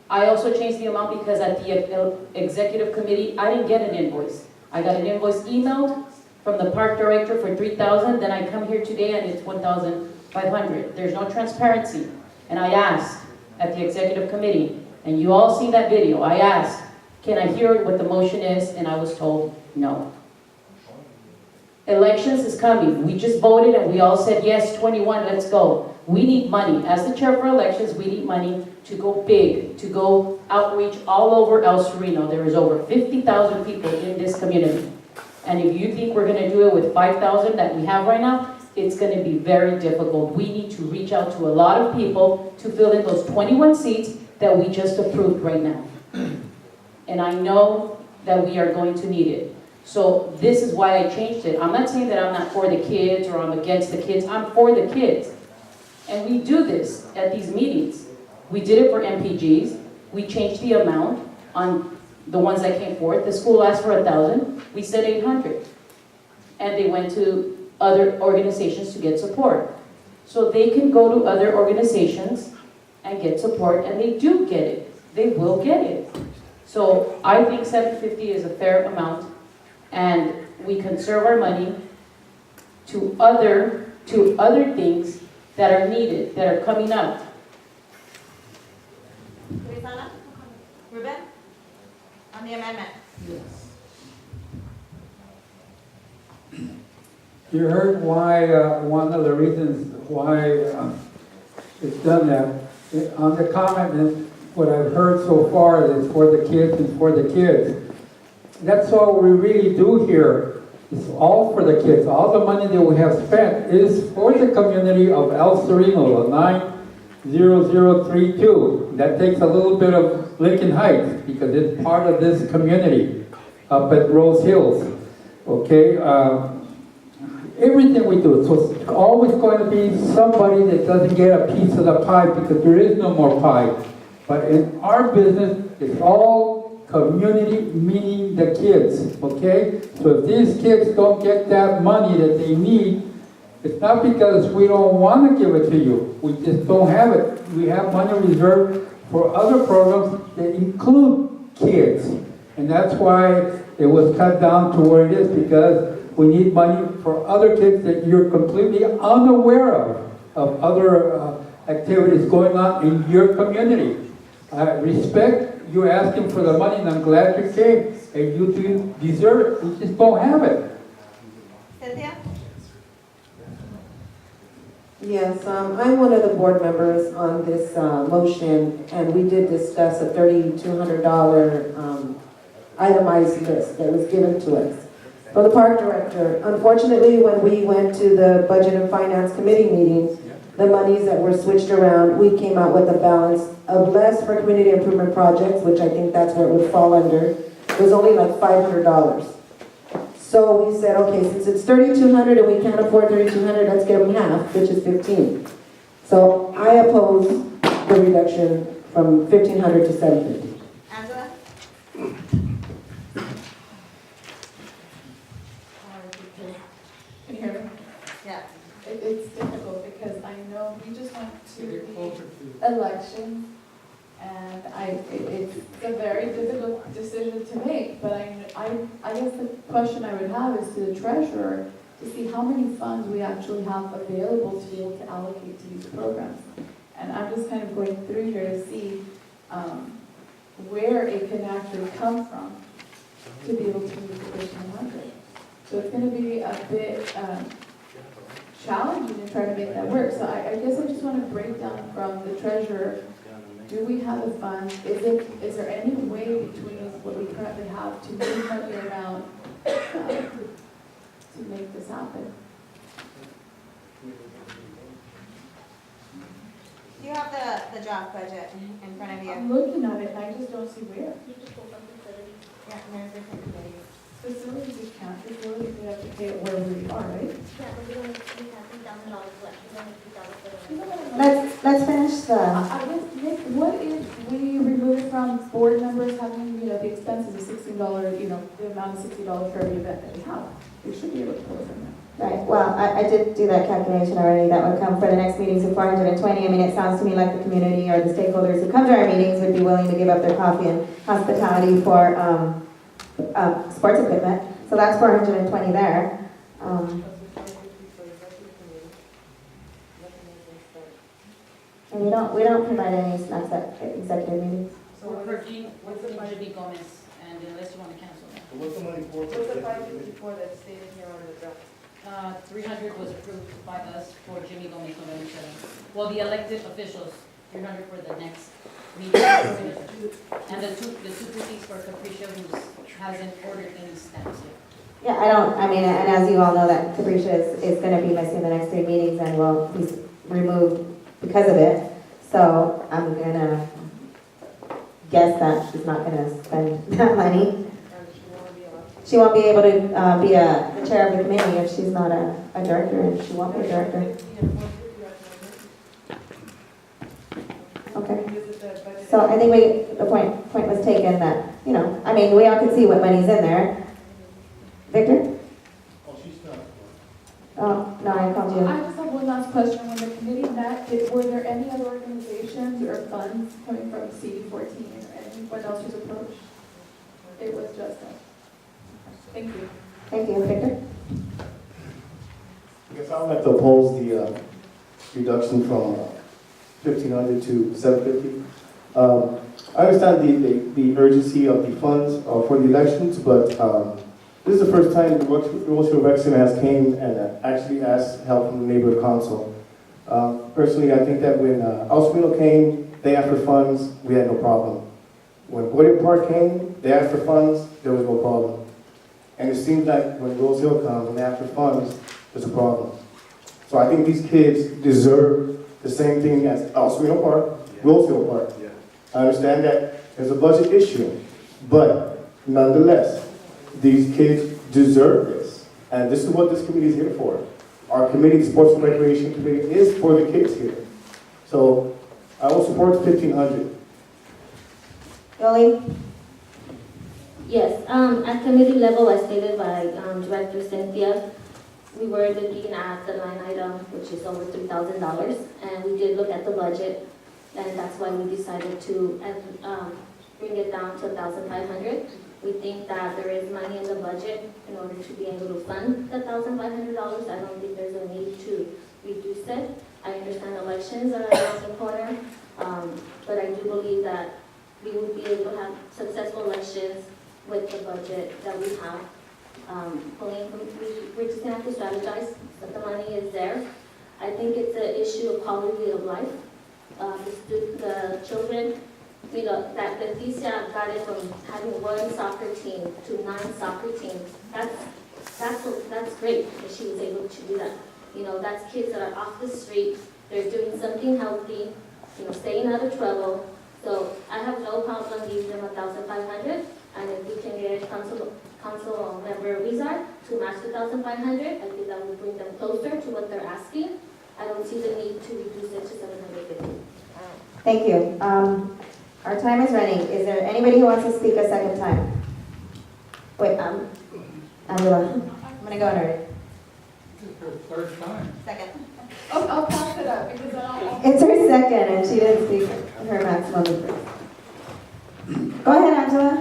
I also changed the amount because at the executive committee, I didn't get an invoice. I got an invoice emailed from the park director for $3,000, then I come here today and it's $1,500. There's no transparency. And I asked at the executive committee, and you all see that video, I asked, can I hear what the motion is? And I was told no. Elections is coming. We just voted and we all said, yes, 21, let's go. We need money. As the chair for elections, we need money to go big, to go outreach all over El Sereno. There is over 50,000 people in this community. And if you think we're gonna do it with 5,000 that we have right now, it's gonna be very difficult. We need to reach out to a lot of people to fill in those 21 seats that we just approved right now. And I know that we are going to need it. So this is why I changed it. I'm not saying that I'm not for the kids or I'm against the kids. I'm for the kids. And we do this at these meetings. We did it for MPGs. We changed the amount on the ones that came forth. The school asked for 1,000. We said 800. And they went to other organizations to get support. So they can go to other organizations and get support, and they do get it. They will get it. So I think 750 is a fair amount, and we conserve our money to other things that are needed, that are coming up. Ruben? On the amendment. You heard why, one of the reasons why it's done that. On the comment, what I've heard so far is for the kids and for the kids. That's all we really do here. It's all for the kids. All the money that we have spent is for the community of El Sereno, the 90032. That takes a little bit of Lincoln Heights because it's part of this community up at Rose Hills. Okay? Everything we do, so it's always going to be somebody that doesn't get a piece of the pie because there is no more pie. But in our business, it's all community, meaning the kids, okay? So if these kids don't get that money that they need, it's not because we don't want to give it to you. We just don't have it. We have money reserved for other programs that include kids. And that's why it was cut down to where it is, because we need money for other kids that you're completely unaware of other activities going on in your community. I respect you asking for the money, and I'm glad you came, and you do deserve it. We just don't have it. Cynthia? Yes, I'm one of the board members on this motion, and we did discuss a $3,200 itemized list that was given to us. For the park director, unfortunately, when we went to the Budget and Finance Committee meetings, the monies that were switched around, we came out with a balance of less for community improvement projects, which I think that's where it would fall under. It was only like $500. So we said, okay, since it's $3,200 and we can't afford $3,200, let's give them half, which is $1,500. So I oppose the reduction from $1,500 to $750. Angela? Can you hear me? Yeah. It's difficult because I know we just went to the election, and it's a very difficult decision to make, but I guess the question I would have is to the treasurer to see how many funds we actually have available to be able to allocate to these programs. And I'm just kind of going through here to see where it can actually come from to be able to meet the 1,500. So it's going to be a bit challenging to try to make that work. So I guess I just want to break down from the treasurer, do we have the funds? Is there any way between what we currently have to move money around to make this happen? Do you have the draft budget in front of you? I'm looking at it and I just don't see where. Yeah, and there's different committees. Facilities account, facilities we have to pay it where we are, right? Let's finish the. I guess, Nick, what if we remove from board members having, the expenses of $16, the amount of $60 for every event that we have? We should be able to pull it from there. Right, well, I did do that calculation already. That would come for the next meetings of 420. I mean, it sounds to me like the community or the stakeholders who come to our meetings would be willing to give up their coffee and hospitality for sports equipment. So that's 420 there. And we don't provide any snacks at executive meetings. So we're for Jimmy Gomez, and unless you want to cancel that. What's the money for? What's the 554 that's stated here on the draft? 300 was approved by us for Jimmy Gomez November 7th. Well, the elected officials, 300 for the next meeting. And the two cookies for Capricia, who hasn't ordered any stamps yet. Yeah, and as you all know, that Capricia is going to be missing the next 3 meetings and will be removed because of it. So I'm going to guess that she's not going to spend that money. She won't be able to be the chair of the committee if she's not a director, and she won't be a director. Okay. So I think the point was taken that, we all can see what money's in there. Victor? Oh, no, I called you. I just have one last question. When the committee met, were there any other organizations or funds coming from CD14 or anyone else who's approached? It was just us. Thank you. Thank you, Victor. I guess I would like to oppose the reduction from 1,500 to 750. I understand the urgency of the funds for the elections, but this is the first time the Roseville Rec Center has came and actually asked help from the neighborhood council. Personally, I think that when El Sereno came, they asked for funds, we had no problem. When Boyd Park came, they asked for funds, there was no problem. And it seems like when Rose Hill comes and they ask for funds, there's a problem. So I think these kids deserve the same thing as El Sereno Park, Rose Hill Park. I understand that there's a budget issue, but nonetheless, these kids deserve this. And this is what this committee is here for. Our committee, the Sports and Recreation Committee, is for the kids here. So I will support the 1,500. Yoli? Yes, at committee level, as stated by Director Cynthia, we were looking at the line item, which is over $3,000, and we did look at the budget, and that's why we decided to bring it down to $1,500. We think that there is money in the budget in order to be able to fund the $1,500. I don't think there's a need to reduce it. I understand elections are around the corner, but I do believe that we would be able to have successful elections with the budget that we have. We're just gonna have to strategize, but the money is there. I think it's an issue of quality of life. The children, you know, that Leticia got it from having one soccer team to 9 soccer teams. That's great that she was able to do that. You know, that's kids that are off the street. They're doing something healthy, you know, staying out of trouble. So I have no problem giving them $1,500, and if we can get council member Rizar to match the $1,500, I think that would bring them closer to what they're asking. I don't see the need to reduce it to $750. Thank you. Our time is running. Is there anybody who wants to speak a second time? Wait, Angela. I'm gonna go in order. Third time. Second. I'll pass it up because I don't. It's her second, and she didn't speak her maximum of 3. Go ahead, Angela.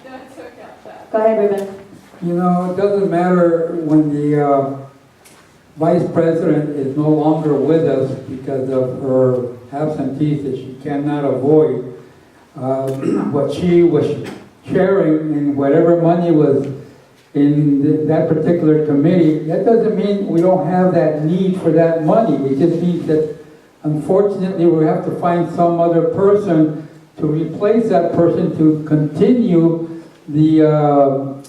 No, it's okay, I'll pass. Go ahead, Ruben. You know, it doesn't matter when the vice president is no longer with us because of her absentees that she cannot avoid. What she was sharing and whatever money was in that particular committee, that doesn't mean we don't have that need for that money. It just means that unfortunately we have to find some other person to replace that person to continue the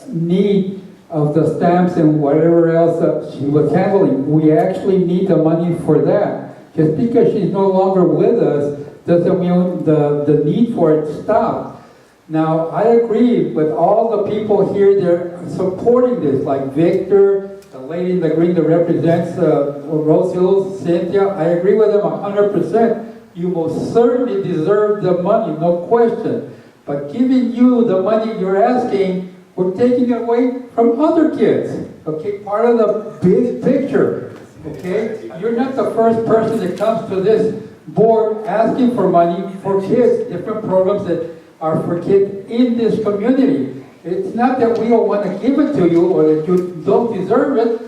need of the stamps and whatever else that she was handling. We actually need the money for that. Just because she's no longer with us doesn't mean the need for it stopped. Now, I agree with all the people here that are supporting this, like Victor, the lady in the green that represents Rose Hills, Cynthia. I agree with them 100%. You most certainly deserve the money, no question. But giving you the money you're asking, we're taking it away from other kids. Okay, part of the big picture. Okay, you're not the first person that comes to this board asking for money for kids, different programs that are for kids in this community. It's not that we don't want to give it to you or that you don't deserve it.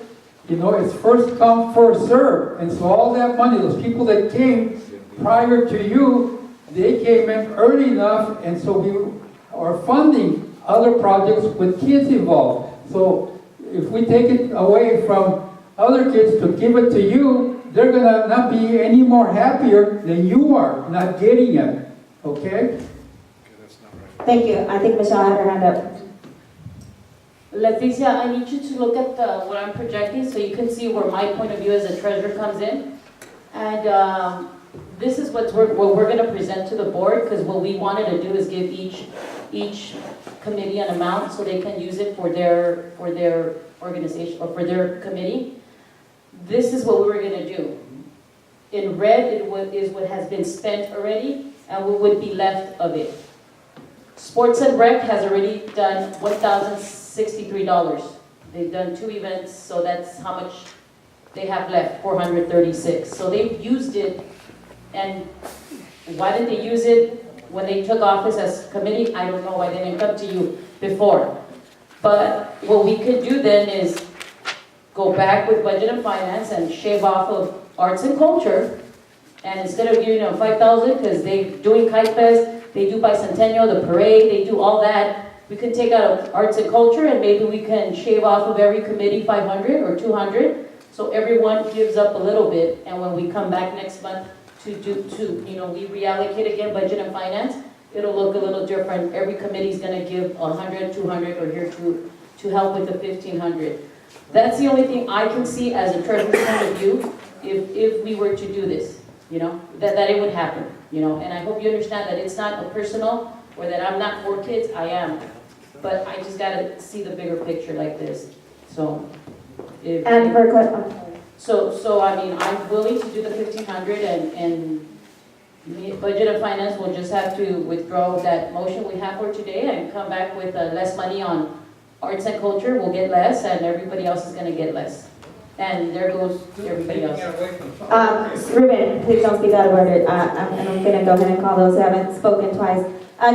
You know, it's first come, first serve. And so all that money, those people that came prior to you, they came in early enough, and so we are funding other projects with kids involved. So if we take it away from other kids to give it to you, they're gonna not be any more happier than you are not getting it, okay? Thank you. I think Michelle had her hand up. Leticia, I need you to look at what I'm projecting so you can see where my point of view as a treasurer comes in. And this is what we're going to present to the board, because what we wanted to do is give each committee an amount so they can use it for their organization or for their committee. This is what we were going to do. In red is what has been spent already and what would be left of it. Sports and Rec has already done $1,063. They've done 2 events, so that's how much they have left, 436. So they've used it, and why did they use it when they took office as committee? I don't know why they didn't come to you before. But what we could do then is go back with Budget and Finance and shave off of Arts and Culture, and instead of giving them $5,000, because they're doing Kite Fest, they do Bicentennial, the parade, they do all that. We can take out Arts and Culture, and maybe we can shave off of every committee 500 or 200, so everyone gives up a little bit. And when we come back next month to we reallocate again Budget and Finance, it'll look a little different. Every committee's gonna give 100, 200, or here to help with the 1,500. That's the only thing I can see as a treasurer's point of view, if we were to do this, you know, that it would happen, you know, and I hope you understand that it's not a personal, or that I'm not for kids, I am, but I just gotta see the bigger picture like this, so. And for, So, I mean, I'm willing to do the 1,500 and the Budget and Finance will just have to withdraw that motion we have for today and come back with less money on arts and culture. We'll get less and everybody else is gonna get less. And there goes everybody else. Ruben, please don't speak out of order. I'm gonna go ahead and call those who haven't spoken twice.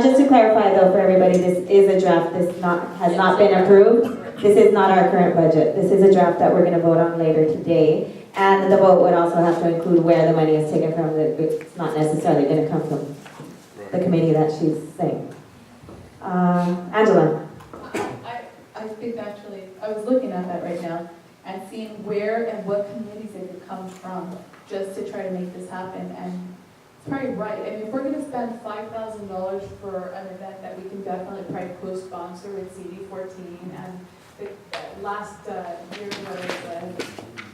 Just to clarify though, for everybody, this is a draft. This has not been approved. This is not our current budget. This is a draft that we're gonna vote on later today. And the vote would also have to include where the money is taken from. It's not necessarily gonna come from the committee that she's saying. Angela? I think actually, I was looking at that right now and seeing where and what committees it could come from just to try to make this happen. And it's probably right. I mean, if we're gonna spend $5,000 for an event that we can definitely probably co-sponsor with CD14 and the last year was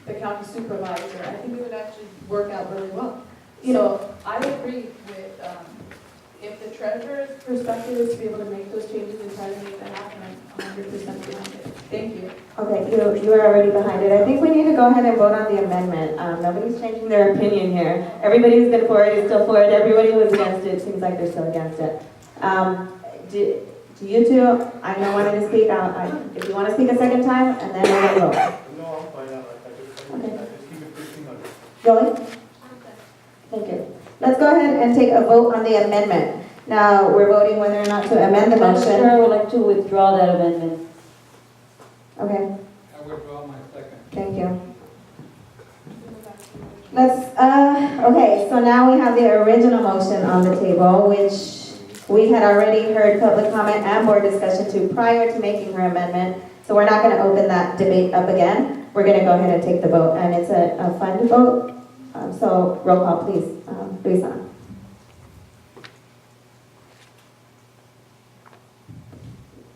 the county supervisor, I think it would actually work out really well. So I agree with, if the treasurer's perspective is to be able to make those changes and try to make that happen, I'm 100% behind it. Thank you. Okay, you are already behind it. I think we need to go ahead and vote on the amendment. Nobody's changing their opinion here. Everybody who's been for it is still for it. Everybody who was against it seems like they're still against it. Do you two, I know wanted to speak, if you want to speak a second time, and then we're going to vote. No, I'm fine. I just keep it 1,500. Joey? Thank you. Let's go ahead and take a vote on the amendment. Now, we're voting whether or not to amend the Madam Chair, motion. I would like to withdraw that amendment. Okay, I withdraw my second. thank you. Okay, so now we have the original motion on the table, which we had already heard public comment and board discussion to prior to making her amendment. So we're not going to open that debate up again. We're going to go ahead and take the vote, and it's a fund vote. So roll call, please. Luisa.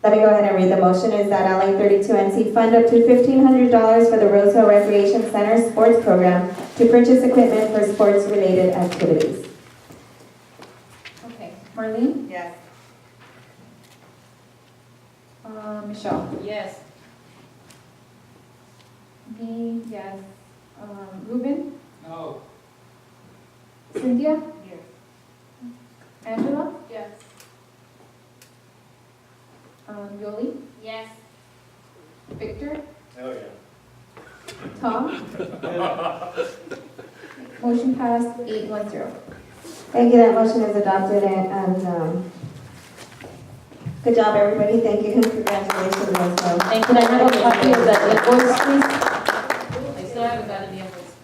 Let me go ahead and read the motion. Is that LA 32NC fund up to $1,500 for the Rose Hill Recreation Center sports program to purchase equipment for sports-related activities. Okay, Marlene? Yes. Michelle? Yes. Me, yes. Ruben? No. Cynthia? Yes. Angela? Yes. Yoli? Yes. Victor? Hell yeah. Tom? Motion passed 8-1-0. Thank you. That motion is adopted, and good job, everybody. Thank you. Congratulations as well. And can I have a copy of that invoice, please? I still haven't gotten the invoice.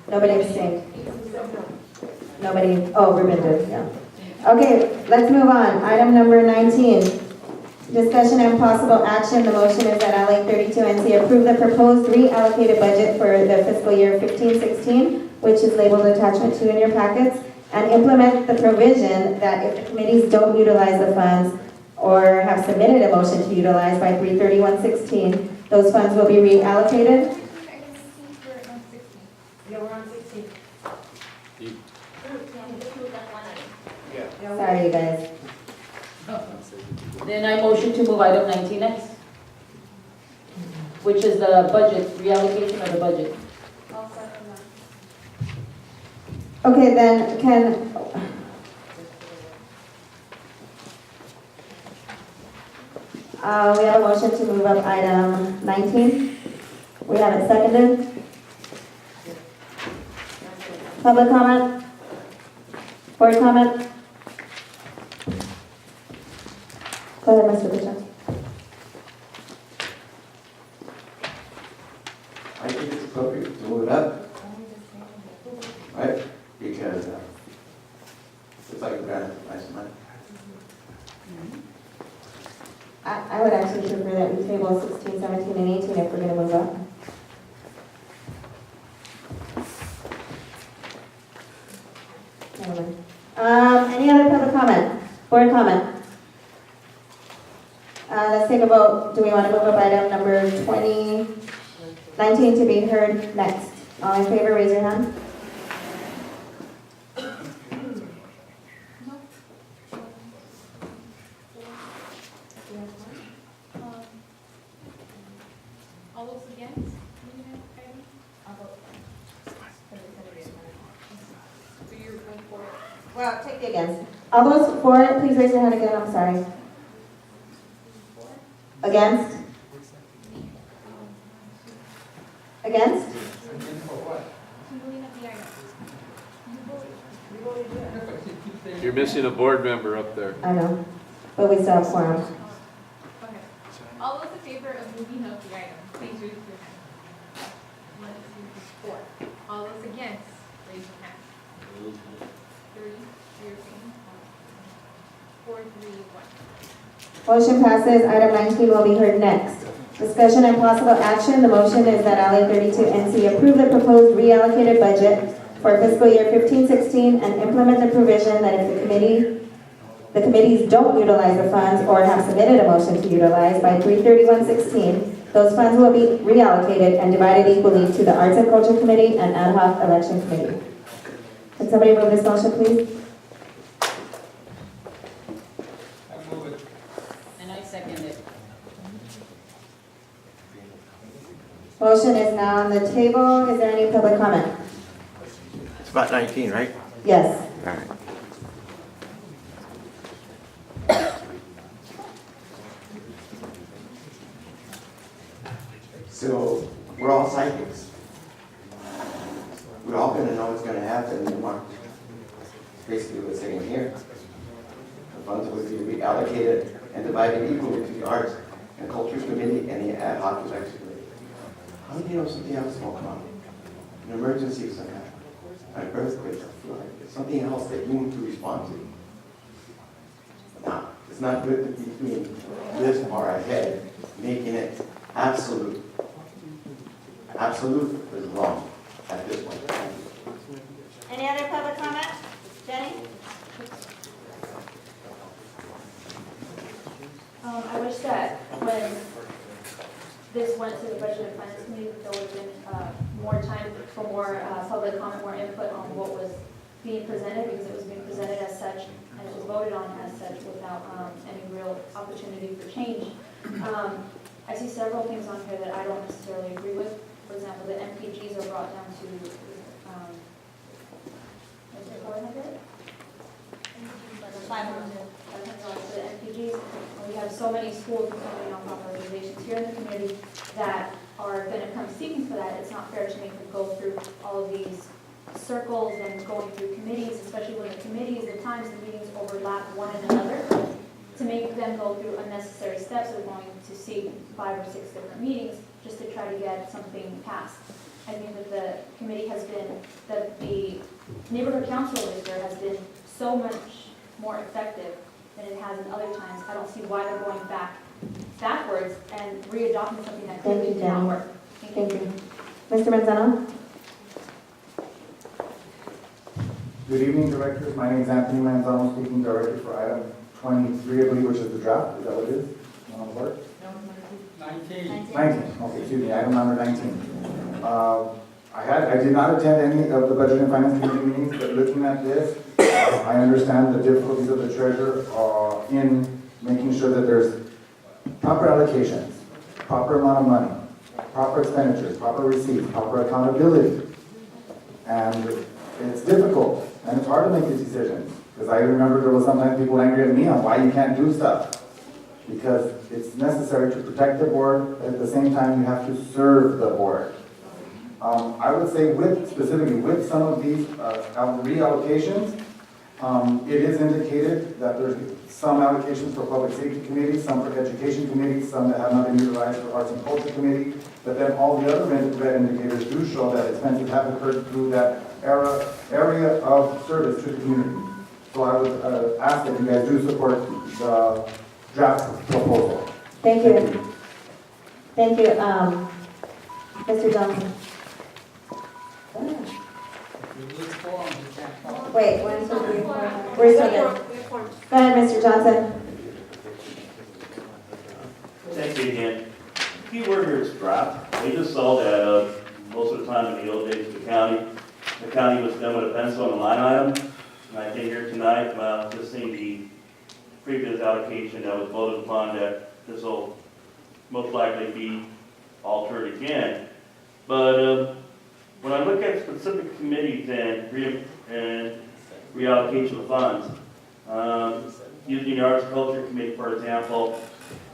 Nobody abstained. Nobody, oh, Ruben did, yeah. Okay, let's move on. Item number 19. Discussion and possible action. The motion is that LA 32NC approve the proposed reallocated budget for the fiscal year 15-16, which is labeled attachment 2 in your packets, and implement the provision that if the committees don't utilize the funds or have submitted a motion to utilize by 3/31/16, those funds will be reallocated. Yeah, we're on 16. Sorry, you guys. Then I motion to move item 19 next, which is the budget, reallocation of the budget. I'll second that. Okay, then we have a motion to move up item 19. We have it seconded. Public comment? Board comment? Go ahead, Mr. Bishop. I think it's appropriate to move it up. Right? Because it's like a grant, nice money. I would actually prefer that we table 16, 17, and 18 if we're going to move up. Never mind. Any other public comment? Board comment. Let's take a vote. Do we want to move up item number 2019 to be heard next? All in favor, raise your hand. All those against? I'll vote. So you're going for it? Well, take the against. All those for it, please raise your hand again. I'm sorry. Against? Against? You're missing a board member up there. I know, but we still have quorum. Okay. All those in favor of moving up the item, please raise your hand. 1, 2, 4. All those against, raise your hand. 3, 4, 3, 1. Motion passes. Item 19 will be heard next. Discussion and possible action. The motion is that LA 32NC approve the proposed reallocated budget for fiscal year 15-16 and implement the provision that if the committees don't utilize the funds or have submitted a motion to utilize by 3/31/16, those funds will be reallocated and divided equally to the Arts and Culture Committee and Ad hoc Election Committee. Can somebody move this motion, please? And I second it. Motion is now on the table. Is there any public comment? It's about 19, right? Yes. All right. So, we're all psychics. We're all gonna know what's gonna happen in March. Basically what's saying here. The funds will be reallocated and divided equally to the Arts and Culture Committee and the Ad hoc Election Committee. How do you know something else will come up? An emergency of some kind, an earthquake, a flood, something else that you need to respond to. Now, it's not good to be doing this far ahead, making it absolute. Absolute is wrong at this point. Any other public comment? Jenny? I wish that when this went to the Budget and Finance Committee, there would have been more time for more public comment, more input on what was being presented, because it was being presented as such, and it was voted on as such without any real opportunity for change. I see several things on here that I don't necessarily agree with. For example, the MPGs are brought down to, is it 400? To the MPGs. We have so many schools and so many nonprofit organizations here in the community that are going to come seeking for that. It's not fair to make them go through all of these circles and going through committees, especially when the committees, the times the meetings overlap one another, to make them go through unnecessary steps of going to see 5 or 6 different meetings just to try to get something passed. I think that the committee has been, that the neighborhood council this year has been so much more effective than it has in other times. I don't see why they're going backwards and readopting something that clearly did not work. Thank you. Mr. Manzano? Good evening, directors. My name is Anthony Manzano, speaking directly for item 23, I believe, which is the draft. Is that what it is? On the board? 19. Okay, excuse me, item number 19. I did not attend any of the Budget and Finance Committee meetings, but looking at this, I understand the difficulties of the treasurer in making sure that there's proper allocations, proper amount of money, proper expenditures, proper receipts, proper accountability. And it's difficult, and it's hard to make these decisions. Because I remember there was sometimes people angry at me on why you can't do stuff. Because it's necessary to protect the board, but at the same time you have to serve the board. I would say specifically with some of these reallocations, it is indicated that there's some allocations for public safety committees, some for education committees, some that have not been utilized for arts and culture committee, but then all the other red indicators do show that expenses have occurred through that area of service to the community. So I would ask that you guys do support the draft proposal. Thank you. Thank you. Mr. Johnson? Wait, 1, 2, 3, 4. We're still good. Go ahead, Mr. Johnson. Thank you again. Key word here is draft. We just saw that most of the time in the old days of the county was done with a pencil and a line item. And I came here tonight, just seeing the previous allocation that was voted upon, that this will most likely be altered again. But when I look at specific committees and reallocation of funds, using the Arts and Culture Committee, for example,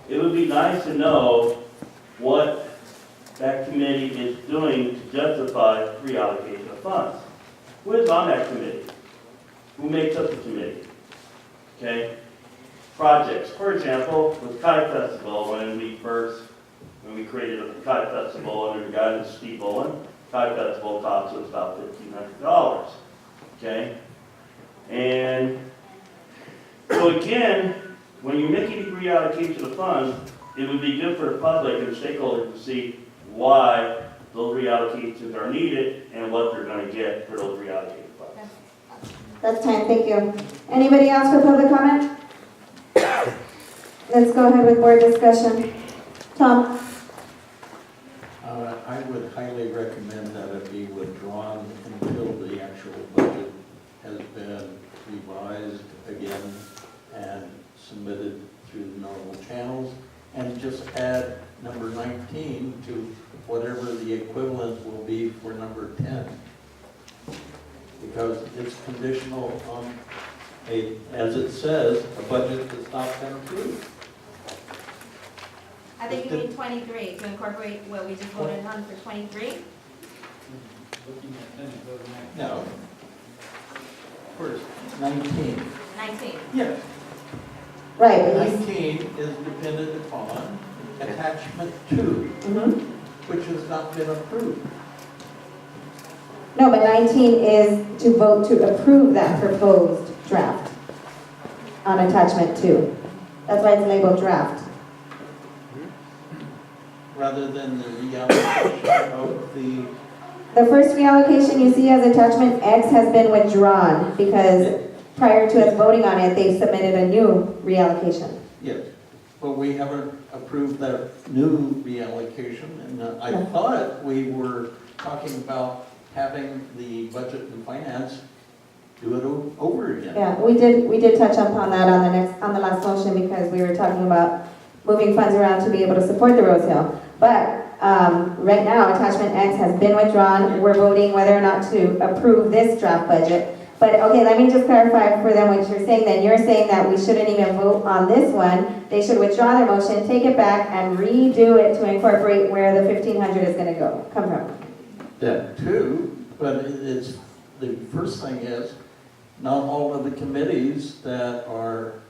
it would be nice to know what that committee is doing to justify reallocation of funds. Who is on that committee? Who makes up the committee? Okay? Projects. For example, with Kite Festival, when we created a Kite Festival under the guidance of Steve Owen, Kite Festival cost us about $1,500. Okay? And so again, when you're making the reallocation of funds, it would be good for the public and stakeholders to see why those reallocations are needed and what they're going to get for those reallocated funds. That's time, thank you. Anybody else for public comment? Let's go ahead with board discussion. Tom? I would highly recommend that it be withdrawn until the actual budget has been revised again and submitted through the normal channels, and just add number 19 to whatever the equivalent will be for number 10. Because it's conditional on as it says, a budget that's not been approved. I think you mean 23, to incorporate what we just voted on for 23? No. First, 19. 19. Yes. Right, but 19 is dependent upon attachment 2, which has not been approved. No, but 19 is to vote to approve that proposed draft on attachment 2. That's why it's labeled draft. Rather than the reallocation of the... The first reallocation you see as attachment X has been withdrawn because prior to us voting on it, they submitted a new reallocation. Yes, but we haven't approved that new reallocation, and I thought we were talking about having the budget and finance do it over again. Yeah, we did touch upon that on the last motion because we were talking about moving funds around to be able to support the Rose Hill. But right now, attachment X has been withdrawn. We're voting whether or not to approve this draft budget. But okay, let me just clarify for them what you're saying then. You're saying that we shouldn't even vote on this one. They should withdraw their motion, take it back, and redo it to incorporate where the 1,500 is going to come from. That too, but it's, the first thing is, not all of the committees that are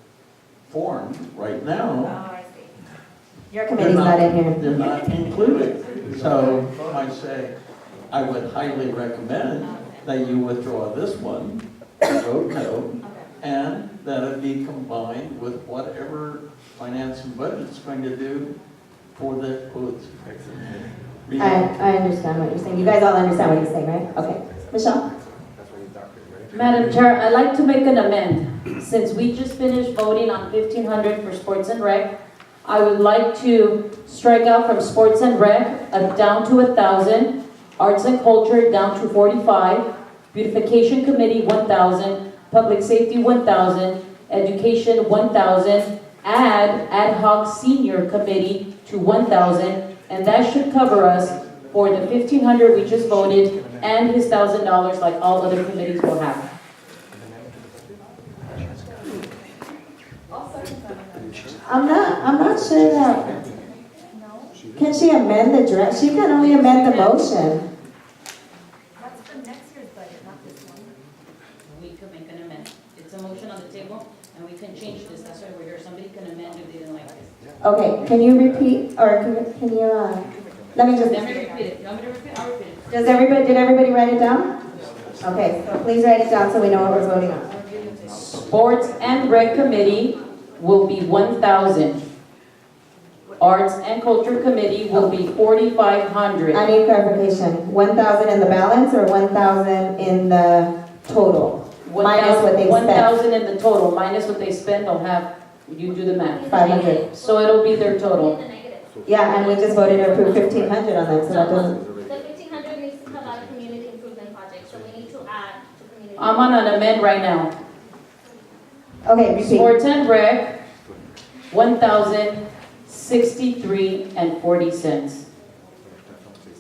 formed right now. I see. Your committee's not in here. They're not included. So I say, I would highly recommend that you withdraw this one, vote no, and that it be combined with whatever finance and budget's going to do for the quotes. I understand what you're saying. You guys all understand what you're saying, right? Okay. Michelle? Madam Chair, I'd like to make an amend. Since we just finished voting on 1,500 for sports and rec, I would like to strike out from sports and rec down to 1,000, arts and culture down to 45, beautification committee 1,000, public safety 1,000, education 1,000, add ad hoc senior committee to 1,000, and that should cover us for the 1,500 we just voted and his $1,000 like all other committees will have. I'm not sure that. Can she amend the draft? She can only amend the motion. That's for next year's budget, not this one. We could make an amendment. It's a motion on the table, and we can change this. That's why we're here. Somebody can amend if they didn't like it. Okay, can you repeat, or can you, let me just. Let me repeat it. You want me to repeat it? I'll repeat it. Did everybody write it down? Okay, so please write it down so we know what we're voting on. Sports and Rec Committee will be 1,000. Arts and Culture Committee will be 4,500. I need clarification. 1,000 in the balance or 1,000 in the total? Minus what they spent. 1,000 in the total, minus what they spend, they'll have, you do the math. 500. So it'll be their total. Yeah, and we just voted to approve 1,500 on that, so that doesn't, The 1,500 needs to come out of community improvement projects, so we need to add to community. I'm on an amend right now. okay, repeat. Sports and Rec, 1,063.40.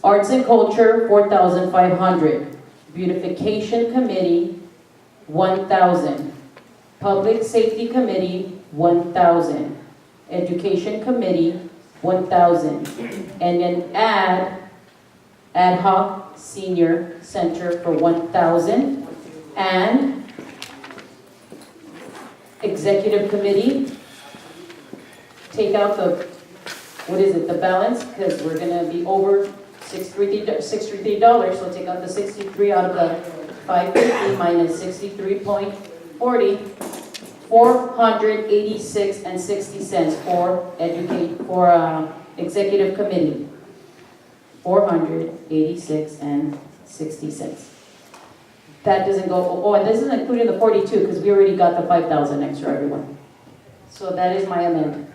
Arts and Culture, 4,500. Beautification Committee, 1,000. Public Safety Committee, 1,000. Education Committee, 1,000. And then ad hoc senior center for 1,000. And executive committee, take out the, what is it, the balance, because we're gonna be over $63, so take out the 63 out of the 550 minus 63.40, 486.60 for executive committee. 486.60. That doesn't go, oh, and this isn't including the 42, because we already got the 5,000 extra, everyone. So that is my amendment.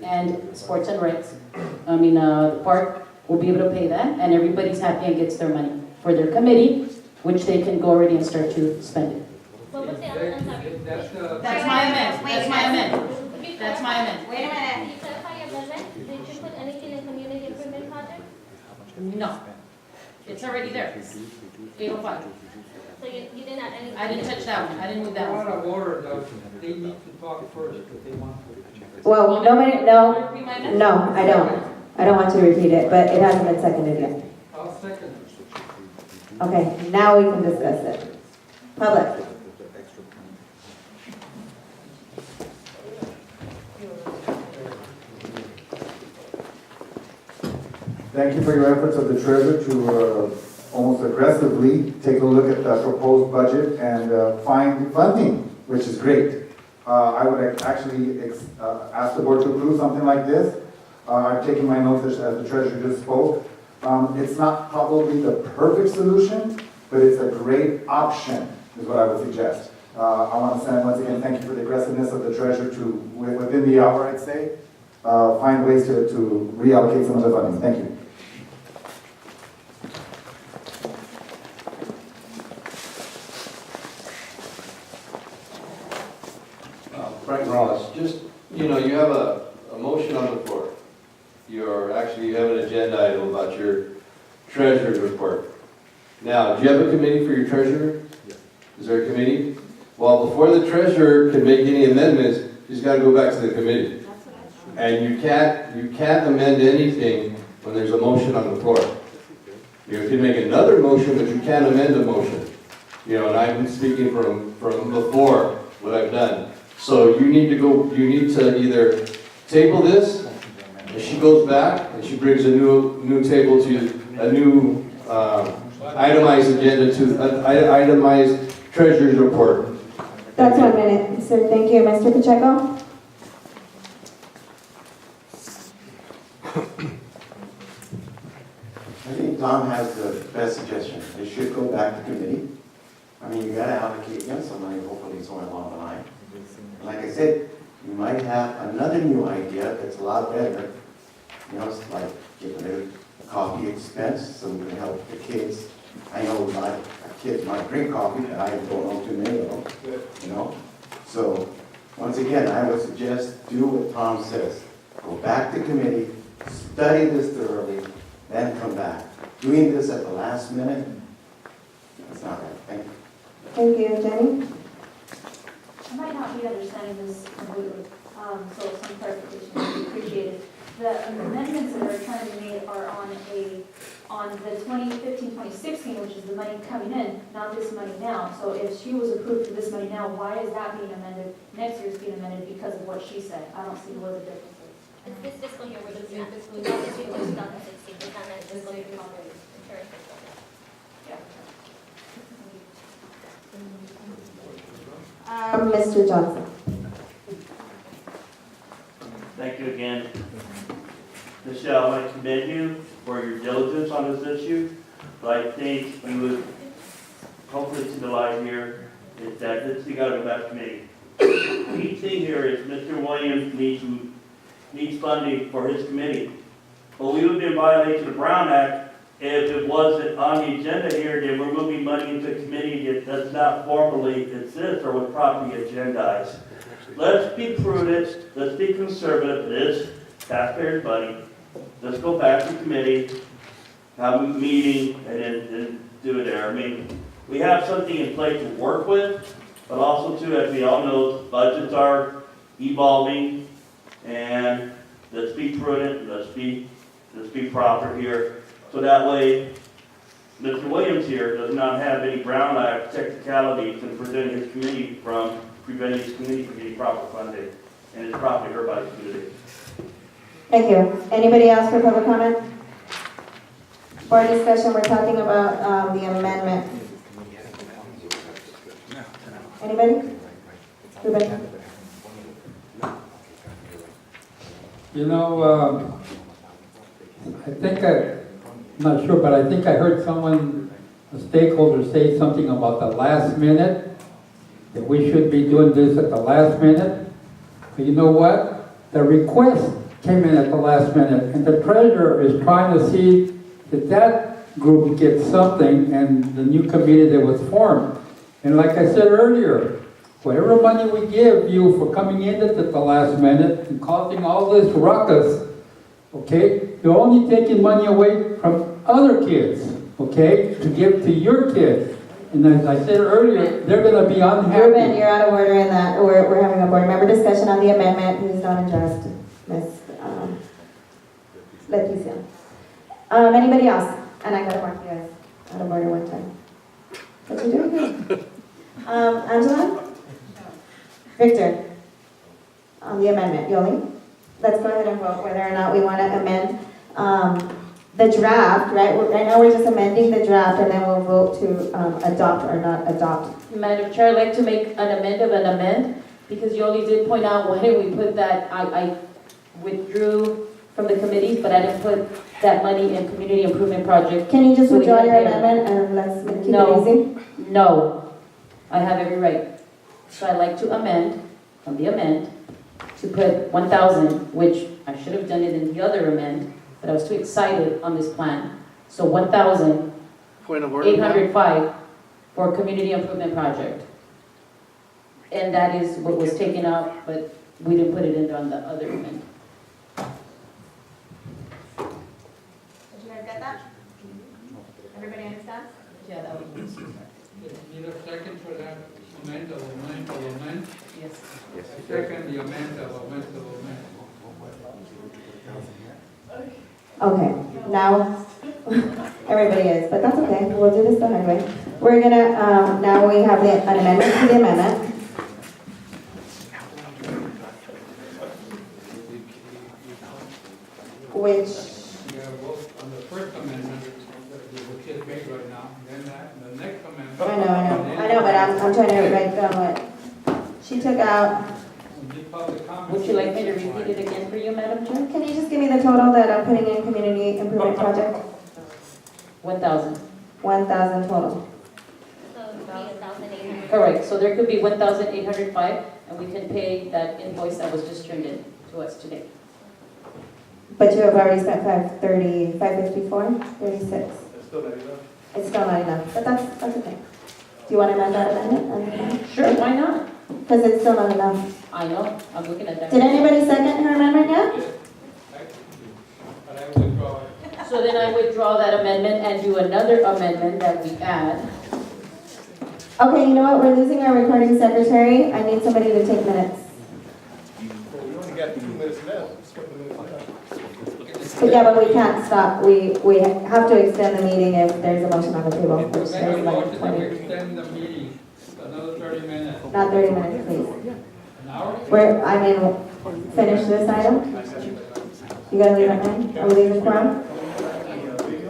And sports and recs, the park will be able to pay that, and everybody's happy and gets their money for their committee, which they can go already and start to spend it. What was the other, I'm sorry. That's my amendment, that's my amendment. That's my amendment. Wait a minute. Can you clarify your amendment? Did you put anything in community improvement project? No, it's already there. 805. So you didn't add anything? I didn't touch that one, I didn't move that Out one. of order, though, they need to talk first if they want to. Well, nobody, no, I don't. I don't want to repeat it, but it hasn't been seconded yet. I'll second. Okay, now we can discuss it. Public. Thank you for your efforts of the treasurer to almost aggressively take a look at the proposed budget and find funding, which is great. I would actually ask the board to approve something like this. I've taken my notes as the treasurer just spoke. It's not probably the perfect solution, but it's a great option, is what I would suggest. I want to say once again, thank you for the aggressiveness of the treasurer to, within the hour, I'd say, find ways to reallocate some of the funding. Thank you. Frank Morales, just, you have a motion on the floor. You have an agenda item about your treasurer's report. Now, do you have a committee for your treasurer? Is there a committee? Well, before the treasurer can make any amendments, he's got to go back to the committee. And you can't amend anything when there's a motion on the floor. You can make another motion, but you can't amend a motion. And I'm speaking from before what I've done. So you need to either table this, and she goes back and she brings a new table to a new itemized agenda to itemized treasurer's report. That's 1 minute, sir. Thank you. Mr. Pacheco? I think Tom has the best suggestion. It should go back to committee. You gotta allocate them some money, hopefully somewhere along the line. And like I said, you might have another new idea that's a lot better. It's like giving a coffee expense so we can help the kids. I know my kids might drink coffee, but I don't know too many of them, So, once again, I would suggest do what Tom says. Go back to committee, study this thoroughly, then come back. Doing this at the last minute, that's not right. Thank you. Thank you. Jenny? I might not be understanding this completely, so some clarification would be appreciated. The amendments that are trying to be made are on the 2015-2016, which is the money coming in, not this money now. So if she was approved for this money now, why is that being amended? Next year's being amended because of what she said. I don't see where the difference is. It's this fiscal year, we're looking at fiscal year 2016, it's not next fiscal year, insurance fiscal. Mr. Johnson? Thank you again. Michelle, I want to commend you for your diligence on this issue, but I think we would hopefully see the light here is that this thing gotta go back to committee. Key thing here is Mr. Williams needs funding for his committee. But we would be in violation of the Brown Act if it wasn't on the agenda here, then we're moving money into a committee that does not formally exist or was properly agendized. Let's be prudent, let's be conservative, it is taxpayers' money. Let's go back to committee, have a meeting, and then do it there. I mean, we have something in place to work with, but also too, as we all know, budgets are evolving, and let's be prudent, let's be proper here. So that way, Mr. Williams here does not have any Brown Act technicalities in preventing his committee from getting proper funding, and it's properly heard by the community. Thank you. Anybody else for public comment? Board discussion, we're talking about the amendment. Anybody? Ruben? You know, I think I'm not sure, but I think I heard someone, a stakeholder, say something about the last minute, that we should be doing this at the last minute. But you know what? The request came in at the last minute, and the treasurer is trying to see that that group gets something, and the new committee that was formed. And like I said earlier, whatever money we give you for coming in at the last minute and causing all this ruckus, okay, you're only taking money away from other kids, okay, to give to your kids. And as I said earlier, they're going to be unhappy. Ruben, you're out of order in that. We're having a board member discussion on the amendment. Please don't adjust, Ms. Leticia. Anybody else? And I gotta mark you guys out of order one time. What you doing? Angela? Victor? On the amendment, Yoli? Let's go ahead and vote whether or not we want to amend the draft, right? Right now we're just amending the draft, and then we'll vote to adopt or not adopt. Madam Chair, I'd like to make an amend of an amend, because Yoli did point out, why didn't we put that, I withdrew from the committees, but I didn't put that money in community improvement project. Can you just So we withdraw can your pay- amendment and let's keep No. it easy? No, I have every right. So I'd like to amend, from the amend, to put 1,000, which I should have done it in the other amend, but I was too excited on this plan. So 1,000, Point of order. 805 for community improvement project. And that is what was taken out, but we didn't put it in on the other amend. Did you guys get that? Everybody understand? Yeah, that would be. Need a second for that amend of amend? Yes. Second, the amend of amend. Okay, now, everybody is, but that's okay, we'll do this the hard way. We're gonna, now we have an amendment to the amendment. Which, Yeah, well, on the first amendment, which is made right now, then that, and the next amendment. I know, but I'm trying to write down what she took out. Would you like me to repeat it again for you, Madam Chair? Can you just give me the total that I'm putting in community improvement project? 1,000. 1,000 total. So it would be 1,800. Correct, so there could be 1,805, and we can pay that invoice that was just turned in to us today. But you have already spent 530, 554, 36. It's still not enough. It's still not enough, but that's okay. Do you want to amend that amendment? Sure, why not? Because it's still not enough. I know, I'm looking at that. Did anybody second her amendment yet? But I withdraw it. So then I withdraw that amendment and do another amendment that we add. Okay, you know what, we're losing our recording secretary. I need somebody to take minutes. We only got 2 minutes left. But yeah, but we can't stop. We have to extend the meeting if there's a motion on the table, which Make a there's like motion that we 20, extend the meeting another 30 minutes. not 30 minutes, please. An hour? Finish this item. You gotta leave at 9? Are we leaving quorum?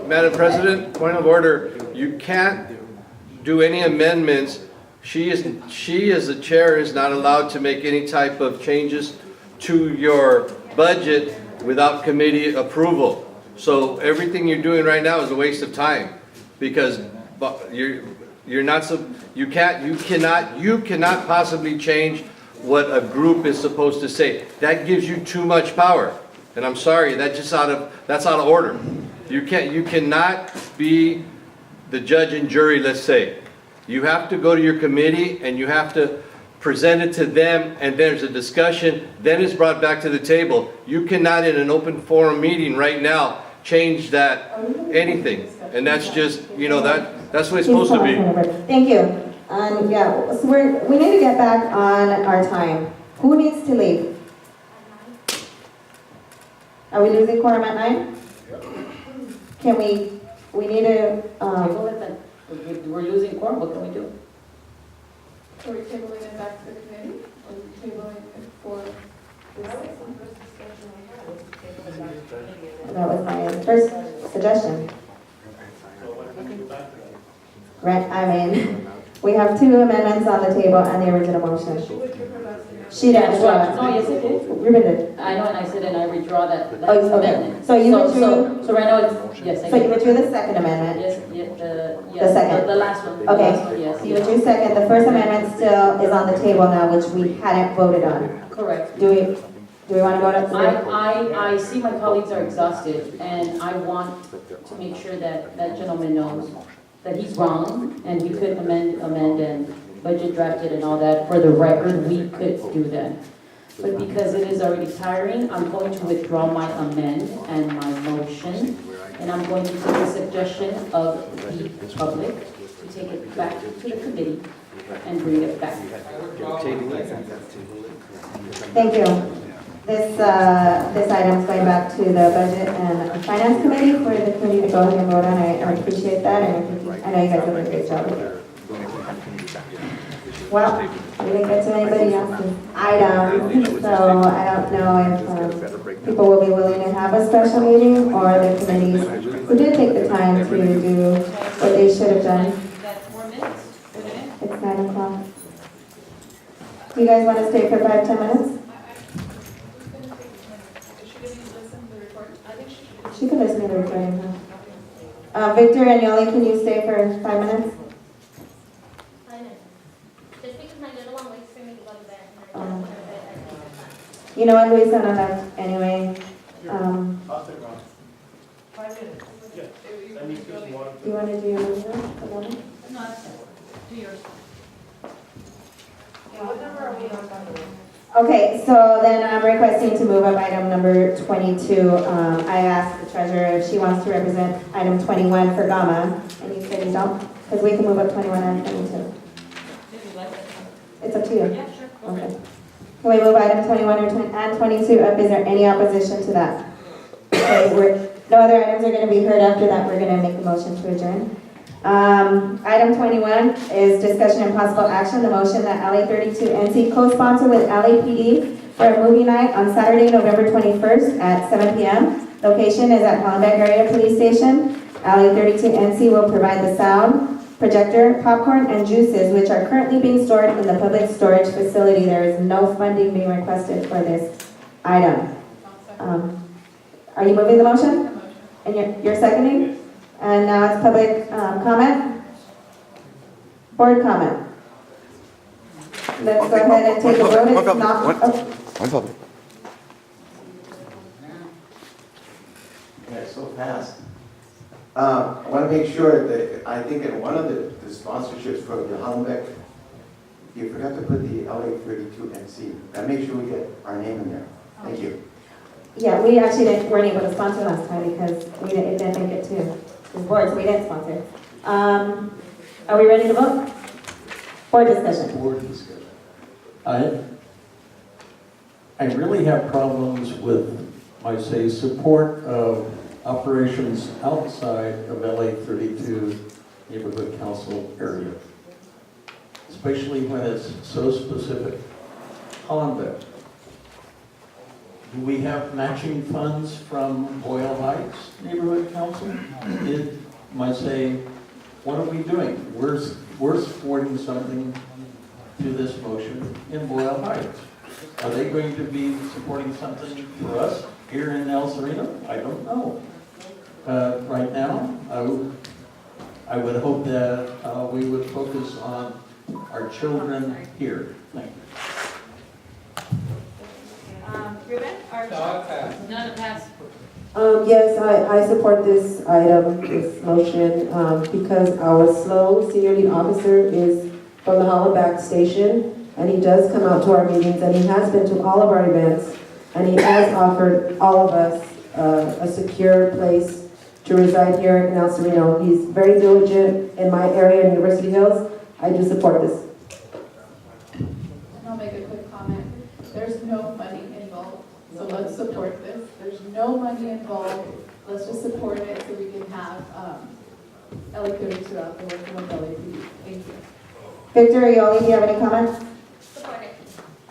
Madam President, point of order. You can't do any amendments. She as the chair is not allowed to make any type of changes to your budget without committee approval. So everything you're doing right now is a waste of time because you You're not, you cannot possibly change what a group is supposed to say. That gives you too much power. And I'm sorry, that's out of order. You cannot be the judge and jury, let's say. You have to go to your committee and you have to present it to them, and there's a discussion, then it's brought back to the table. You cannot in an open forum meeting right now change that, anything. And that's just, that's what it's supposed to be. Thank you. Yeah, so we need to get back on our time. Who needs to leave? Are we losing quorum at 9? Can we need to, We're losing quorum, what can we do? Are we tabling it back to the committee, or are we tabling it for that was my first suggestion. Right, I mean, we have 2 amendments on the table and the original motion. She did as well. No, yes, it did. Ruben did. I know, and I said, and I withdraw that Oh, okay. amendment. So you withdrew, So right now it's, yes, I so you did. withdrew the second amendment? Yes, The second? The last one. The Okay. last one, yes. You withdrew second, the first amendment still is on the table now, which we hadn't voted on. Correct. Do we want to vote up? I see my colleagues are exhausted, and I want to make sure that that gentleman knows that he's wrong, and we could amend and budget drafted and all that. For the record, we could do that. But because it is already tiring, I'm going to withdraw my amend and my motion, and I'm going to take a suggestion of the public to take it back to the committee and bring it back. Thank you. This item is going back to the Budget and Finance Committee for the committee to go ahead and vote on. I appreciate that, and I know you guys have done a great job with it. Well, we didn't get to anybody else's item, so I don't know if people will be willing to have a special meeting, or the committees who did take the time to do what they should have done. It's 9 o'clock. Do you guys want to stay for 5-10 minutes? She can listen to the recording. Victor and Yoli, can you stay for 5 minutes? Just because my little one waits for me to go to bed. And I don't want to bed, I think. You know what, Luis, on that anyway. 5 minutes? Yeah. Do you want to do your movie? No, do yours. Yeah, what number are we on? Okay, so then I'm requesting to move up item number 22. I asked the treasurer if she wants to represent item 21 for Gama, and you said you don't, because we can move up 21 and 22. It's up to you. Yeah, sure. Okay. Can we move item 21 and 22 up? Is there any opposition to that? Okay, no other items are going to be heard after that. We're going to make a motion to adjourn. Item 21 is discussion and possible action, the motion that LA32NC co-sponsor with LAPD for a movie night on Saturday, November 21st at 7 p.m. Location is at Hollenbeck Area Police Station. LA32NC will provide the sound, projector, popcorn, and juices, which are currently being stored in the public storage facility. There is no funding being requested for this item. Are you moving the motion? And you're seconding? And now it's public comment. Board comment. Let's go ahead and take a vote. It's not. One public. Yeah, so fast. I want to make sure that, I think in one of the sponsorships for the Hollenbeck, you forgot to put the LA32NC. That make sure we get our name in there. Thank you. Yeah, we actually weren't able to sponsor last time because it didn't make it to the board, so we didn't sponsor. Are we ready to vote? Board discussion. Board discussion. I really have problems with, I say, support of operations outside of LA 32 neighborhood council area, especially when it's so specific. Hollenbeck. Do we have matching funds from Boyle Heights Neighborhood Council? It might say, what are we doing? We're supporting something to this motion in Boyle Heights. Are they going to be supporting something for us here in El Sereno? I don't know. Right now, I would hope that we would focus on our children here. Thank you. Ruben, or? None pass. Yes, I support this item, this motion, because our SLO senior lead officer is from the Hollaback station, and he does come out to our meetings, and he has been to all of our events, and he has offered all of us a secure place to reside here in El Sereno. He's very diligent in my area, in University Hills. I do support this. And I'll make a quick comment. There's no money involved, so let's support this. There's no money involved. Let's just support it so we can have LA 32 out there working with LAPD. Thank you. Victor Ioli, do you have any comments? Support it.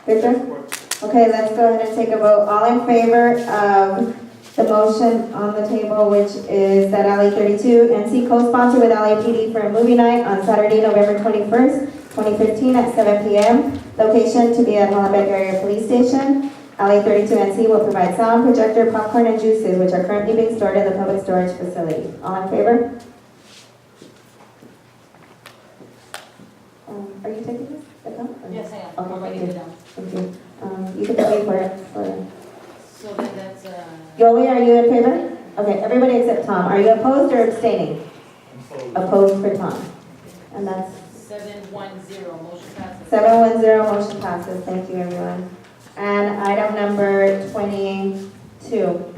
Victor? Okay, let's go ahead and take a vote. All in favor of the motion on the table, which is that LA 32 NC co-sponsor with LAPD for a movie night on Saturday, November 21st, 2015 at 7 p.m. Location to be at Hollenbeck Area Police Station. LA 32 NC will provide sound, projector, popcorn, and juices, which are currently being stored in the public storage facility. All in favor? Are you taking this? Yes, I am. Okay, I'm writing thank it you. down. Thank you. You can pay for it. So then that's, Yoli, are you in favor? Okay, everybody except Tom. Are you opposed or abstaining? Opposed for Tom. And that's 710, motion passes. 710, motion passes. Thank you, everyone. And item number 22.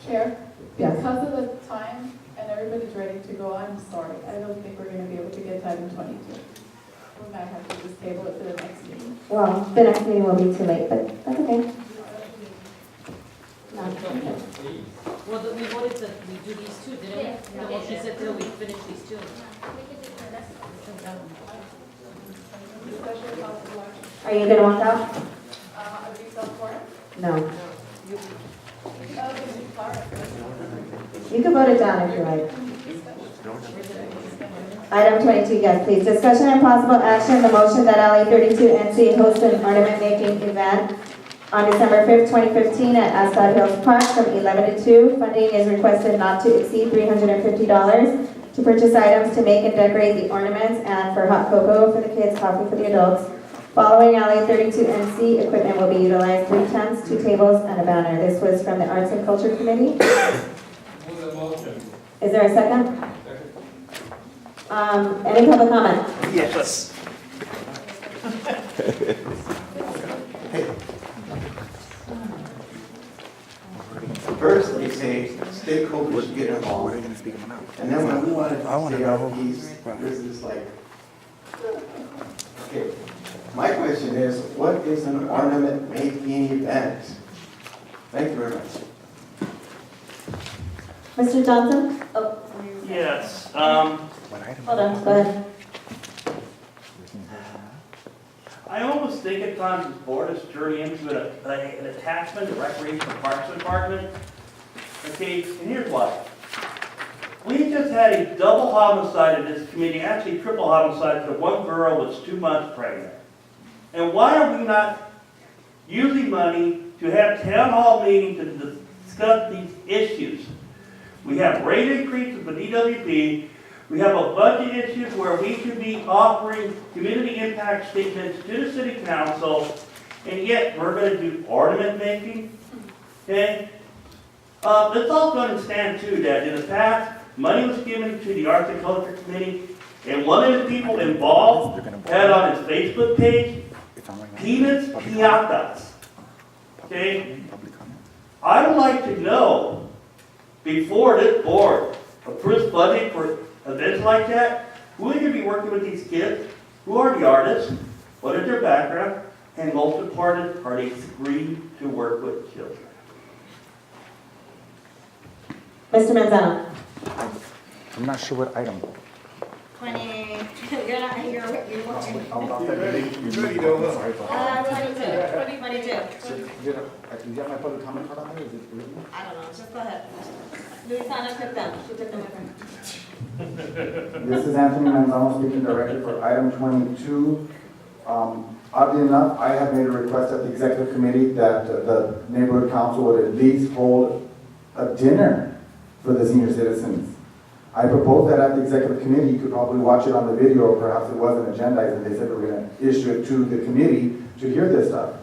Chair? Yes. Because of the time and everybody's ready to go, I'm sorry. I don't think we're going to be able to get to item 22. We might have to just table it to the next meeting. Well, the next meeting will be too late, but that's okay. No. Well, we voted to, we do these two, didn't we? Yes. The motion said till we finish these two. Discussion of possible action. Are you going to walk out? Are we still for it? No. Okay, sorry. You can vote it down if you like. Item 22, yes, please. Discussion and possible action, the motion that LA 32 NC host an ornament making event on December 5th, 2015 at Ascot Hills Park from 11 to 2. Funding is requested not to exceed $350 to purchase items to make and decorate the ornaments and for hot cocoa for the kids, coffee for the adults. Following LA 32 NC, equipment will be utilized: 3 tents, 2 tables, and a banner. This was from the Arts and Culture Committee. Is there a second? Any public comment? Yes. First, they say stakeholders should get involved. And then when we wanted to say our piece, this is like, okay. My question is, what is an ornament making event? Thank you very much. Mr. Johnson? Oh, Yes, hold on, go ahead. I almost think at times this board has turned into an attachment to Recreation and Parks Department. Okay, and here's why. We just had a double homicide in this community, actually triple homicide, because one girl was 2 months pregnant. And why are we not using money to have town hall meetings to discuss these issues? We have rate increases with EWP. We have a budget issues where we should be offering community impact statements to the city council, and yet we're going to do ornament making. Okay? Let's also understand too that in the past, money was given to the Arts and Culture Committee, and one of the people involved had on his Facebook page, peanuts, piñatas. Okay? I would like to know, before this board approves budget for events like that, who are going to be working with these kids? Who are the artists? What is their background? And most important, are they agreed to work with children? Mr. Manzano? I'm not sure what item. 20, you're not, you're watching. I'm not that ready. You ready though? Sorry. 22. Do you have my public comment card on there? Is it written? I don't know, just go ahead. Luisana took them, she took them with her. This is Anthony Manzano speaking directly for item 22. Oddly enough, I have made a request at the executive committee that the neighborhood council would at least hold a dinner for the senior citizens. I proposed that at the executive committee, you could probably watch it on the video, or perhaps it wasn't agendized, and they said we're gonna issue it to the committee to hear this stuff.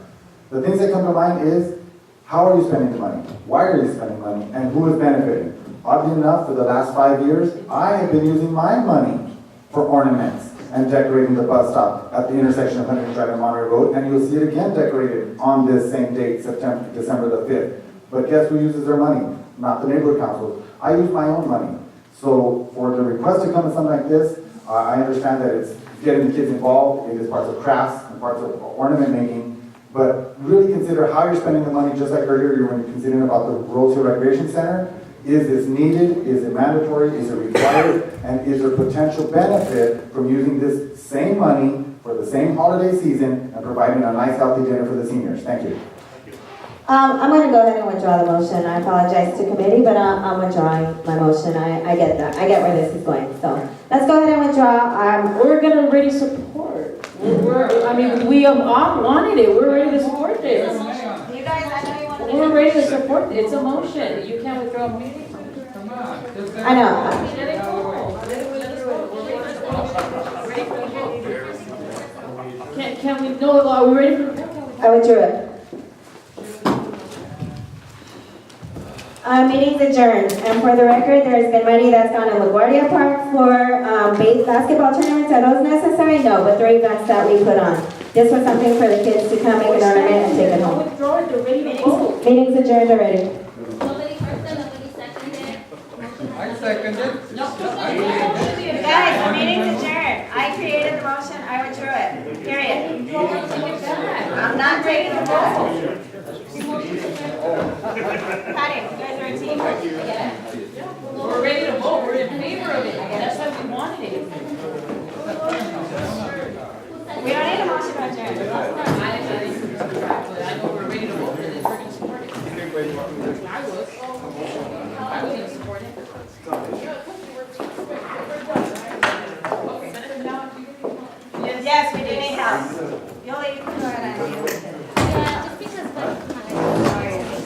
The things that come to mind is, how are you spending the money? Why are you spending money? And who is benefiting? Oddly enough, for the last 5 years, I have been using my money for ornaments and decorating the bus stop at the intersection of Huntington Drive and Monterey Road, and you'll see it again decorated on this same date, December the 5th. But guess who uses their money? Not the neighborhood council. I use my own money. So for the request to come to something like this, I understand that it's getting the kids involved, it is parts of crafts and parts of ornament making, but really consider how you're spending the money, just like earlier when you're considering about the Rose Hill Recreation Center. Is this needed? Is it mandatory? Is it required? And is there potential benefit from using this same money for the same holiday season and providing a nice healthy dinner for the seniors? Thank you. I'm going to go ahead and withdraw the motion. I apologize to committee, but I'm withdrawing my motion. I get that. I get where this is going. So let's go ahead and withdraw. We're gonna already support. We all wanted it. We're ready to support this. You guys, I know you want to. We're ready to support it. It's a motion. You can't withdraw a meeting. Come on. just I know. Let it go. Can we, no, are we ready for the vote? I withdrew it. Meeting's adjourned, and for the record, there's been money that's gone to LaGuardia Park for basketball tournaments. Are those necessary? No, but 3 events that we put on. This was something for the kids to come make an ornament and take it home. Withdraw it, they're ready to vote. Meeting's adjourned already. Nobody first and nobody seconded. I second it. Guys, the meeting's adjourned. I created the motion, I withdrew it. Period. I'm not taking the vote. Patty, you guys are a team. We're ready to vote. We're in favor of it. That's why we wanted it. We don't need a motion to adjourn. I know we're ready to vote for this. We're going to support it. I was going to support it. Yes, we do need help. Yoli, you can go ahead and deal with it. Yeah, just because,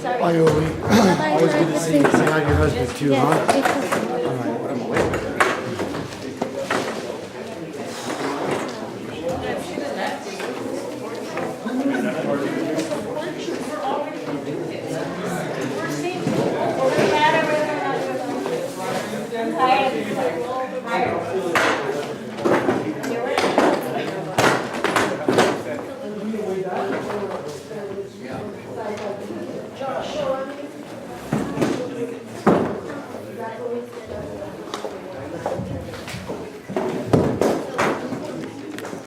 sorry. Hi, Yoli. Always good to see you. Say hi to your husband too, huh? All right. Josh.